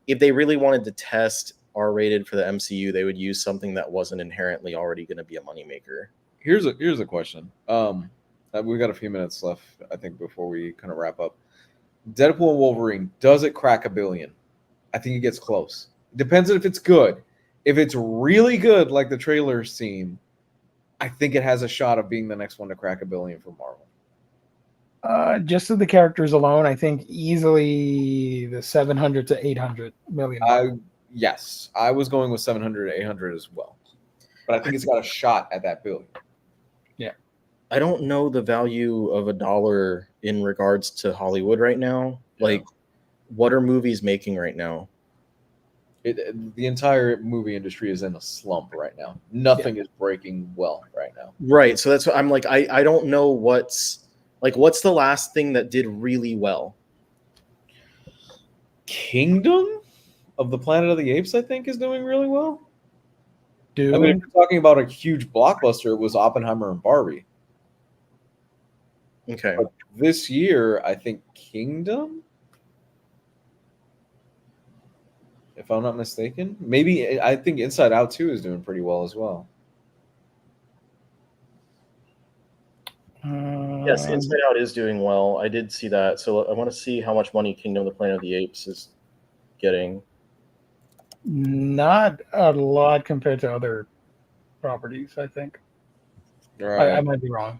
S2: if they really wanted to test R-rated for the MCU, they would use something that wasn't inherently already going to be a moneymaker.
S3: Here's a question. We've got a few minutes left, I think, before we kind of wrap up. Deadpool and Wolverine, does it crack $1 billion? I think it gets close. Depends on if it's good. If it's really good, like the trailers seem, I think it has a shot of being the next one to crack $1 billion for Marvel.
S1: Just of the characters alone, I think easily the 700 to 800 million.
S3: Yes, I was going with 700 to 800 as well, but I think it's got a shot at that $1 billion.
S1: Yeah,
S2: I don't know the value of $1 in regards to Hollywood right now. Yeah. Like, what are movies making right now?
S3: The entire movie industry is in a slump right now. Nothing is breaking well right now.
S2: Right. So that's what I'm like. I don't know what's the last thing that did really well?
S3: Kingdom of the Planet of the Apes, I think, is doing really well.
S1: Dude.
S3: I mean, if you're talking about a huge blockbuster, it was Oppenheimer and Barbie.
S2: Okay.
S3: But this year, I think Kingdom, if I'm not mistaken. Maybe I think Inside Out 2 is doing pretty well as well.
S2: Yes, Inside Out is doing well. I did see that. So I want to see how much money Kingdom of the Planet of the Apes is getting.
S1: Not a lot compared to other properties, I think.
S3: Right.
S1: I might be wrong.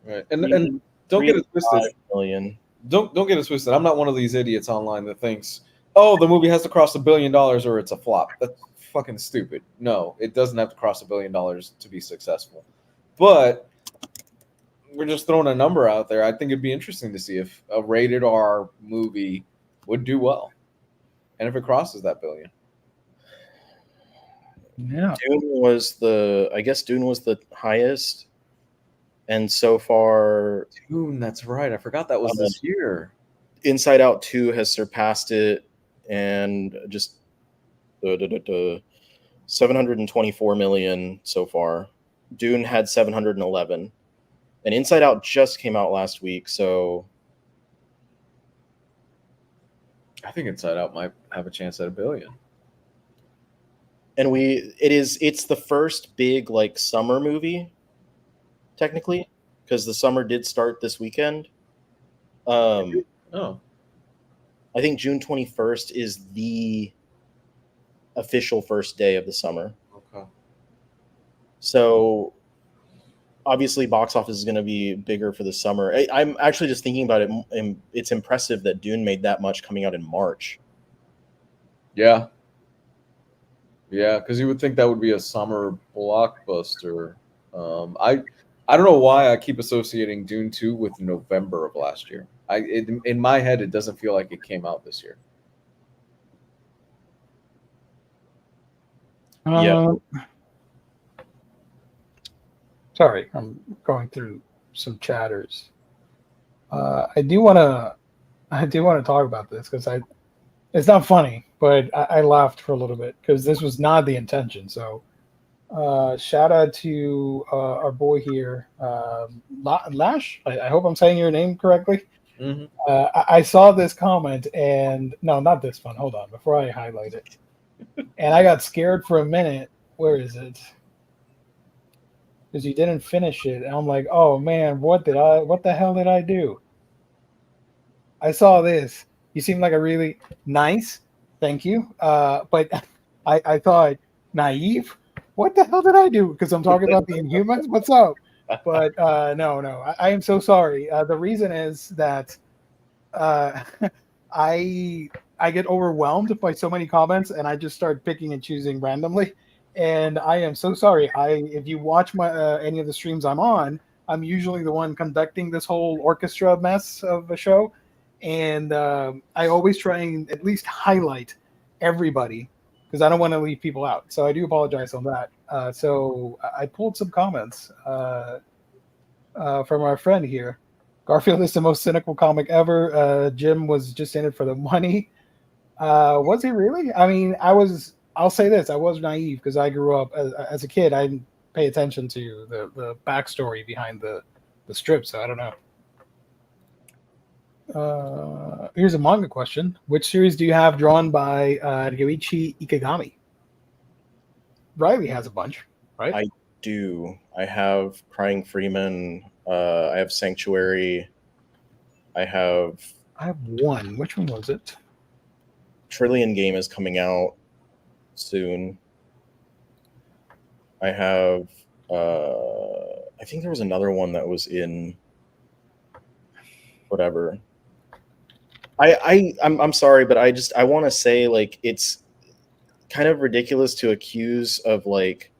S3: Right. And don't get it twisted.
S2: Million.
S3: Don't get it twisted. I'm not one of these idiots online that thinks, oh, the movie has to cross $1 billion or it's a flop. That's fucking stupid. No, it doesn't have to cross $1 billion to be successful. But we're just throwing a number out there. I think it'd be interesting to see if a rated R movie would do well. And if it crosses that $1 billion.
S1: Yeah.
S2: Dune was the highest. And so far,
S3: Dune, that's right. I forgot that was this year.
S2: Inside Out 2 has surpassed it, and just 724 million so far. Dune had 711, and Inside Out just came out last week. So
S3: I think Inside Out might have a chance at $1 billion.
S2: And it's the first big like summer movie, technically, because the summer did start this weekend.
S3: Oh,
S2: I think June 21st is the official first day of the summer.
S3: okay.
S2: So obviously box office is going to be bigger for the summer. I'm actually just thinking about it, and it's impressive that Dune made that much coming out in March.
S3: Yeah. Yeah, because you would think that would be a summer blockbuster. I don't know why I keep associating Dune 2 with November of last year. In my head, it doesn't feel like it came out this year.
S2: Yeah.
S1: Sorry, I'm going through some chatters. I do want to talk about this because it's not funny, but I laughed for a little bit because this was not the intention. So shout out to our boy here, Lash. I hope I'm saying your name correctly.
S3: Mm-hmm.
S1: I saw this comment, and no, not this one. Hold on, before I highlight it. And I got scared for a minute. Where is it? Because you didn't finish it, and I'm like, oh man, what the hell did I do? I saw this. You seem like a really nice, thank you. But I thought naive. What the hell did I do? Because I'm talking about the Inhumans. What's up? But no. I am so sorry. The reason is that I get overwhelmed by so many comments, and I just start picking and choosing randomly. And I am so sorry. If you watch my any of the streams I'm on, I'm usually the one conducting this whole orchestra mess of a show, and I always try and at least highlight everybody because I don't want to leave people out. So I do apologize on that. So I pulled some comments from our friend here. Garfield is the most cynical comic ever. Jim was just in it for the money. Was he really? I mean, I'll say this: I was naive because I grew up as a kid. I didn't pay attention to the backstory behind the strip, so I don't know. Here's a manga question: which series do you have drawn by Ryoichi Ikegami? Riley has a bunch, right?
S2: I do. I have Crying Freeman. I have Sanctuary. I have
S1: one. Which one was it?
S2: Trillion Game is coming out soon. I have I think there was another one that was in whatever. I'm sorry, but I want to say like it's kind of ridiculous to accuse of like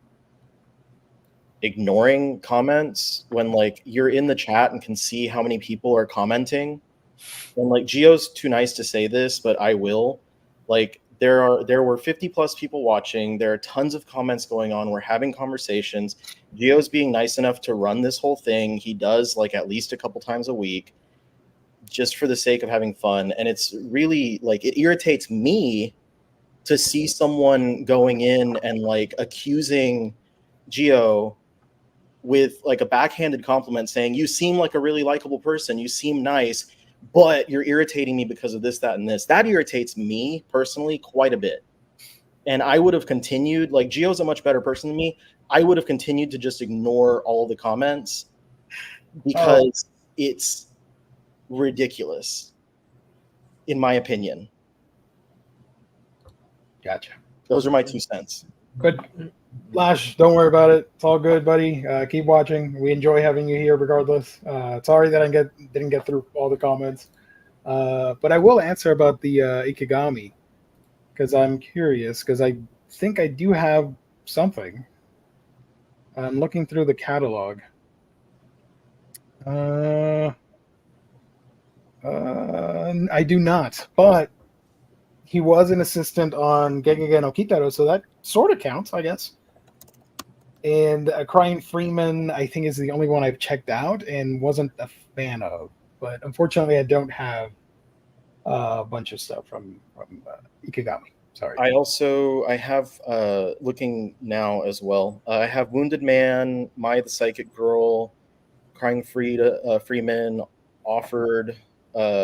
S2: ignoring comments when like you're in the chat and can see how many people are commenting. And like Gio's too nice to say this, but I will. Like there were 50 plus people watching. There are tons of comments going on. We're having conversations. Gio's being nice enough to run this whole thing. He does like at least a couple times a week just for the sake of having fun. And it's really like it irritates me to see someone going in and like accusing Gio with like a backhanded compliment saying, you seem like a really likable person. You seem nice, but you're irritating me because of this, that, and this. That irritates me personally quite a bit. And I would have continued, like Gio's a much better person than me. I would have continued to just ignore all the comments because it's ridiculous, in my opinion.
S1: Gotcha.
S2: Those are my 2 cents.
S1: Good. Lash, don't worry about it. It's all good, buddy. Keep watching. We enjoy having you here regardless. Sorry that I didn't get through all the comments. But I will answer about the Ikegami because I'm curious because I think I do have something. I'm looking through the catalog. I do not, but he was an assistant on Gegege no Kitaro, so that sort of counts, I guess. And Crying Freeman, I think, is the only one I've checked out and wasn't a fan of. But unfortunately, I don't have a bunch of stuff from Ikegami. Sorry.
S2: I have looking now as well. I have Wounded Man, Mai the Psychic Girl, Crying Freeman, Offered,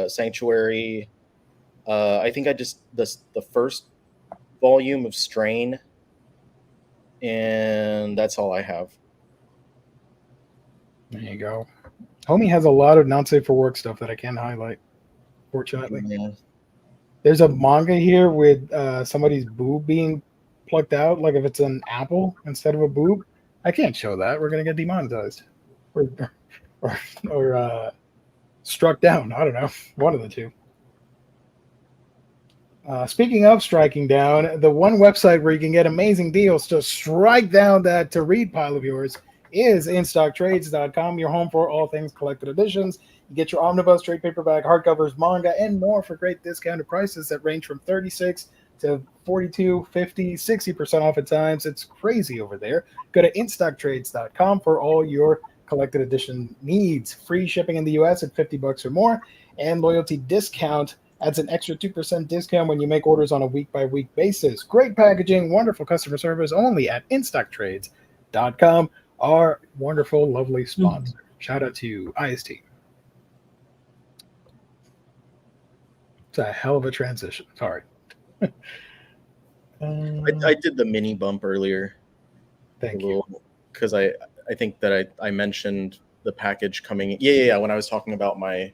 S2: Sanctuary, I think I just the first volume of Strain, and that's all I have.
S1: There you go. Homie has a lot of not safe for work stuff that I can't highlight, fortunately.
S2: Yeah.
S1: There's a manga here with somebody's boob being plucked out, like if it's an apple instead of a boob. I can't show that. We're gonna get demonetized, or struck down. I don't know, one of the two. Speaking of striking down, the one website where you can get amazing deals to strike down that to read pile of yours is InStockTrades.com, your home for all things collected editions. You get your Omnibros, trade paperback, hardcovers, manga, and more for great discounted prices that range from 36 to 42, 50, 60% off at times. It's crazy over there. Go to InStockTrades.com for all your collected edition needs. Free shipping in the US at $50 or more, and loyalty discount adds an extra 2% discount when you make orders on a week-by-week basis. Great packaging, wonderful customer service, only at InStockTrades.com, our wonderful, lovely sponsor. Shout out to IST. It's a hell of a transition. Sorry.
S2: I did the mini bump earlier.
S1: Thank you.
S2: Because I think that I mentioned the package coming. Yeah. When I was talking about my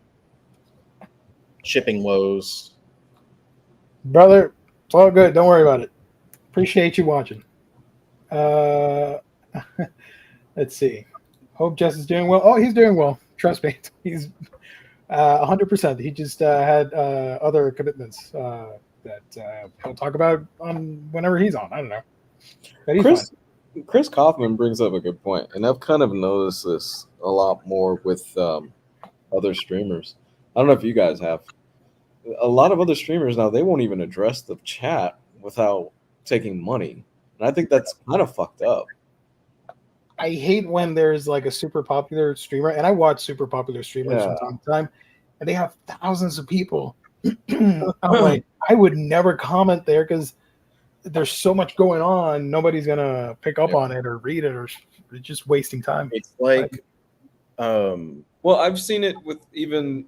S2: shipping woes.
S1: Brother, it's all good. Don't worry about it. Appreciate you watching. Let's see. Hope Jess is doing well. Oh, he's doing well. Trust me. He's 100%. He just had other commitments that he'll talk about on whenever he's on. I don't know. But he's
S3: Chris Kaufman brings up a good point, and I've kind of noticed this a lot more with other streamers. I don't know if you guys have. A lot of other streamers now, they won't even address the chat without taking money. And I think that's kind of fucked up.
S1: I hate when there's like a super popular streamer, and I watch super popular streamers from time to time, and they have thousands of people. I'm like, I would never comment there because there's so much going on. Nobody's gonna pick up on it or read it, or it's just wasting time.
S2: It's like,
S3: well, I've seen it with even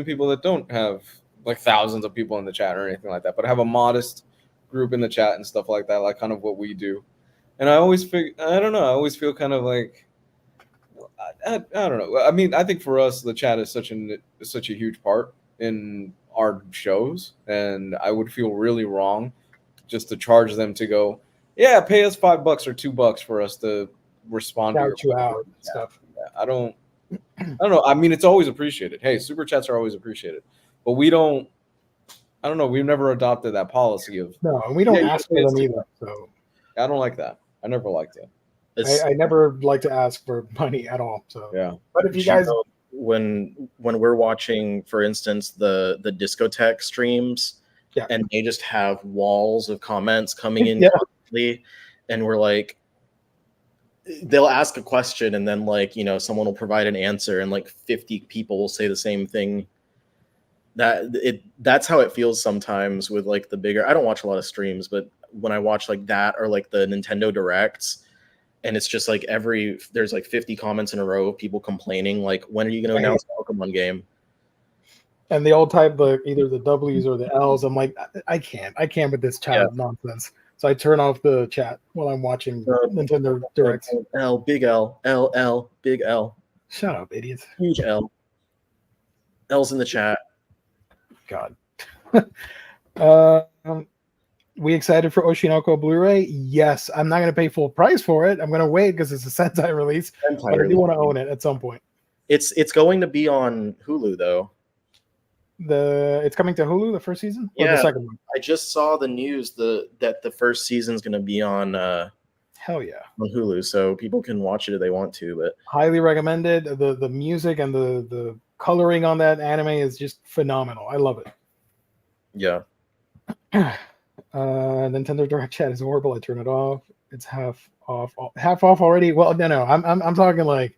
S3: people that don't have like thousands of people in the chat or anything like that, but have a modest group in the chat and stuff like that, like kind of what we do. And I always I don't know. I always feel kind of like, I don't know. I mean, I think for us, the chat is such a huge part in our shows, and I would feel really wrong just to charge them to go, yeah, pay us $5 or $2 for us to respond to
S1: you out and stuff.
S3: Yeah, I don't know. I mean, it's always appreciated. Hey, super chats are always appreciated, but we don't. I don't know. We've never adopted that policy of
S1: no, and we don't ask for them either. So
S3: I don't like that. I never liked it.
S1: I never like to ask for money at all. So
S3: yeah.
S1: But if you guys,
S2: when we're watching, for instance, the discotheque streams, and they just have walls of comments coming in constantly, and we're like, they'll ask a question, and then like, you know, someone will provide an answer, and like 50 people will say the same thing. That's how it feels sometimes with like the bigger. I don't watch a lot of streams, but when I watch like that or like the Nintendo Directs, and it's just like there's like 50 comments in a row of people complaining, like, when are you going to announce a Pokemon game?
S1: And they all type either the W's or the L's. I'm like, I can't with this child nonsense. So I turn off the chat while I'm watching Nintendo Directs.
S2: L, big L, L, L, big L.
S1: Shut up, idiots.
S2: Huge L. L's in the chat.
S1: God. We excited for Oshinoko Blu-ray? Yes. I'm not going to pay full price for it. I'm going to wait because it's a Sentai release. But I do want to own it at some point.
S2: It's going to be on Hulu though.
S1: It's coming to Hulu, the first season? Or the second one?
S2: I just saw the news that the first season's going to be on
S1: hell yeah,
S2: on Hulu, so people can watch it if they want to. But
S1: highly recommended. The music and the coloring on that anime is just phenomenal. I love it.
S2: Yeah.
S1: Nintendo Direct chat is horrible. I turn it off. It's half off already. Well, no. I'm talking like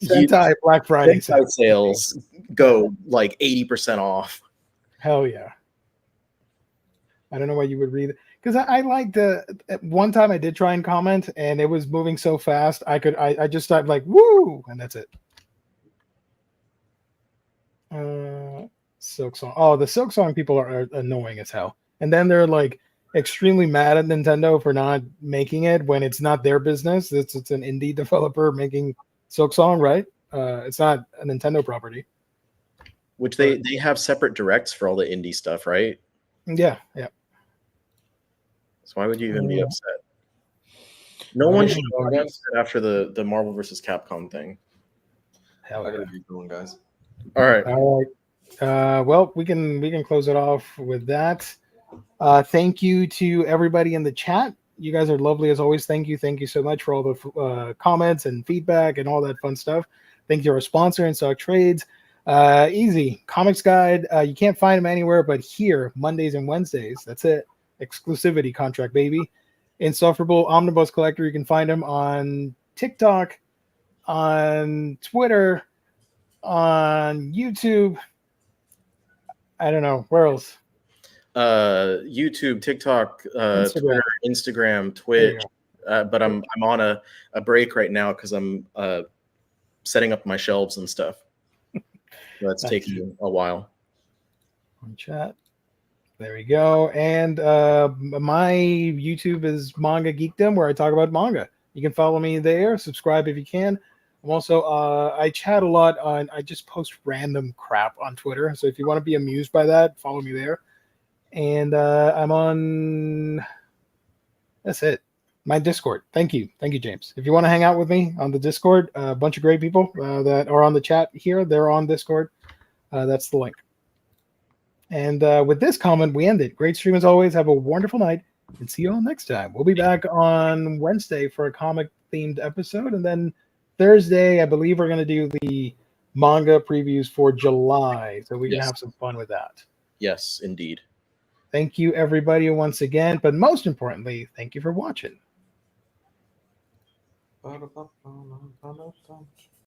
S1: Sentai Black Friday
S2: Sentai sales go like 80% off.
S1: Hell yeah. I don't know why you would read it, because I like one time I did try and comment and it was moving so fast I just started like woo, and that's it. Silk Song. Oh, the Silk Song people are annoying as hell. And then they're like extremely mad at Nintendo for not making it when it's not their business. It's an indie developer making Silk Song, right? It's not a Nintendo property.
S2: Which they have separate directs for all the indie stuff, right?
S1: Yeah.
S2: So why would you even be
S1: Yeah.
S2: upset? No
S3: I
S2: one
S3: gotta
S2: should
S3: keep going,
S2: be
S3: guys.
S2: upset after the Marvel versus Capcom thing.
S1: Hell
S3: I
S1: yeah.
S3: gotta keep going, guys.
S2: All right.
S1: All right. Well, we can close it off with that. Thank you to everybody in the chat. You guys are lovely as always. Thank you so much for all the comments and feedback and all that fun stuff. Thank you to our sponsor, InStock Trades. Easy Comics Guide. You can't find them anywhere but here, Mondays and Wednesdays. That's it. Exclusivity contract, baby. Insufferable Omnibus Collector. You can find them on TikTok, on Twitter, on YouTube. I don't know where else.
S2: YouTube, TikTok,
S1: Instagram.
S2: Twitter, Instagram,
S1: There you
S2: Twitch. But I'm on a break right now because I'm setting up my shelves and stuff. That's
S1: Nice.
S2: taking a while.
S1: On chat. There we go. And my YouTube is Manga Geekdom, where I talk about manga. You can follow me there. Subscribe if you can. I'm also I chat a lot on. I just post random crap on Twitter. So if you want to be amused by that, follow me there. And I'm on. That's it. My Discord. Thank you, James. If you want to hang out with me on the Discord, a bunch of great people that are on the chat here. They're on Discord. That's the link. And with this comment, we end it. Great stream as always. Have a wonderful night and see you all next time. We'll be back on Wednesday for a comic themed episode. And then Thursday, I believe we're going to do the manga previews for July. So we can have some fun with that.
S2: Yes, indeed.
S1: Thank you, everybody, once again. But most importantly, thank you for watching.